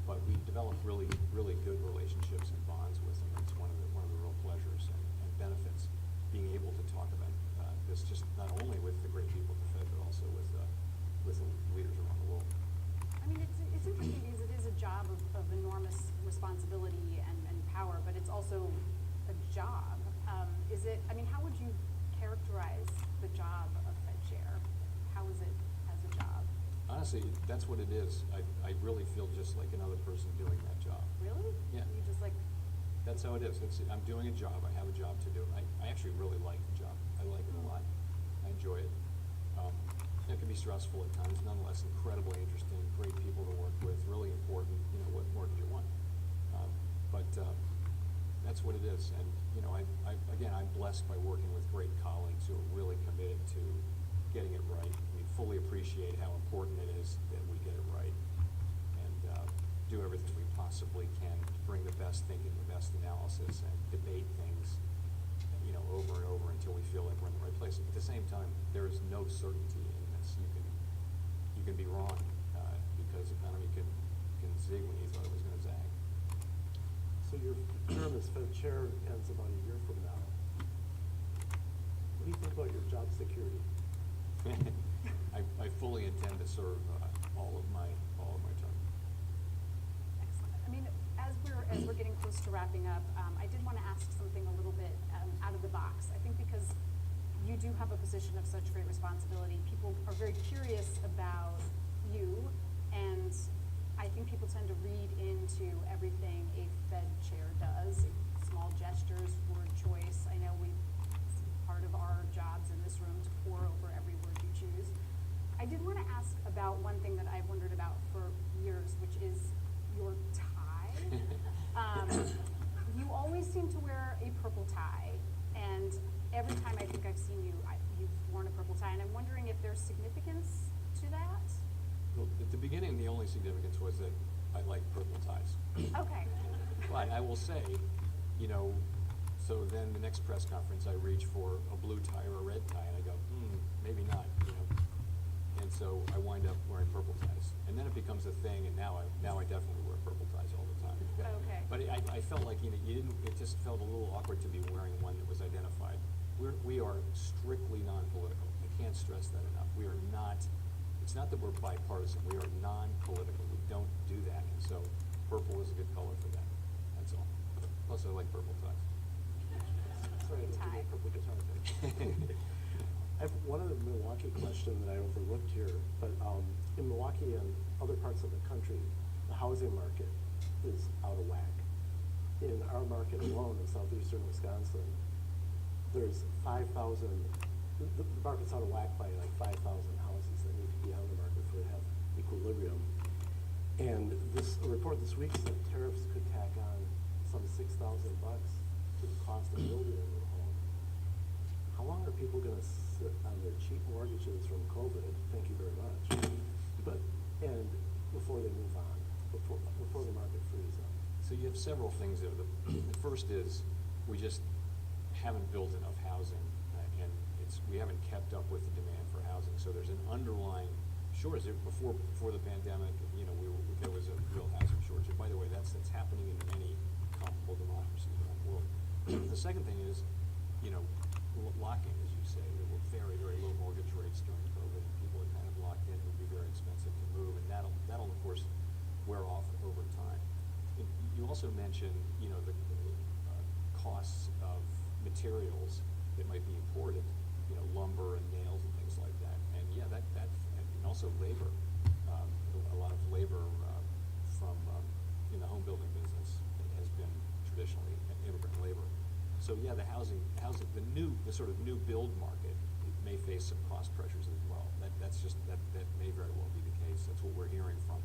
but we develop really good relationships and bonds with them. It's one of the real pleasures and benefits being able to talk about this, just not only with the great people at the Fed, but also with the leaders around the world. I mean, it's interesting because it is a job of enormous responsibility and power, but it's also a job. How would you characterize the job of Fed chair? How is it as a job? Honestly, that's what it is. I really feel just like another person doing that job. Really? Yeah. You just like, That's how it is. I'm doing a job. I have a job to do. I actually really like the job. I like it a lot. I enjoy it. It can be stressful at times, nonetheless incredibly interesting, great people to work with, really important. What more could you want? But that's what it is. And I'm blessed by working with great colleagues who are really committed to getting it right. We fully appreciate how important it is that we get it right, and do everything we possibly can to bring the best thinking, the best analysis, and debate things, over and over until we feel like we're in the right place. At the same time, there is no certainty in this. You can be wrong, because the economy can zig when you thought it was going to zag. So your term as Fed chair ends about a year from now. What do you think about your job security? I fully intend to serve all of my term. excellent. I mean, as we're getting close to wrapping up, I did want to ask something a little bit out of the box. I think because you do have a position of such great responsibility, people are very curious about you, and I think people tend to read into everything a Fed chair does, small gestures, word choice. I know it's part of our jobs in this room to pore over every word you choose. I did want to ask about one thing that I've wondered about for years, which is your tie. You always seem to wear a purple tie, and every time I think I've seen you, you've worn a purple tie, and I'm wondering if there's significance to that? Well, at the beginning, the only significance was that I like purple ties. Okay. But I will say, so then the next press conference, I reach for a blue tie or a red tie, and I go, maybe not, And so I wind up wearing purple ties. And then it becomes a thing, and now I definitely wear purple ties all the time. Okay. But I felt like, it just felt a little awkward to be wearing one that was identified. We are strictly non-political. I can't stress that enough. We are not, it's not that we're bipartisan. We are non-political. We don't do that. And so purple is a good color for that. That's all. Plus, I like purple ties. Sorry, I didn't give you a purple guitar thing. I have one other Milwaukee question that I overlooked here, but in Milwaukee and other parts of the country, the housing market is out of whack. In our market alone, in southeastern Wisconsin, there's 5,000, the market's out of whack by like 5,000 houses that need to be on the market for it to have equilibrium. And a report this week said tariffs could tack on some $6,000 to the cost of building a new home. how long are people gonna sit on their cheap mortgages from COVID, thank you very much, and before they move on, before the market frees up? So you have several things there. The first is, we just haven't built enough housing, and we haven't kept up with the demand for housing. So there's an underlying shortage. Before the pandemic, there was a real housing shortage. And by the way, that's happening in many comparable democracies around the world. The second thing is, locking, as you say. There were very, very low mortgage rates during COVID, and people are kind of locked in. It would be very expensive to move, and that'll of course wear off over time. You also mentioned, the costs of materials that might be imported, lumber and nails and things like that. And yeah, and also labor, a lot of labor from in the home building business has been traditionally immigrant labor. So yeah, the housing, the sort of new build market may face some cost pressures as well. That may very well be the case. That's what we're hearing from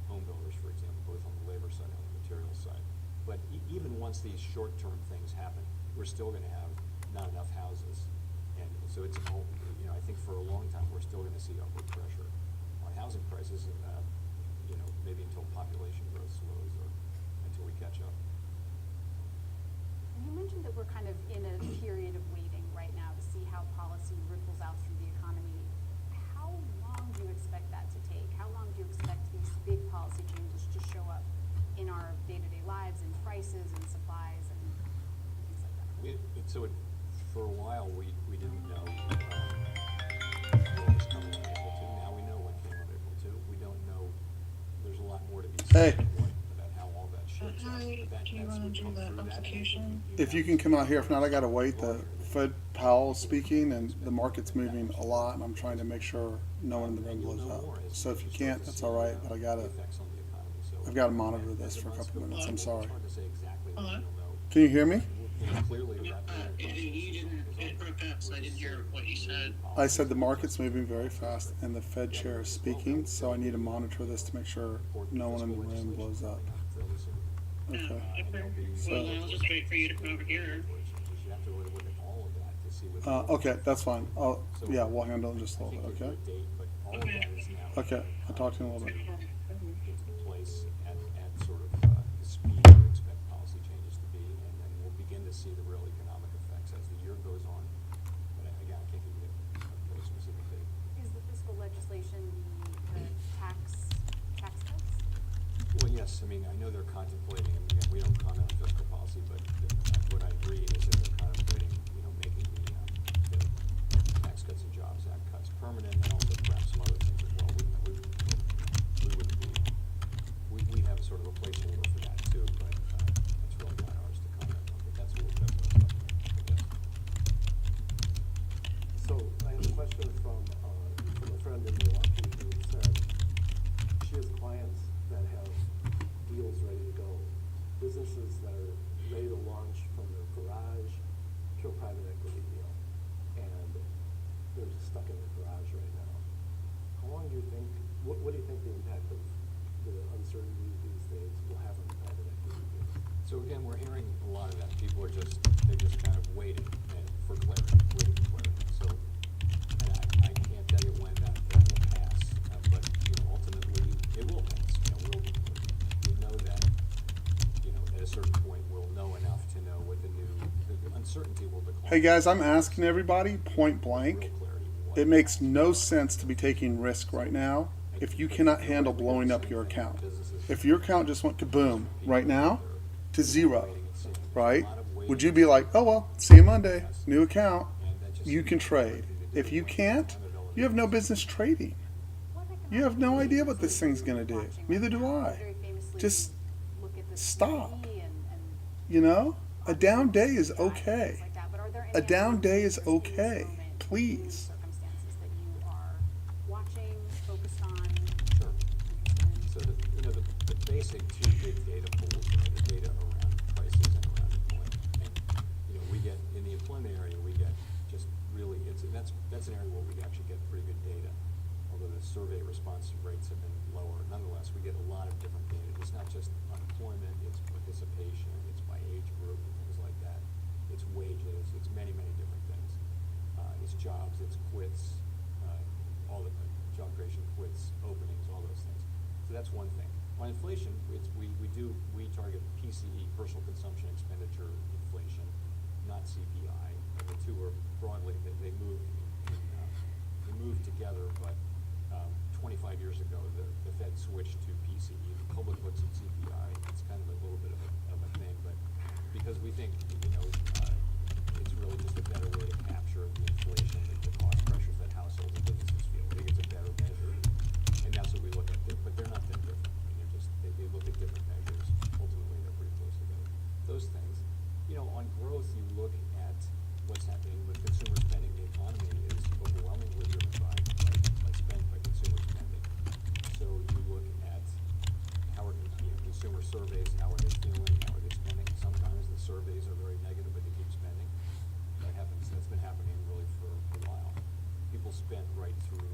home builders, for example, both on the labor side and on the materials side. But even once these short-term things happen, we're still going to have not enough houses, and so it's I think for a long time we're still going to see upward pressure on housing prices. Maybe until population growth slows or until we catch up. You mentioned that we're kind of in a period of waiting right now to see how policy ripples out through the economy. How long do you expect that to take? How long do you expect these big policy changes to show up in our day-to-day lives, in prices and supplies and things like that? For a while, we didn't know what was coming on April 2. Now we know what came on April 2. We don't know. There's a lot more to be said about how all that shakes out. Do you want to do the application? If you can come out here, if not, I gotta wait. The Fed Powell is speaking, and the market's moving a lot, and I'm trying to make sure no one in the room blows up. So if you can't, that's all right. But I've got to monitor this for a couple minutes. I'm sorry. Can you hear me? You didn't, it broke up, so I didn't hear what you said. I said the market's moving very fast, and the Fed chair is speaking, so I need to monitor this to make sure no one in the room blows up. Okay. Well, I'll just wait for you to come over here. Okay, that's fine. Yeah, we'll handle it in just a little bit, okay? Okay. Okay, I'll talk to you in a little bit. Place at sort of the speed we expect policy changes to be, and then we'll begin to see the real economic effects as the year goes on. But again, I can't give you a very specific date. Is the fiscal legislation the tax cuts? Well, yes. I mean, I know they're contemplating, and again, we don't comment on fiscal policy, but what I read is that they're contemplating, making the Tax Cuts and Jobs Act cuts permanent, and also perhaps some other things as well. We have sort of a placeholder for that too, but that's really not ours to comment on. But that's what I guess. So I have a question from a friend in Milwaukee who said she has clients that have deals ready to go, businesses that are ready to launch from their garage to a private equity deal, and they're just stuck in their garage right now. How long do you think, what do you think the impact of the uncertainty these days will have on the private equity deals? So again, we're hearing a lot of that. People are just kind of waiting for clarity, So, and I can't tell you when that will pass, but ultimately it will pass. We know that at a certain point we'll know enough to know what the uncertainty will decline. Hey guys, I'm asking everybody point blank. It makes no sense to be taking risk right now if you cannot handle blowing up your account. If your account just went kaboom right now to zero, right? Would you be like, oh well, see you Monday, new account, you can trade. If you can't, you have no business trading. You have no idea what this thing's gonna do. Neither do I. Just stop. A down day is okay. A down day is okay. Please. Circumstances that you are watching, focused on. Sure. So the basic two big data pools are the data around prices and around employment. And we get in the employment area, we get just really that's an area where we actually get pretty good data. Although the survey response rates have been lower, nonetheless we get a lot of different data. It's not just unemployment, it's participation, it's by age group and things like that. It's wages, it's many, many different things. it's jobs, it's quits, all the job creation, quits, openings, all those things. So that's one thing. On inflation, we target PCE, personal consumption expenditure inflation, not CPI. And the two are broadly, they move together, but 25 years ago, the Fed switched to PCE. The public looks at CPI. It's kind of a little bit of a thing, but because we think, it's really just a better way to capture the inflation, the cost pressures that households and businesses feel. I think it's a better measure, and that's what we look at. But they're not that different. I mean, they look at different measures. Ultimately, they're pretty close together. Those things, on growth, you look at what's happening with consumer spending. The economy is overwhelmingly driven by consumer spending. So you look at how are consumer surveys, how are they feeling, how are they spending. Sometimes the surveys are very negative, but they keep spending. That's been happening really for a while. People spent right through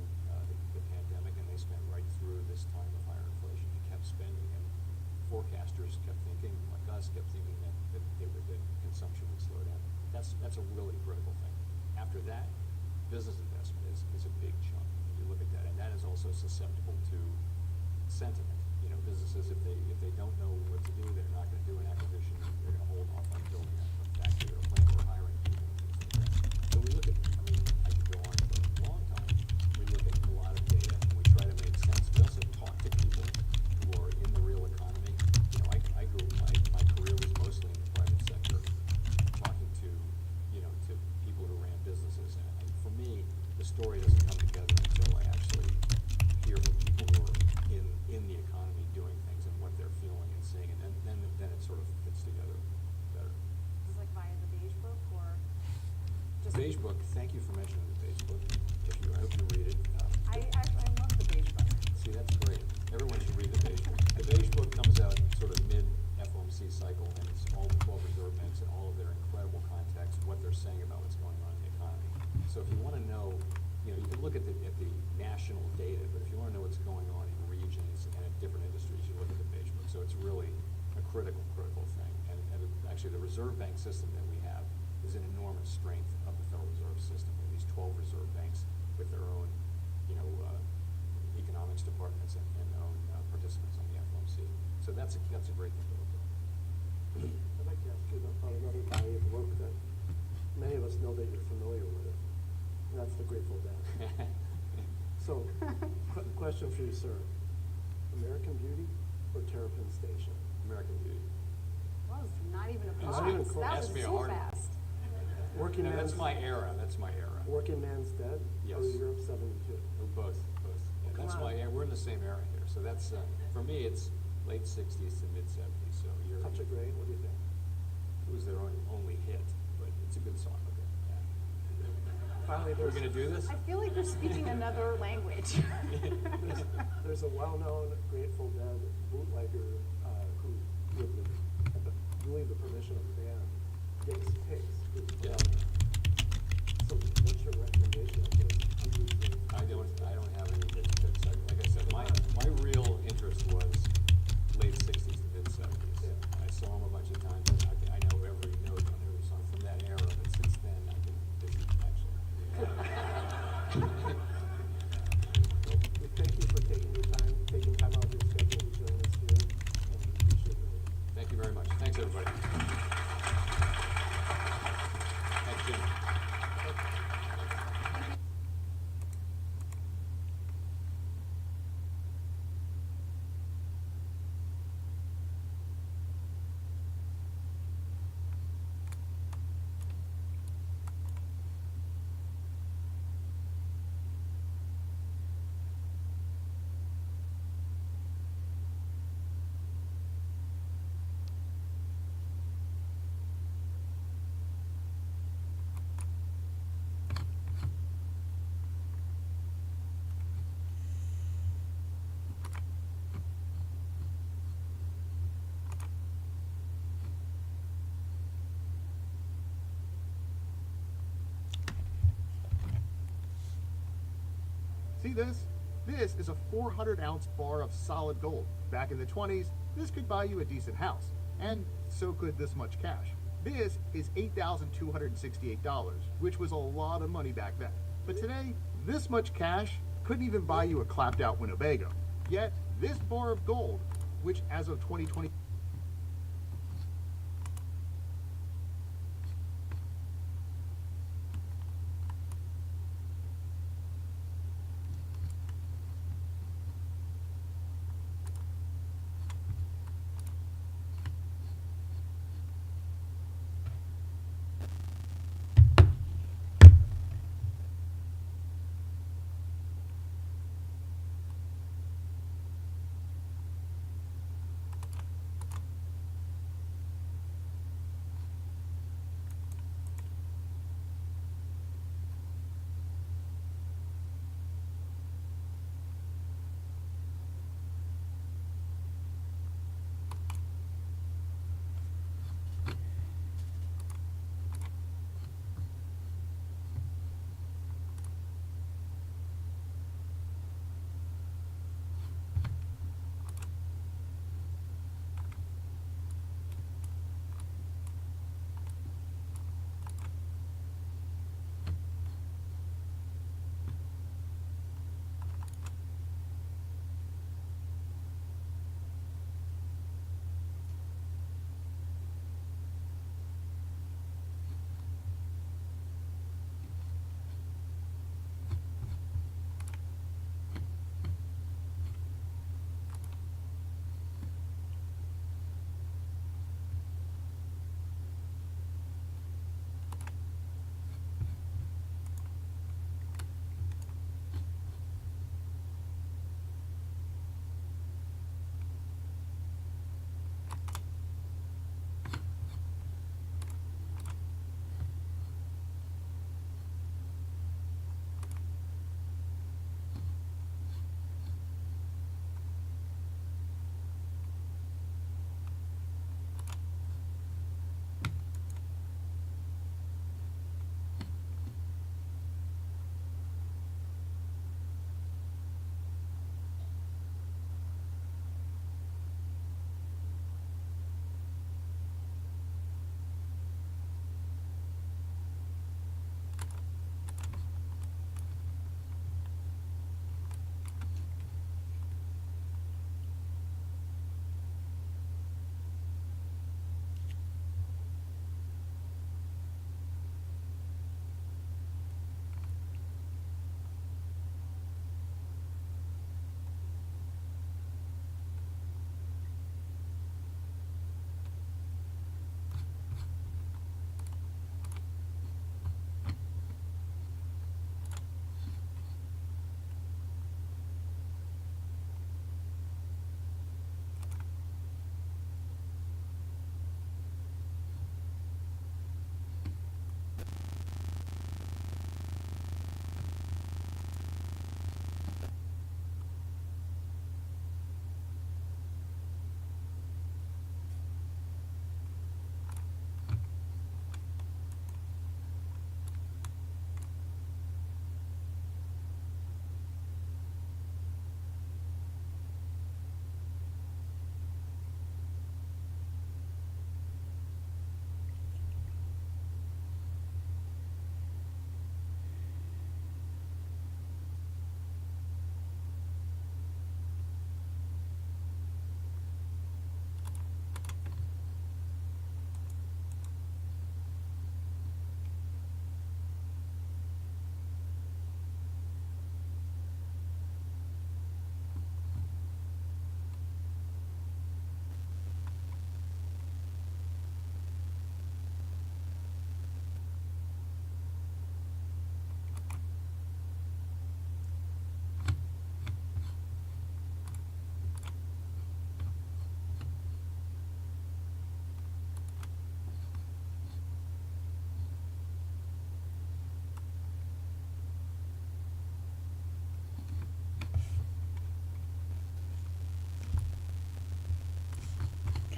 the pandemic, and they spent right through this time of higher inflation. They kept spending, and forecasters kept thinking, like us, kept thinking that consumption would slow down. That's a really critical thing. After that, business investment is a big chunk. You look at that, and that is also susceptible to sentiment. Businesses, if they don't know what to do, they're not going to do an acquisition. They're going to hold off on building a factory or a plant or hiring people and things like that. So we look at, I could go on for a long time. We look at a lot of data, and we try to make sense. We also talk to people who are in the real economy. I grew, my career was mostly in the private sector, talking to people who ran businesses. And for me, the story doesn't come together until I actually hear from people who are in the economy doing things and what they're feeling and seeing, and then it sort of fits together better. Is this like via the beige book or just? Beige book, thank you for mentioning the beige book. I hope you read it. I love the beige book. See, that's great. Everyone should read the beige book. The beige book comes out sort of mid-FOMC cycle, and it's all the 12 reserve banks and all of their incredible context, what they're saying about what's going on in the economy. So if you want to know, you can look at the national data, but if you want to know what's going on in regions and in different industries, you look at the beige book. So it's really a critical thing. And actually, the reserve bank system that we have is an enormous strength of the Federal Reserve System. We have these 12 reserve banks with their own, economics departments and their own participants on the FOMC. So that's a great thing to look at. I'd like to ask you about another body of work that many of us know that you're familiar with. And that's the Grateful Dead. So, question for you, sir. American Beauty or Terrapin Station? American Beauty. Well, it's not even a Not pause. even close. That Ask was me a so hard one. fast. Working No, Man's that's my era. Working Man's Dead? Yes. Or Europe 72? Both. Yeah, Come that's on. my era. We're in the same era here. So that's, for me, it's late 60s to mid 70s. So Touch of Grey, what do you think? it was their only hit, but it's a good song. Okay. Yeah. Finally, We're going to do this? I feel like you're speaking another language. there's a well-known Grateful Dead bootlegger who, with I believe the permission of the band, gets picks. Yeah. So what's your recommendation of this? I don't have any good picks. Like I said, my real interest was late 60s to mid 70s. Yeah. I saw them a bunch of times, and I know every note on every song from that era, but since then I can dig it, actually. We thank you for taking time out of your schedule to join us here, and we appreciate it. Thank you very much. Thanks, everybody. Thanks, Jim. See this? This is a 400-ounce bar of solid gold. Back in the 20s, this could buy you a decent house, and so could this much cash. This is $8,268, which was a lot of money back then. But today, this much cash couldn't even buy you a clapped out Winnebago. Yet, this bar of gold, which as of 2020,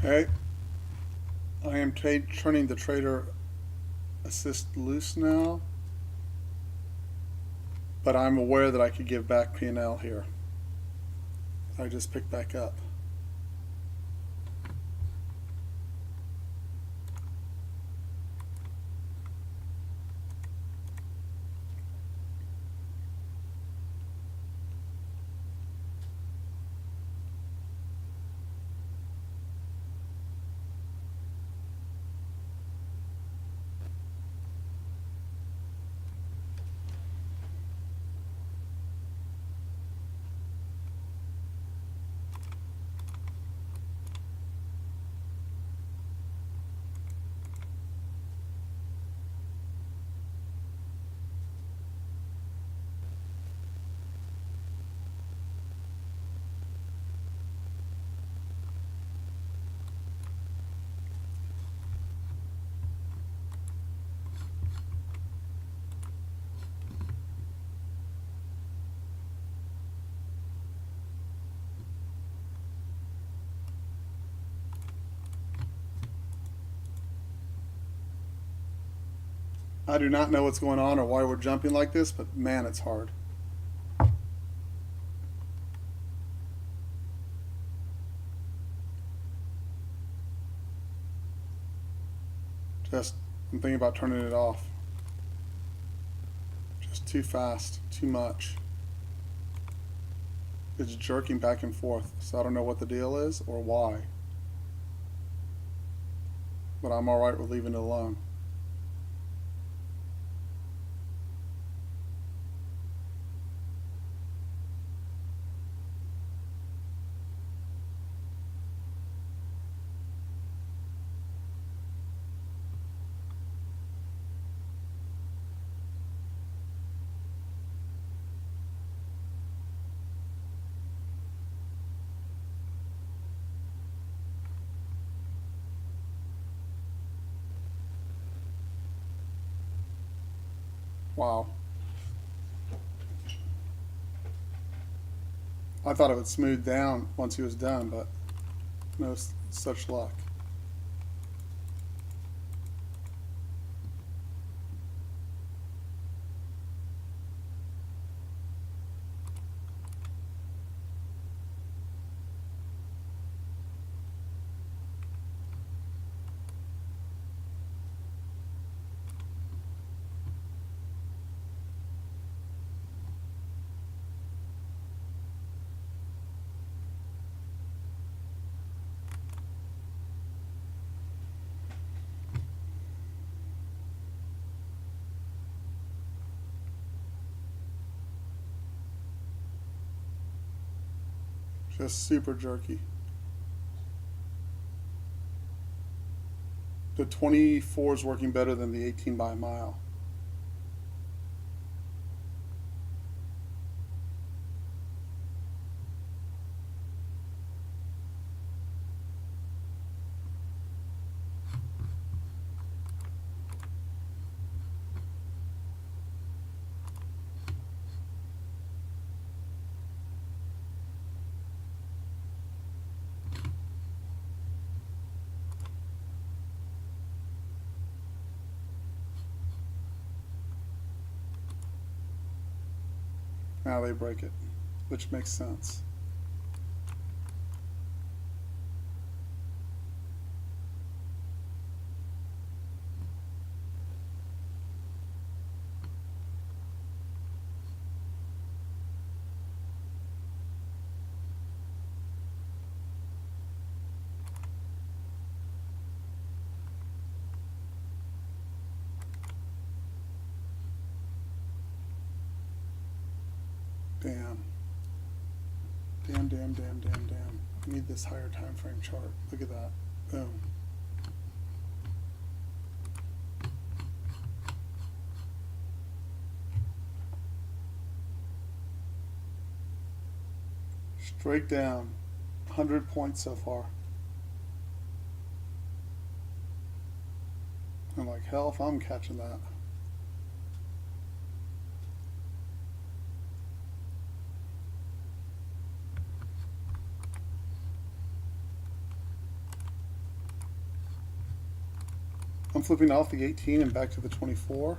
Okay. I am turning the trader assist loose now, but I'm aware that I could give back P&L here. I just picked back up. I do not know what's going on or why we're jumping like this, but man, it's hard. Just, I'm thinking about turning it off. Just too fast, too much. It's jerking back and forth, so I don't know what the deal is or why. But I'm alright with leaving it alone. Wow. I thought it would smooth down once he was done, but no such luck. Just super jerky. The 24 is working better than the 18 by a mile. Now they break it, which makes sense. Damn. Damn, damn, damn, damn, damn. I need this higher time frame chart. Look at that. Boom. Straight down. 100 points so far. I'm like, hell if I'm catching that. I'm flipping off the 18 and back to the 24.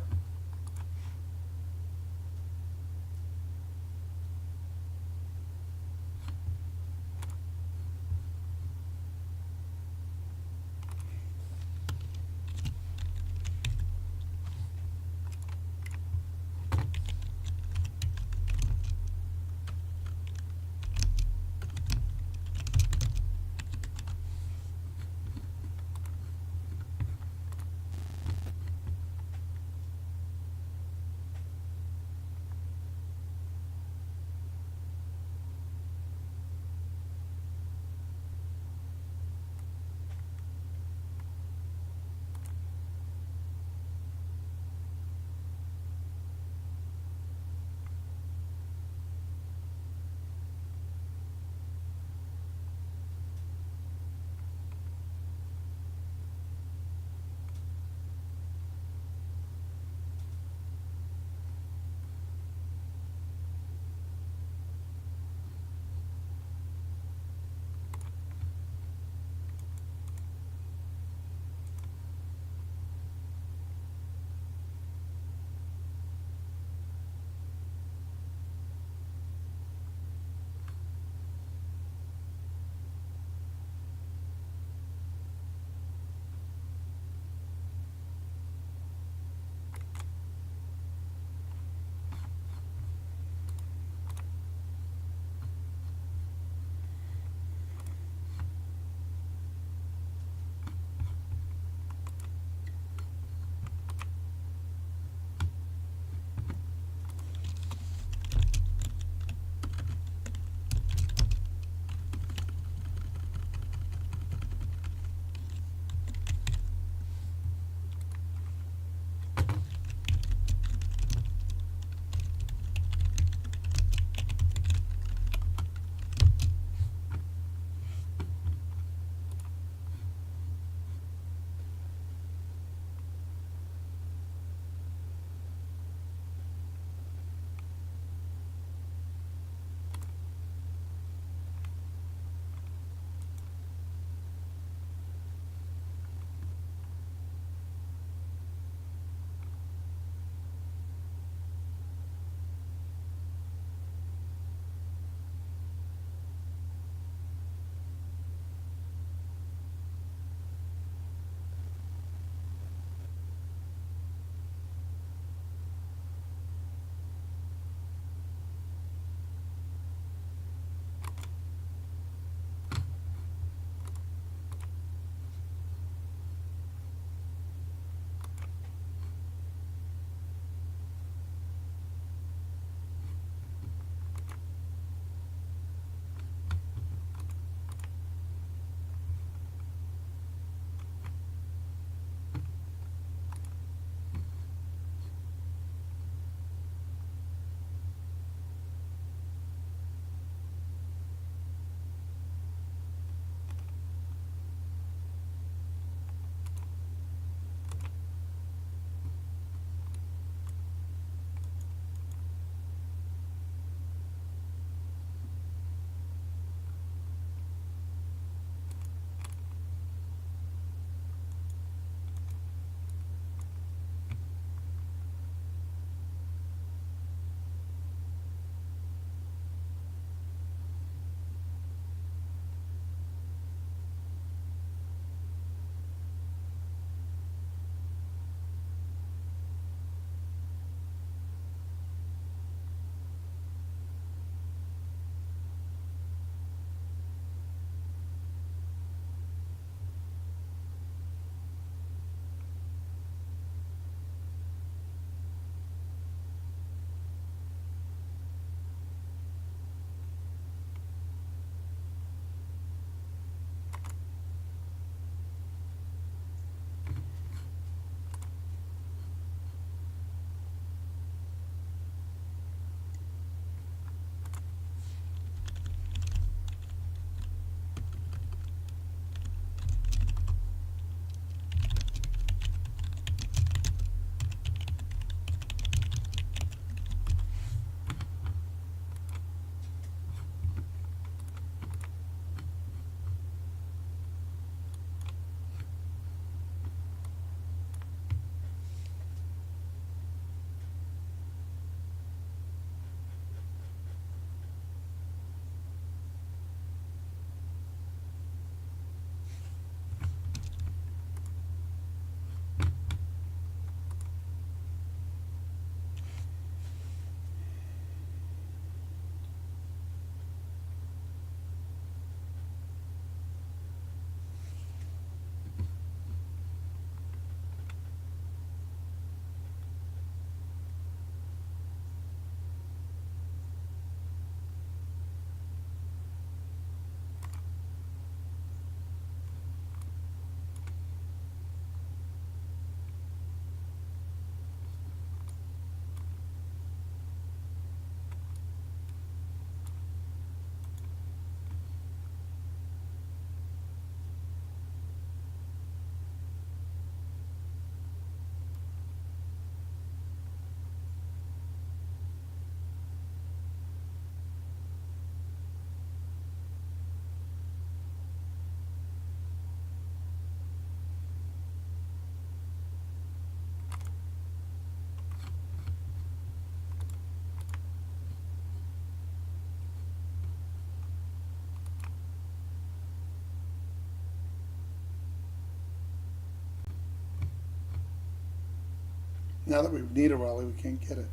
Now that we need a rally, we can't get it.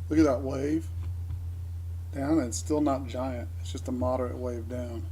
Look at that wave down, and it's still not giant. It's just a moderate wave down.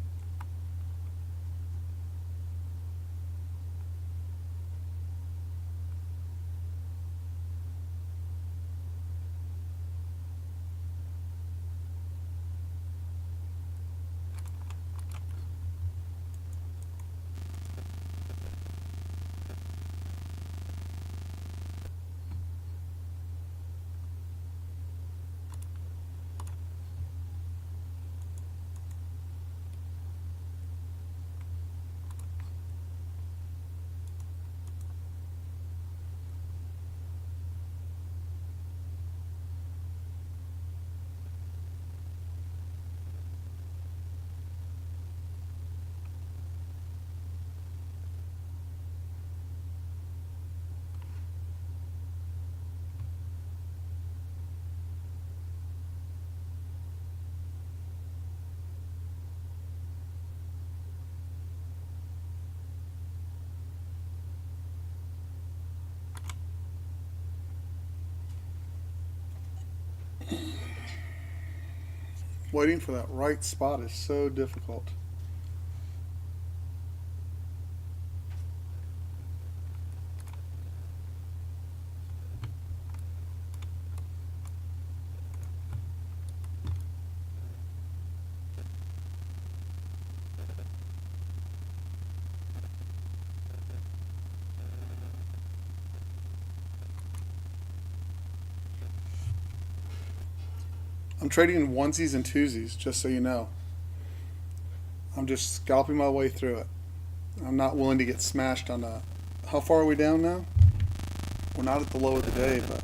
Waiting for that right spot is so difficult. I'm trading in onesies and twosies, just so you know. I'm just scalping my way through it. I'm not willing to get smashed on a... How far are we down now? We're not at the low of the day, but...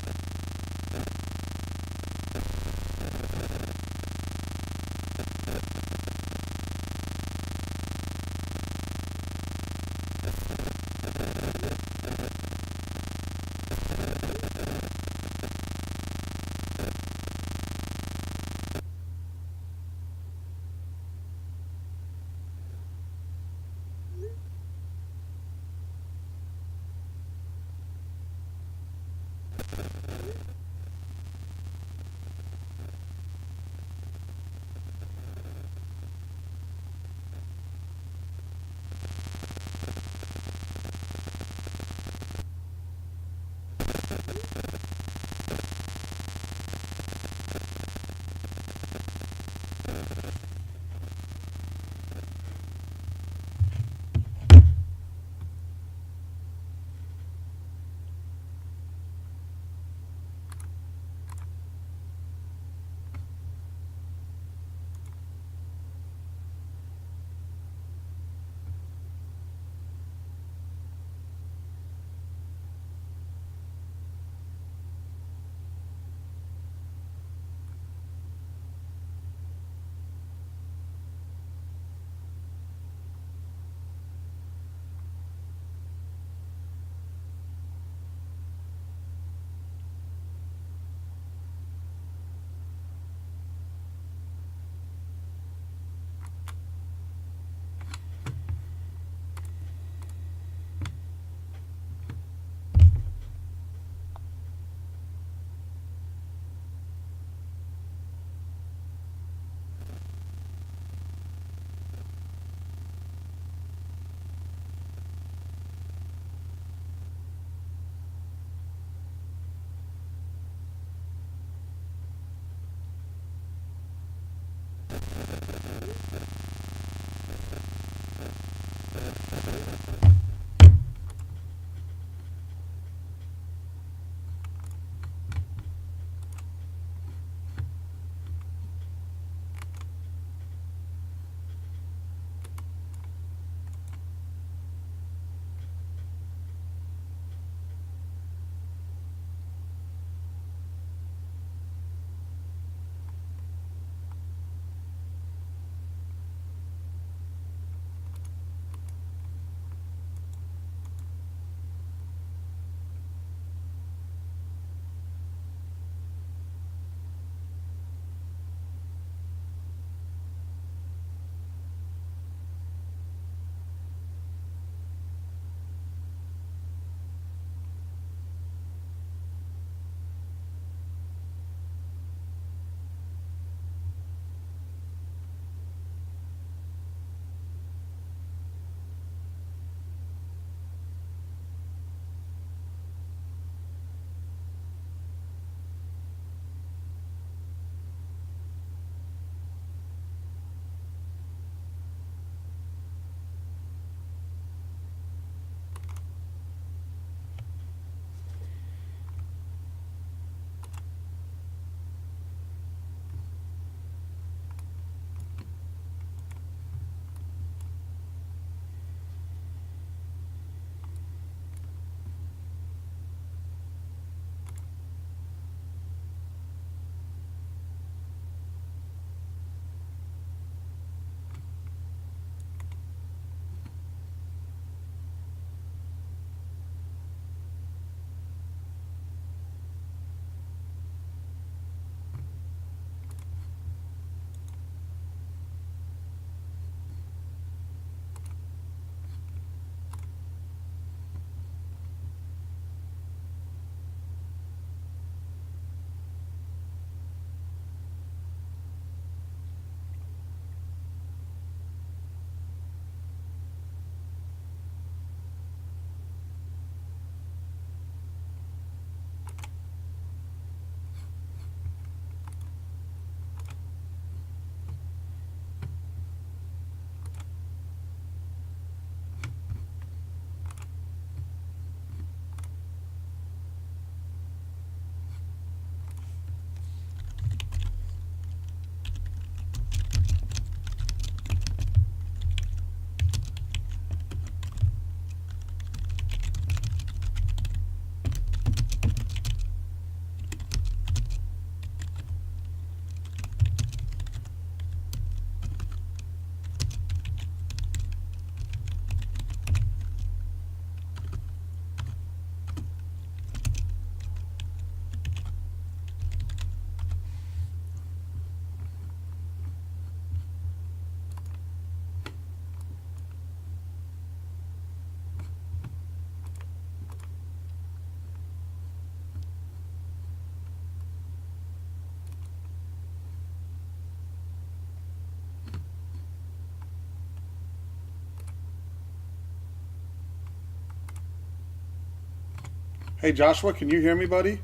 Hey Joshua, can you hear me, buddy?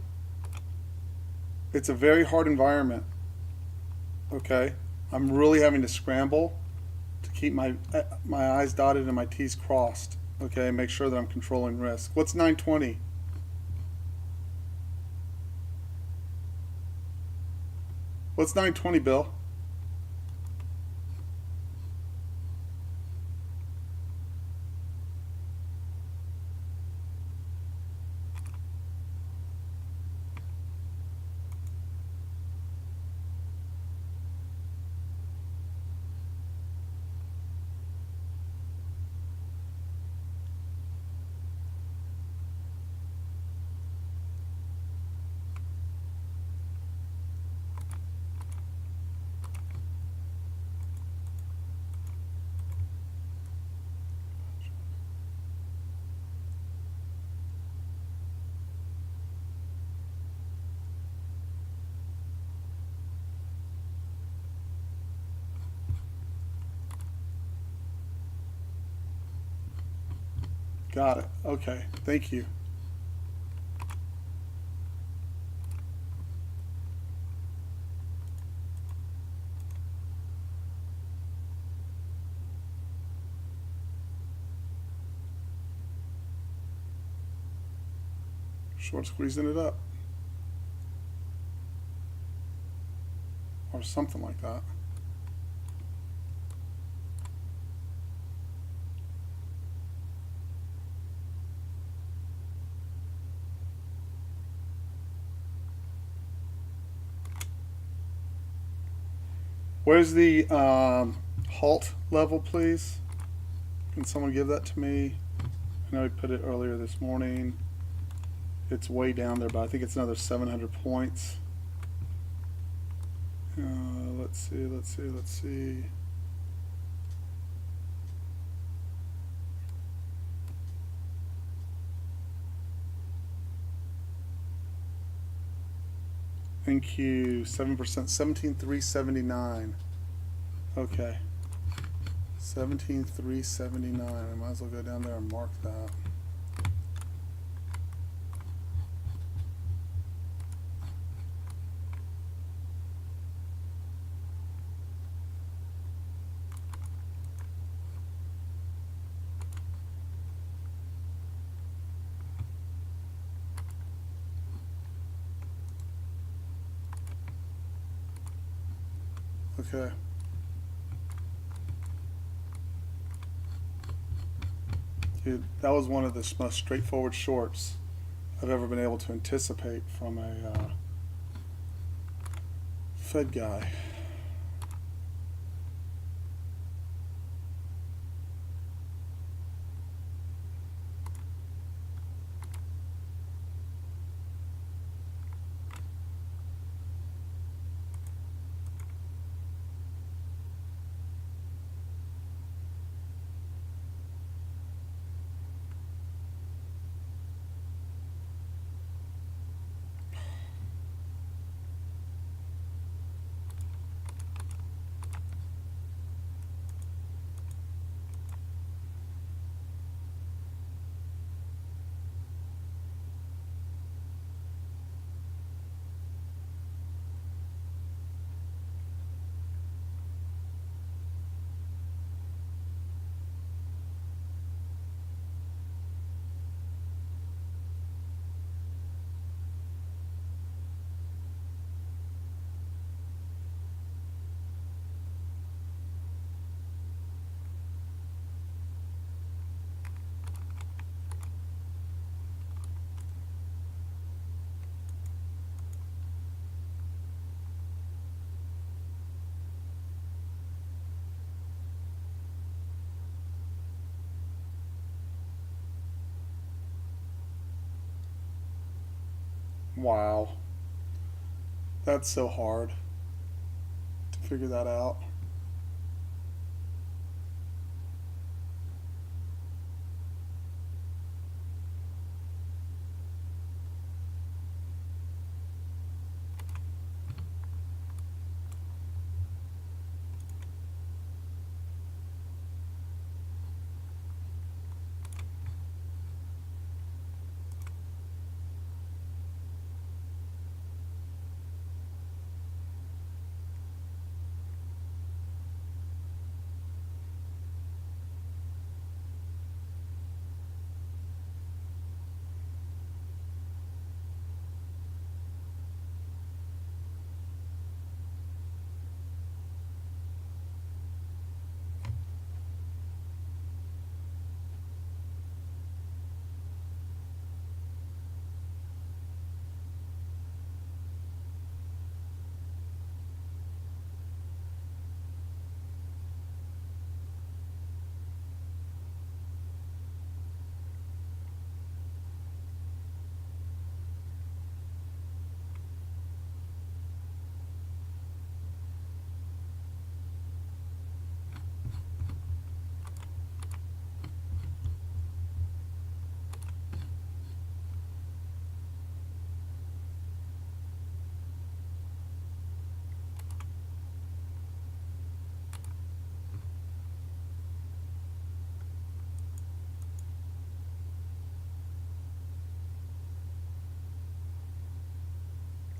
It's a very hard environment. Okay, I'm really having to scramble to keep my I's dotted and my T's crossed. Okay, make sure that I'm controlling risk. What's 920? What's 920, Bill? Got it. Okay, thank you. Short squeezing it up. Or something like that. Where's the halt level, please? Can someone give that to me? I know we put it earlier this morning. It's way down there, but I think it's another 700 points. Let's see. Thank you. 7%, 17,379. Okay. 17,379. I might as well go down there and mark that. Okay. Dude, that was one of the most straightforward shorts I've ever been able to anticipate from a Fed guy. Wow. That's so hard to figure that out.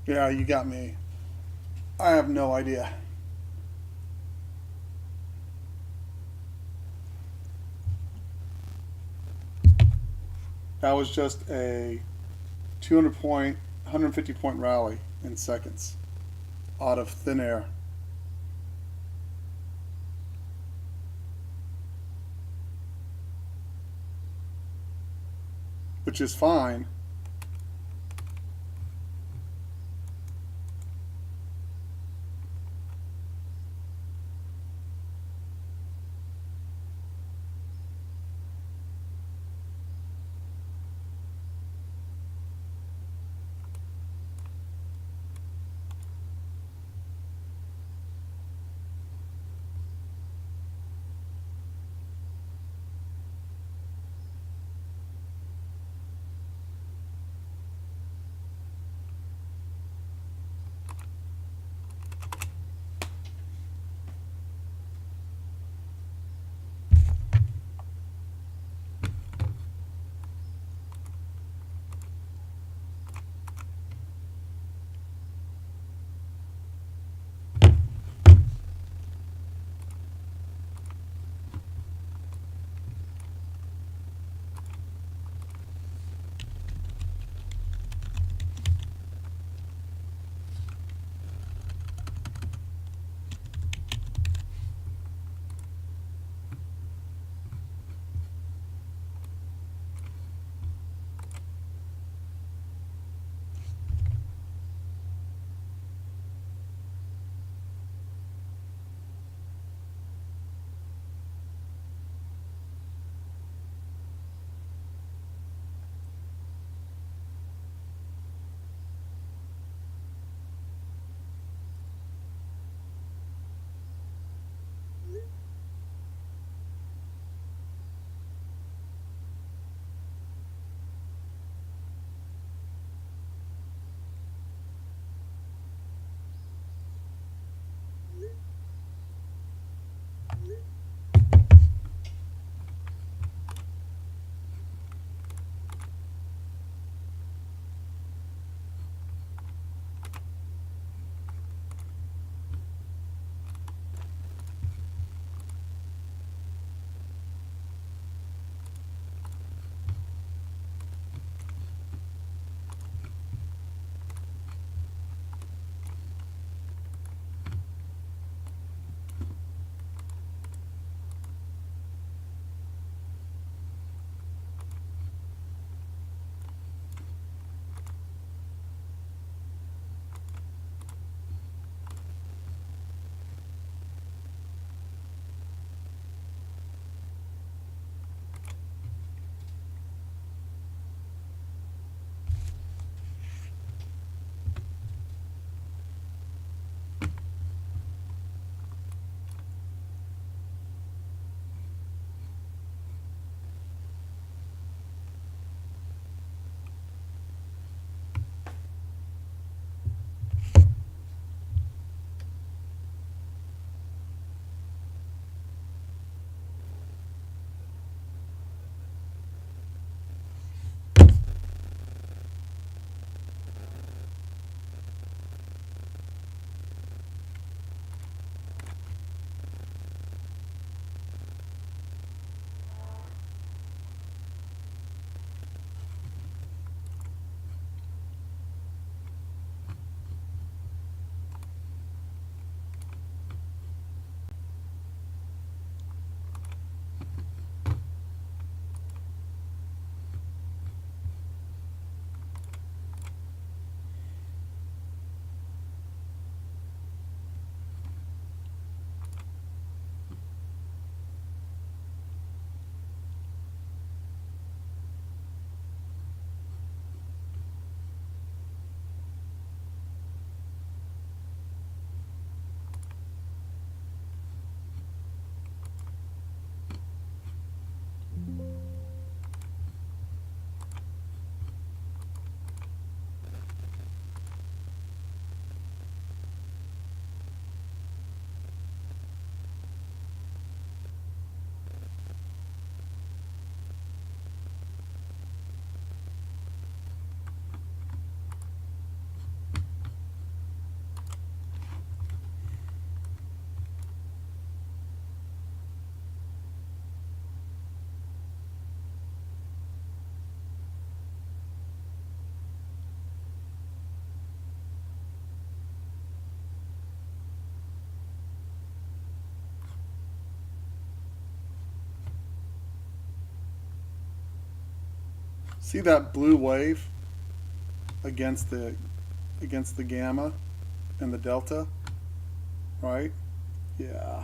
Yeah, you got me. I have no idea. That was just a 200 point, 150 point rally in seconds out of thin air. Which is fine. See that blue wave against the gamma and the delta, right? Yeah.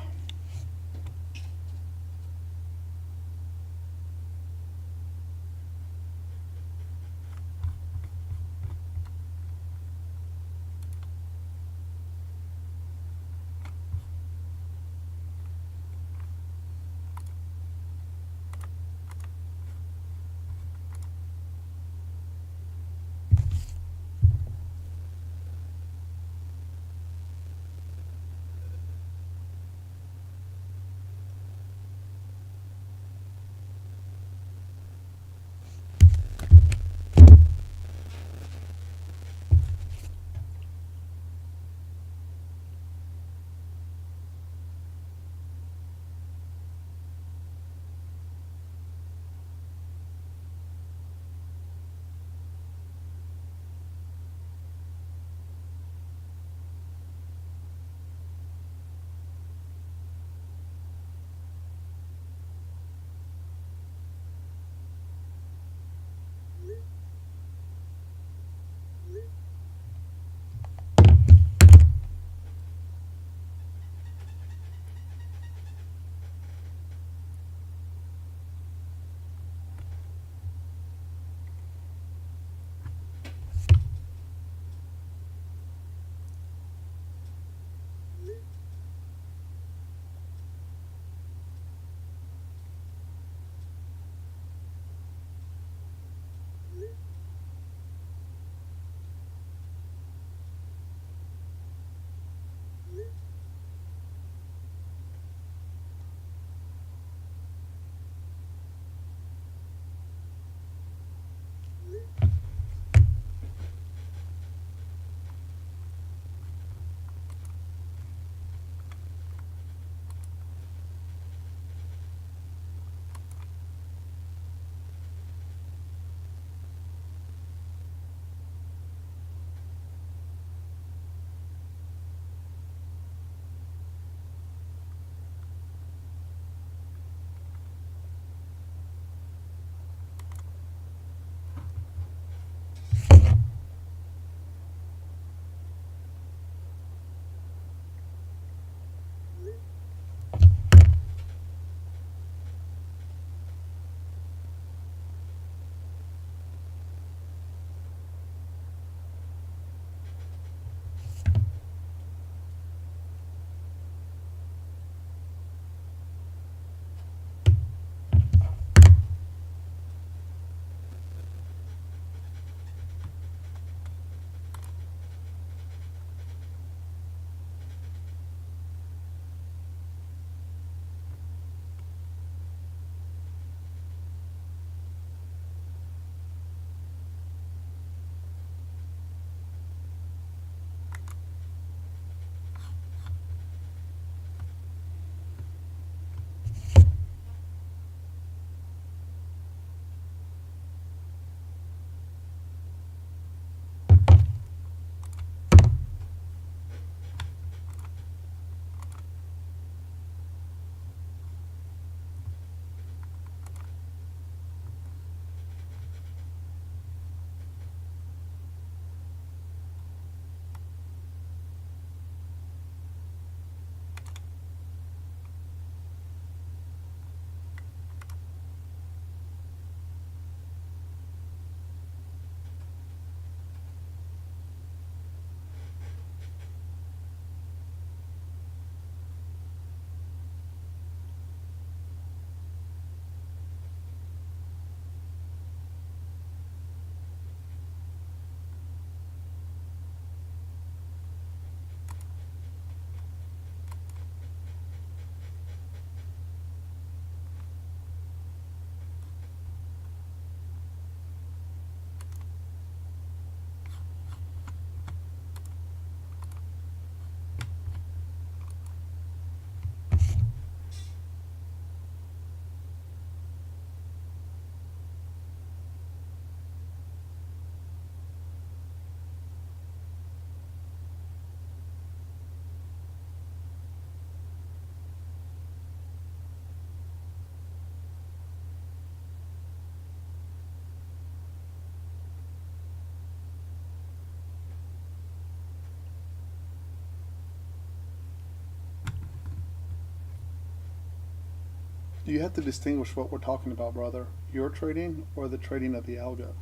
You have to distinguish what we're talking about, brother. Your trading or the trading of the algo.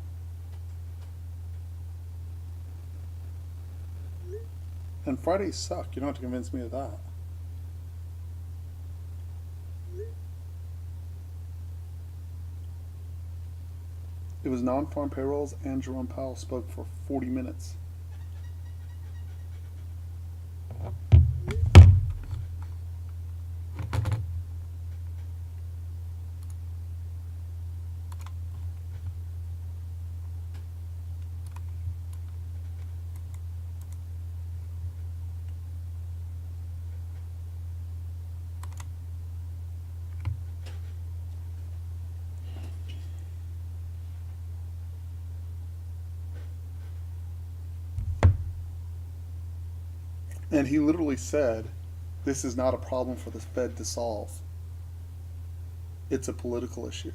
And Fridays suck. You don't have to convince me of that. It was non-farm payrolls, and Jerome Powell spoke for 40 minutes. And he literally said, this is not a problem for the Fed to solve. It's a political issue.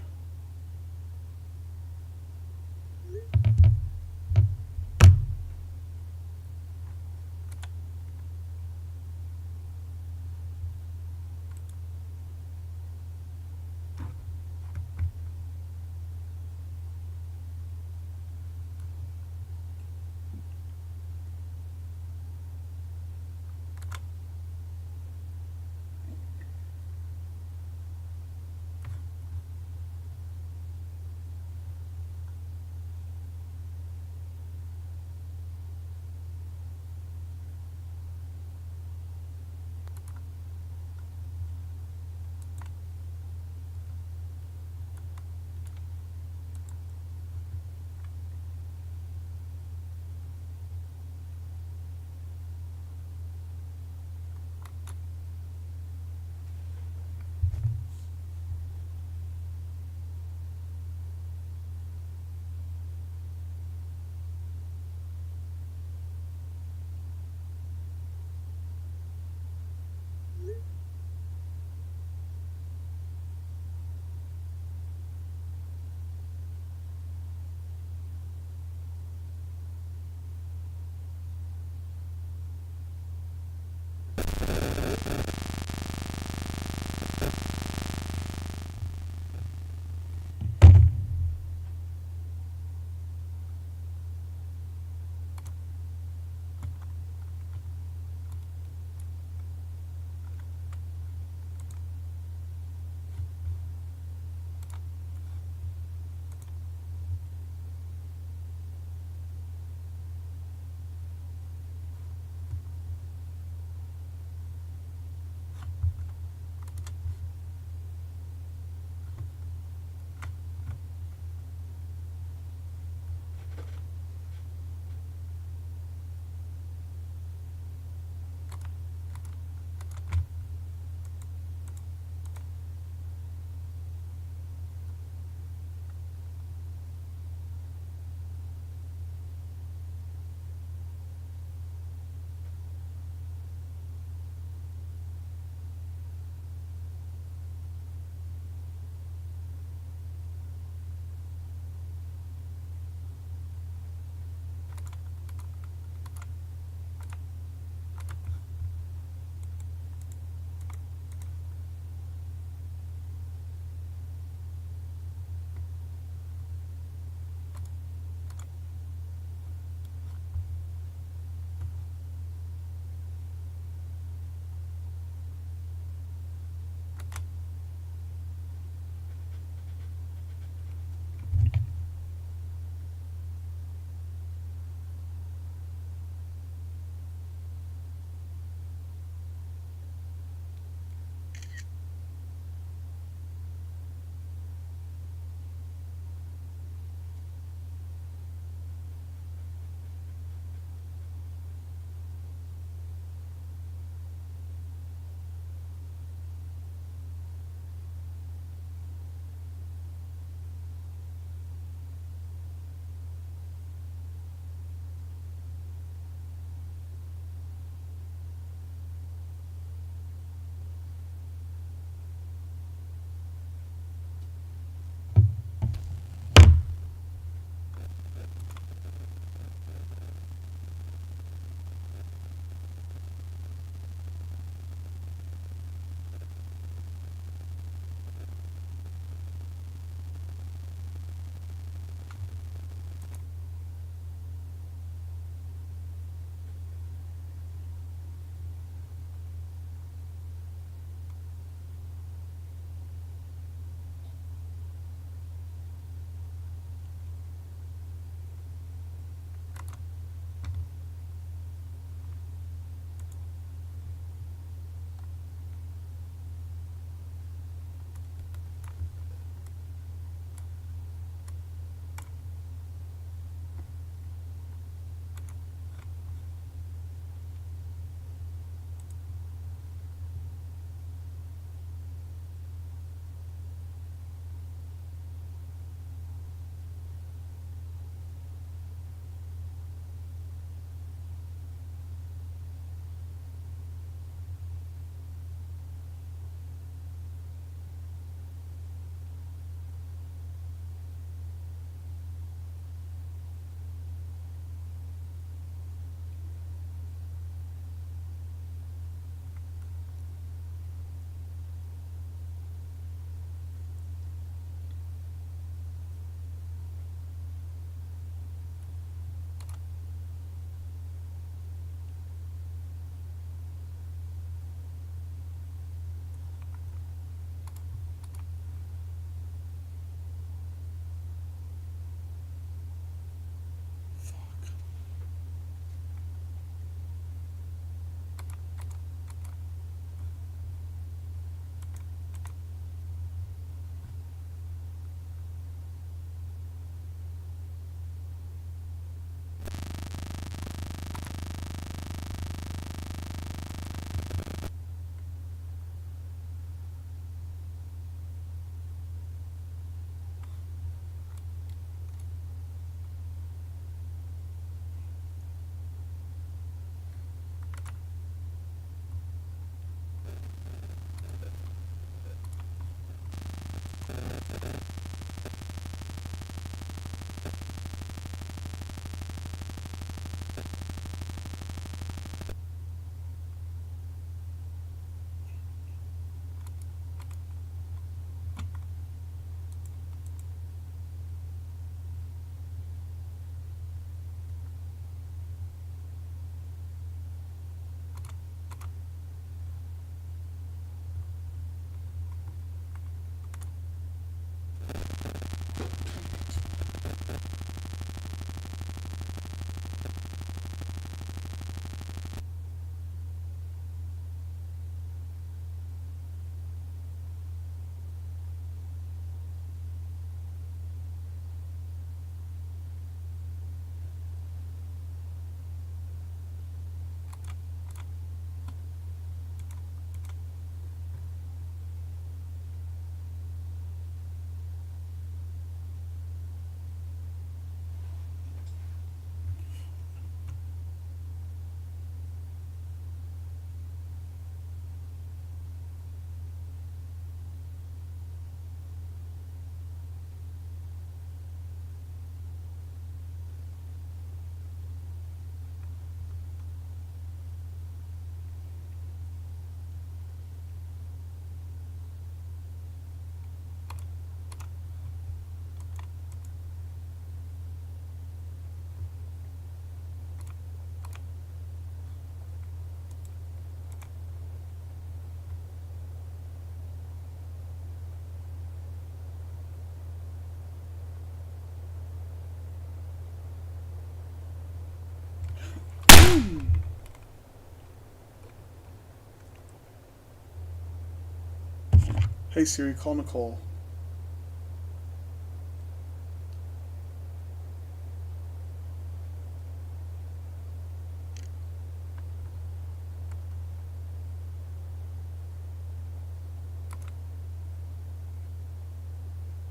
Hey Siri, call Nicole.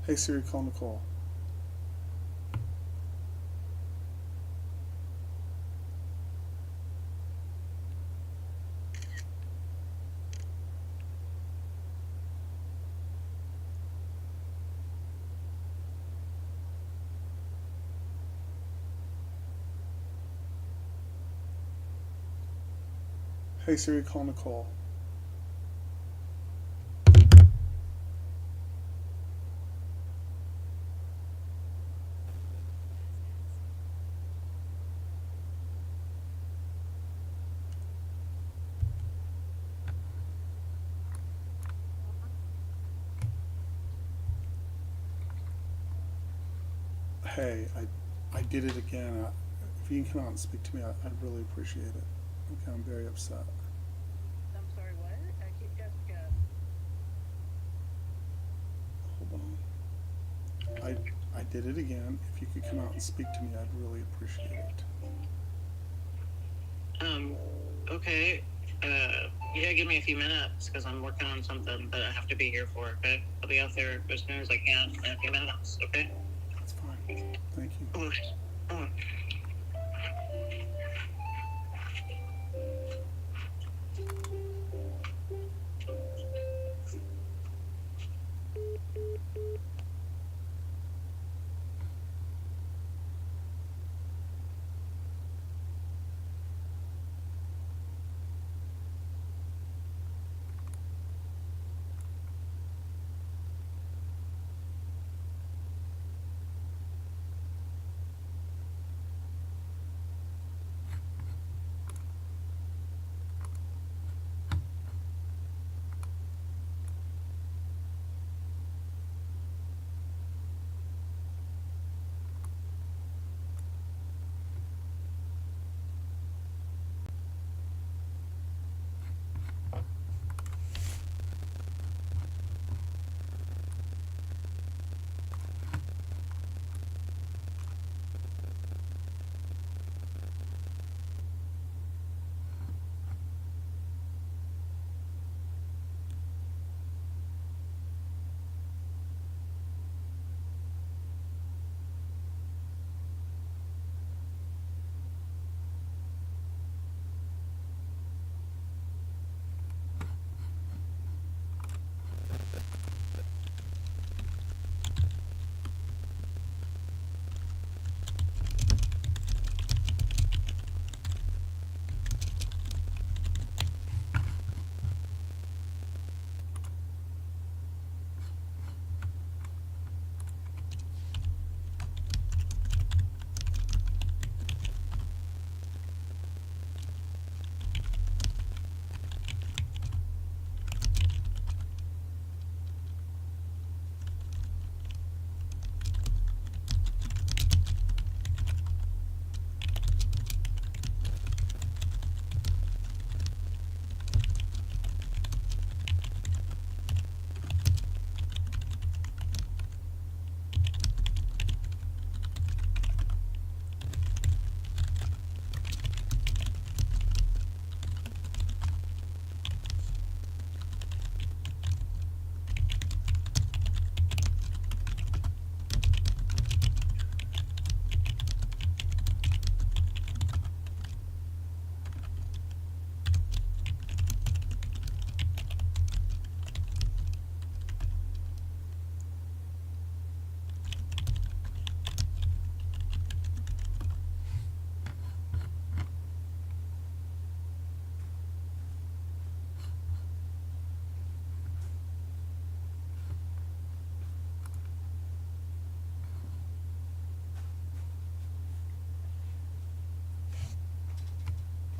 Hey Siri, call Nicole. Hey Siri, call Nicole. Hey, I did it again. If you can come out and speak to me, I'd really appreciate it. Okay, I'm very upset. I'm sorry, what? I keep Jessica. Hold on. I did it again. If you could come out and speak to me, I'd really appreciate it. Okay. Yeah, give me a few minutes because I'm working on something that I have to be here for, okay? I'll be out there as soon as I can in a few minutes, okay? That's fine. Thank you. Oh.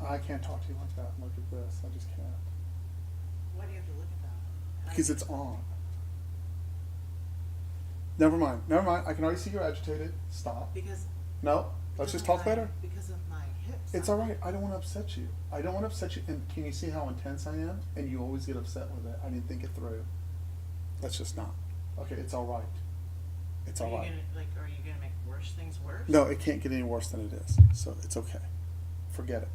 I can't talk to you like that. Look at this. I just can't. Why do you have to look at that? Because it's on. Never mind. Never mind. I can already see you're agitated. Stop. Because No. Let's just talk later. Because of my hips. It's all right. I don't want to upset you. I don't want to upset you. And can you see how intense I am? And you always get upset with it. I didn't think it through. That's just not. Okay, it's all right. It's Are all you right. are you gonna make worse things worse? No, it can't get any worse than it is. So it's okay. Forget it.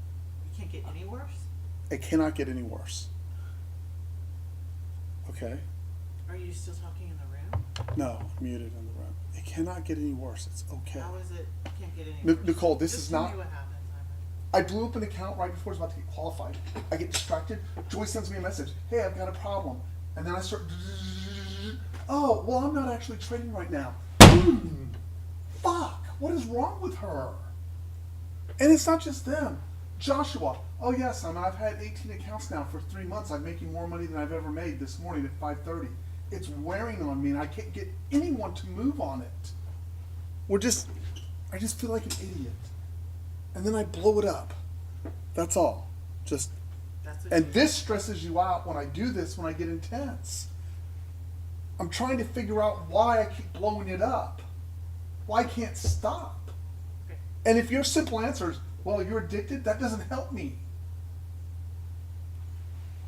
You can't get any worse? It cannot get any worse. Okay? Are you still talking in the room? No, I'm muted in the room. It cannot get any worse. It's okay. How is it can't get any Nic- worse? Nicole, this Just is tell not- me what happened, Simon. I blew up an account right before I was about to get qualified. I get distracted. Joy sends me a message. Hey, I've got a problem. And then I start. Oh, well, I'm not actually trading right now. Fuck. What is wrong with her? And it's not just them. Joshua. Oh, yes, Simon. I've had 18 accounts now for 3 months. I'm making more money than I've ever made this morning at 5:30. It's wearing on me, and I can't get anyone to move on it. I just feel like an idiot. And then I blow it up. That's all. Just, That's what and you- this stresses you out when I do this, when I get intense. I'm trying to figure out why I keep blowing it up. Why I can't stop. Okay. And if your simple answer is, well, you're addicted, that doesn't help me.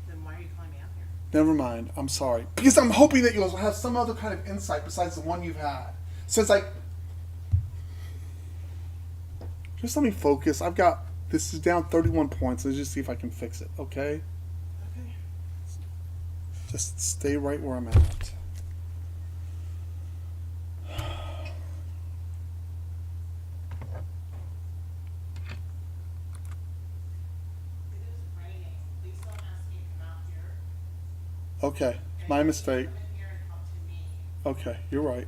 Then why are you calling me out here? Never mind. I'm sorry. Because I'm hoping that you'll have some other kind of insight besides the one you've had. Since just let me focus. This is down 31 points. Let's just see if I can fix it, okay? Okay. Just stay right where I'm at. It is raining. Please don't ask me to come out here. Okay, my mistake. Come in here and talk to me. Okay, you're right.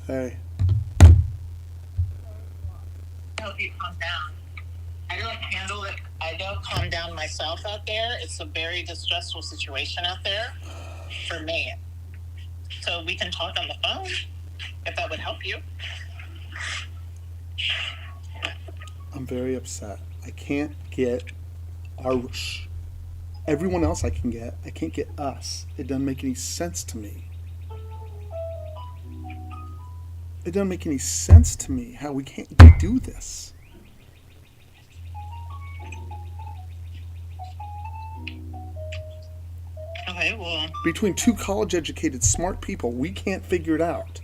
Hey. Help you calm down. I don't handle it. I don't calm down myself out there. It's a very distressful situation out there for me. So we can talk on the phone if that would help you. I'm very upset. I can't get everyone else I can get. I can't get us. It doesn't make any sense to me. It doesn't make any sense to me how we can't do this. Okay, well, Between two college-educated, smart people, we can't figure it out.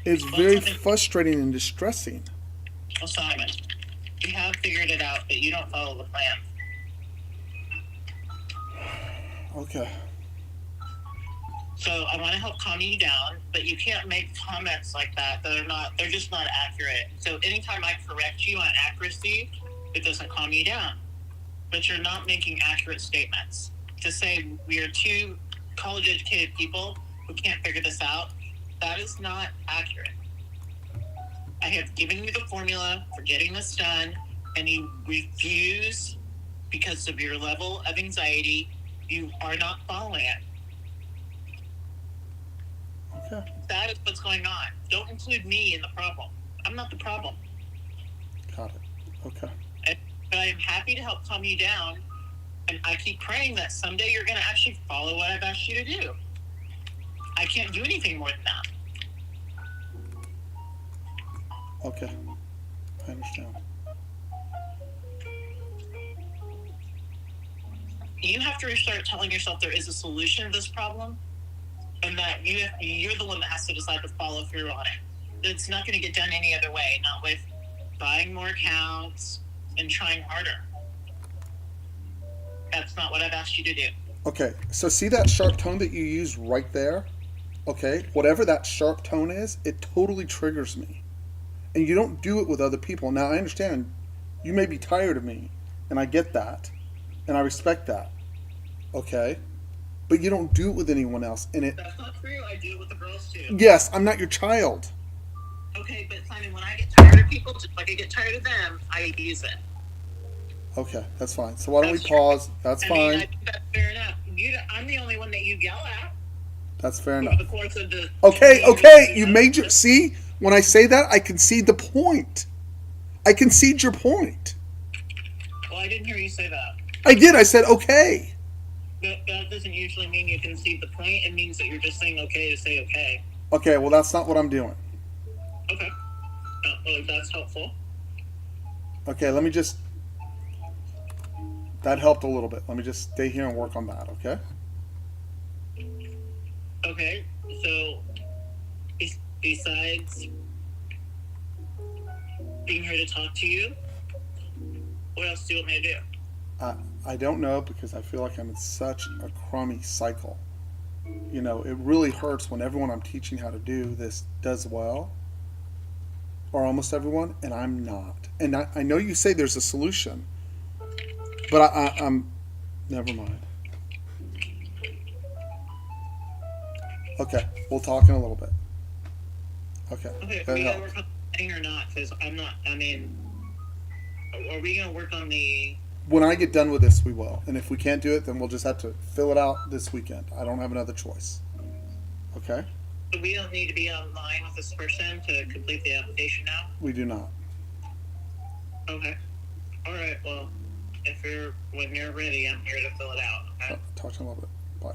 It's very frustrating and distressing. well, Simon, we have figured it out, but you don't follow the plan. Okay. So I want to help calm you down, but you can't make comments like that. They're just not accurate. So anytime I correct you on accuracy, it doesn't calm you down. But you're not making accurate statements. To say we are two college educated people who can't figure this out That is not accurate. I have given you the formula for getting this done, and you refuse because of your level of anxiety. You are not following it. Okay. That is what's going on. Don't include me in the problem. I'm not the problem. Got it. Okay. But I am happy to help calm you down, and I keep praying that someday you're going to actually follow what I've asked you to do. I can't do anything more than that. Okay. I understand. You have to start telling yourself there is a solution to this problem, and that you're the one that has to decide to follow through on it. It's not going to get done any other way, not with buying more accounts and trying harder. That's not what I've asked you to do. Okay. So see that sharp tone that you use right there? Okay. Whatever that sharp tone is, it totally triggers me. And you don't do it with other people. Now, I understand you may be tired of me, and I get that, and I respect that. Okay? But you don't do it with anyone else. And it, That's not true. I do it with the girls too. yes, I'm not your child. Okay, but Simon, when I get tired of people, just like I get tired of them, I use it. Okay, that's fine. So why don't we That's pause? That's I fine. mean, I think that's fair enough. I'm the only one that you yell at That's fair over enough. the course of the. Okay, okay. You made your, see, when I say that, I concede the point. I concede your point. Well, I didn't hear you say that. I did. I said okay. That doesn't usually mean you concede the point. It means that you're just saying okay to say okay. Okay, well, that's not what I'm doing. Okay. Well, that's helpful. Okay, let me just. That helped a little bit. Let me just stay here and work on that, okay? Okay, so besides being here to talk to you, what else do you want me to do? I don't know because I feel like I'm in such a crummy cycle. You know, it really hurts when everyone I'm teaching how to do this does well, or almost everyone, and I'm not. And I know you say there's a solution, but I'm never mind. Okay, we'll talk in a little bit. Okay, Okay, are that we gonna helps. work on the thing or not? Because I'm not. I mean, are we gonna work on the? When I get done with this, we will. And if we can't do it, then we'll just have to fill it out this weekend. I don't have another choice. Okay? We don't need to be online with this person to complete the application now. We do not. Okay. All right. Well, when you're ready, I'm here to fill it out. Okay. Talk to you in a little bit. Bye.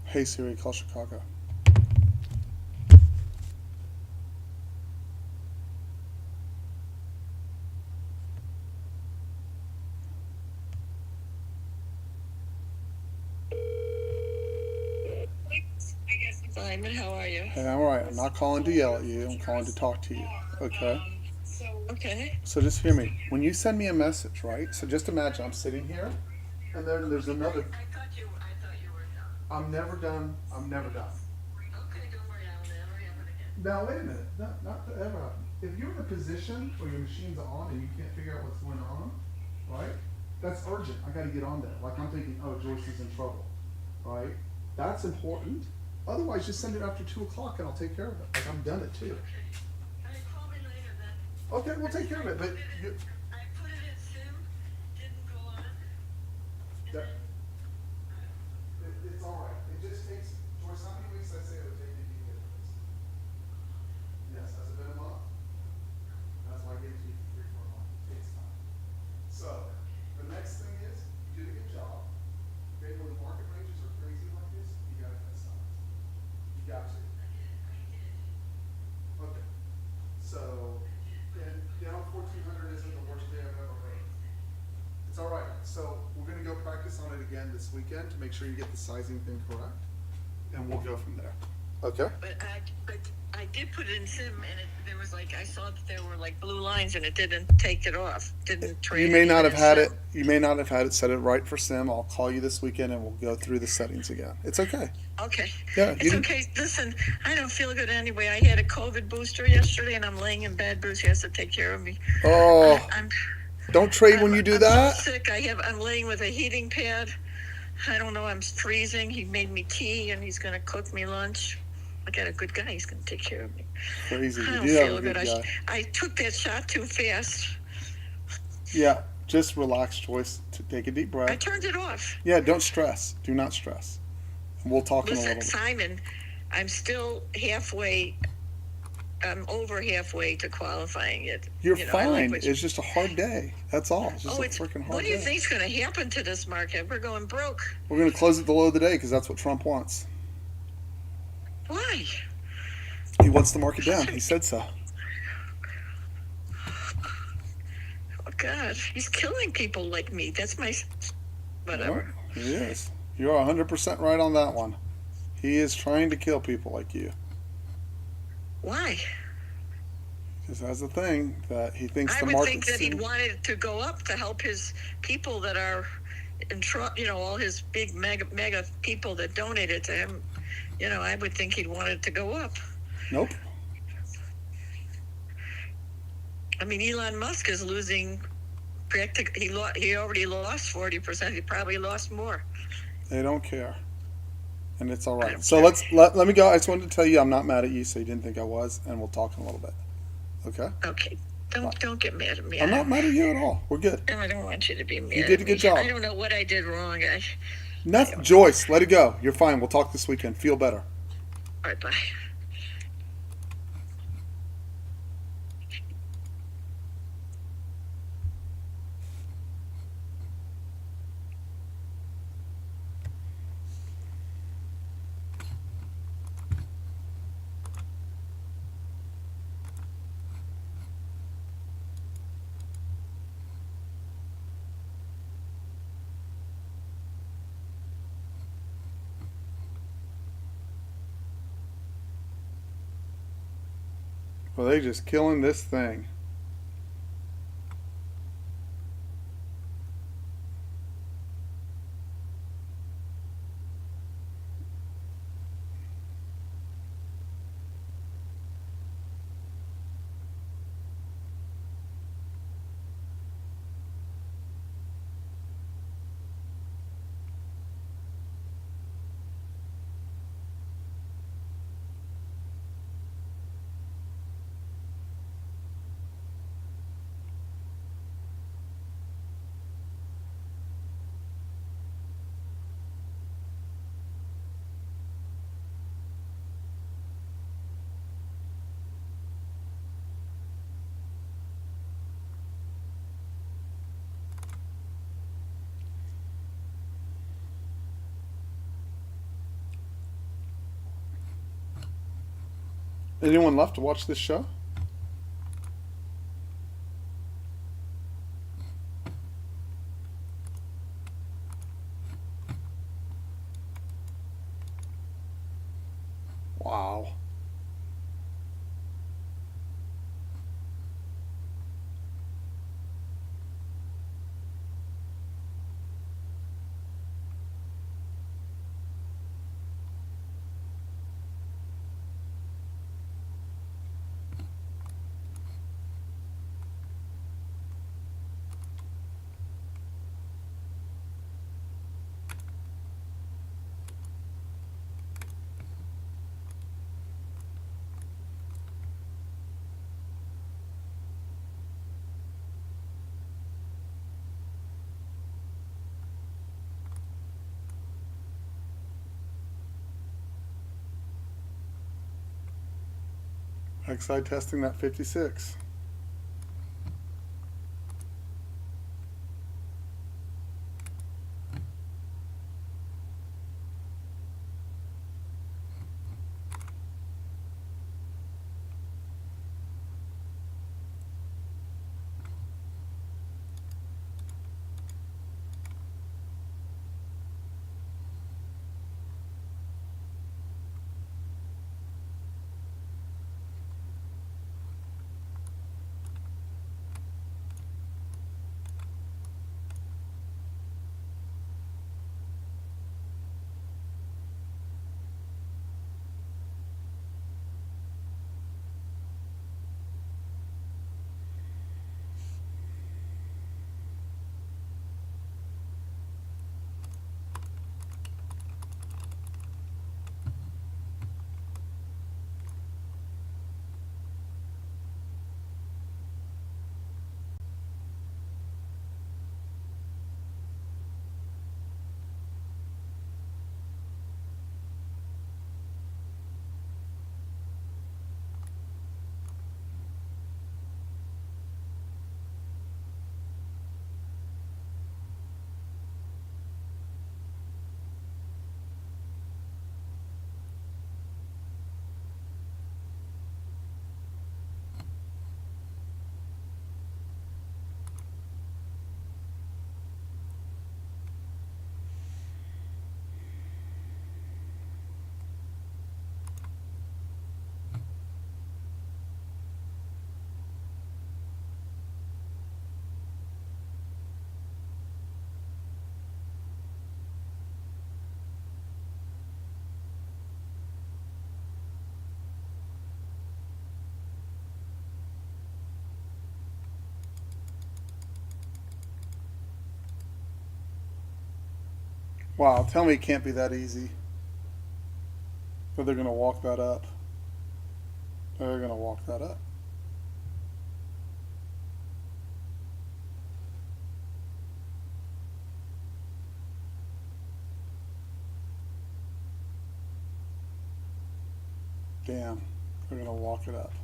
Hey Siri, call Chicago. Simon, how are you? Hey, I'm all right. I'm not calling to yell at you. I'm calling to talk to you. Okay? Okay. So just hear me. When you send me a message, right? So just imagine I'm sitting here, and then there's another. I thought you were done. I'm never done. I'm never done. Okay, don't worry, I'll never happen again. Now wait a minute. Not to ever happen. If you're in a position where your machine's on and you can't figure out what's going on, right? That's urgent. I got to get on that. Like I'm thinking, oh, Joyce is in trouble, right? That's important. Otherwise, just send it after 2 o'clock and I'll take care of it. Like I'm done it too. Okay. Call me later then. Okay, we'll take care of it. But you, I put it in Sim, didn't go on. And that, then, it's all right. It just takes. Joyce, how many weeks I say it would take you to get this? Yes, has it been a month? That's why I gave it to you for 3-4 months. It takes time. So the next thing is you did a good job. Okay, when the market ranges are crazy like this, you gotta cut size. You got to. Okay. So and down 1,400 isn't the worst day I've ever heard. It's all right. So we're gonna go practice on it again this weekend to make sure you get the sizing thing correct, and we'll go from there. Okay. but I did put it in Sim and there was like, I saw that there were like blue lines and it didn't take it off. Didn't trade You may it not in have had Sim. it. You may not have had it set it right for Sim. I'll call you this weekend and we'll go through the settings again. It's okay. Okay. Yeah, you It's didn't- okay. Listen, I don't feel good anyway. I had a COVID booster yesterday and I'm laying in bed. Bruce has to take care of me. Oh, I'm don't trade when you do I'm that. so sick. I'm laying with a heating pad. I don't know. I'm freezing. He made me tea and he's going to cook me lunch. I got a good guy. He's going to take care of me. Crazy. I You don't do have feel a good. good guy. I took that shot too fast. Yeah, just relax, Joyce. Take a deep I breath. turned it off. Yeah, don't stress. Do not stress. And we'll talk in a Listen, little bit. Simon, I'm still halfway. I'm over halfway to qualifying it. You're You know, I fine. like what you- It's just a hard day. That's all. It's just Oh, a it's freaking hard what do you day. think's going to happen to this market? We're going broke. We're going to close at the low of the day because that's what Trump wants. Why? He wants the market down. He said so. Oh God, he's killing people like me. That's my whatever. Well, he is. You're 100% right on that one. He is trying to kill people like you. Why? Because that's the thing that he thinks I the would market's think that he'd in- want it to go up to help his people that are in trouble. You know, all his big mega people that donated to him. You know, I would think he'd want it to go up. Nope. I mean, Elon Musk is losing. He already lost 40%. He probably lost more. They don't care. And it's all I right. don't So care. let me go. I just wanted to tell you I'm not mad at you, so you didn't think I was, and we'll talk in a little bit. Okay? Okay, don't get mad at me. I'm not mad at you at all. We're good. I don't want you to be mad. You did at a good me. job. I don't know what I did wrong. Nothing. Joyce, let it go. You're fine. We'll talk this weekend. Feel better. All right, bye. Well, they just killing this thing. Anyone left to watch this show? Wow. Backside testing that 56. Wow, tell me it can't be that easy. But they're going to walk that up. They're going to walk that up. Damn, they're going to walk it up.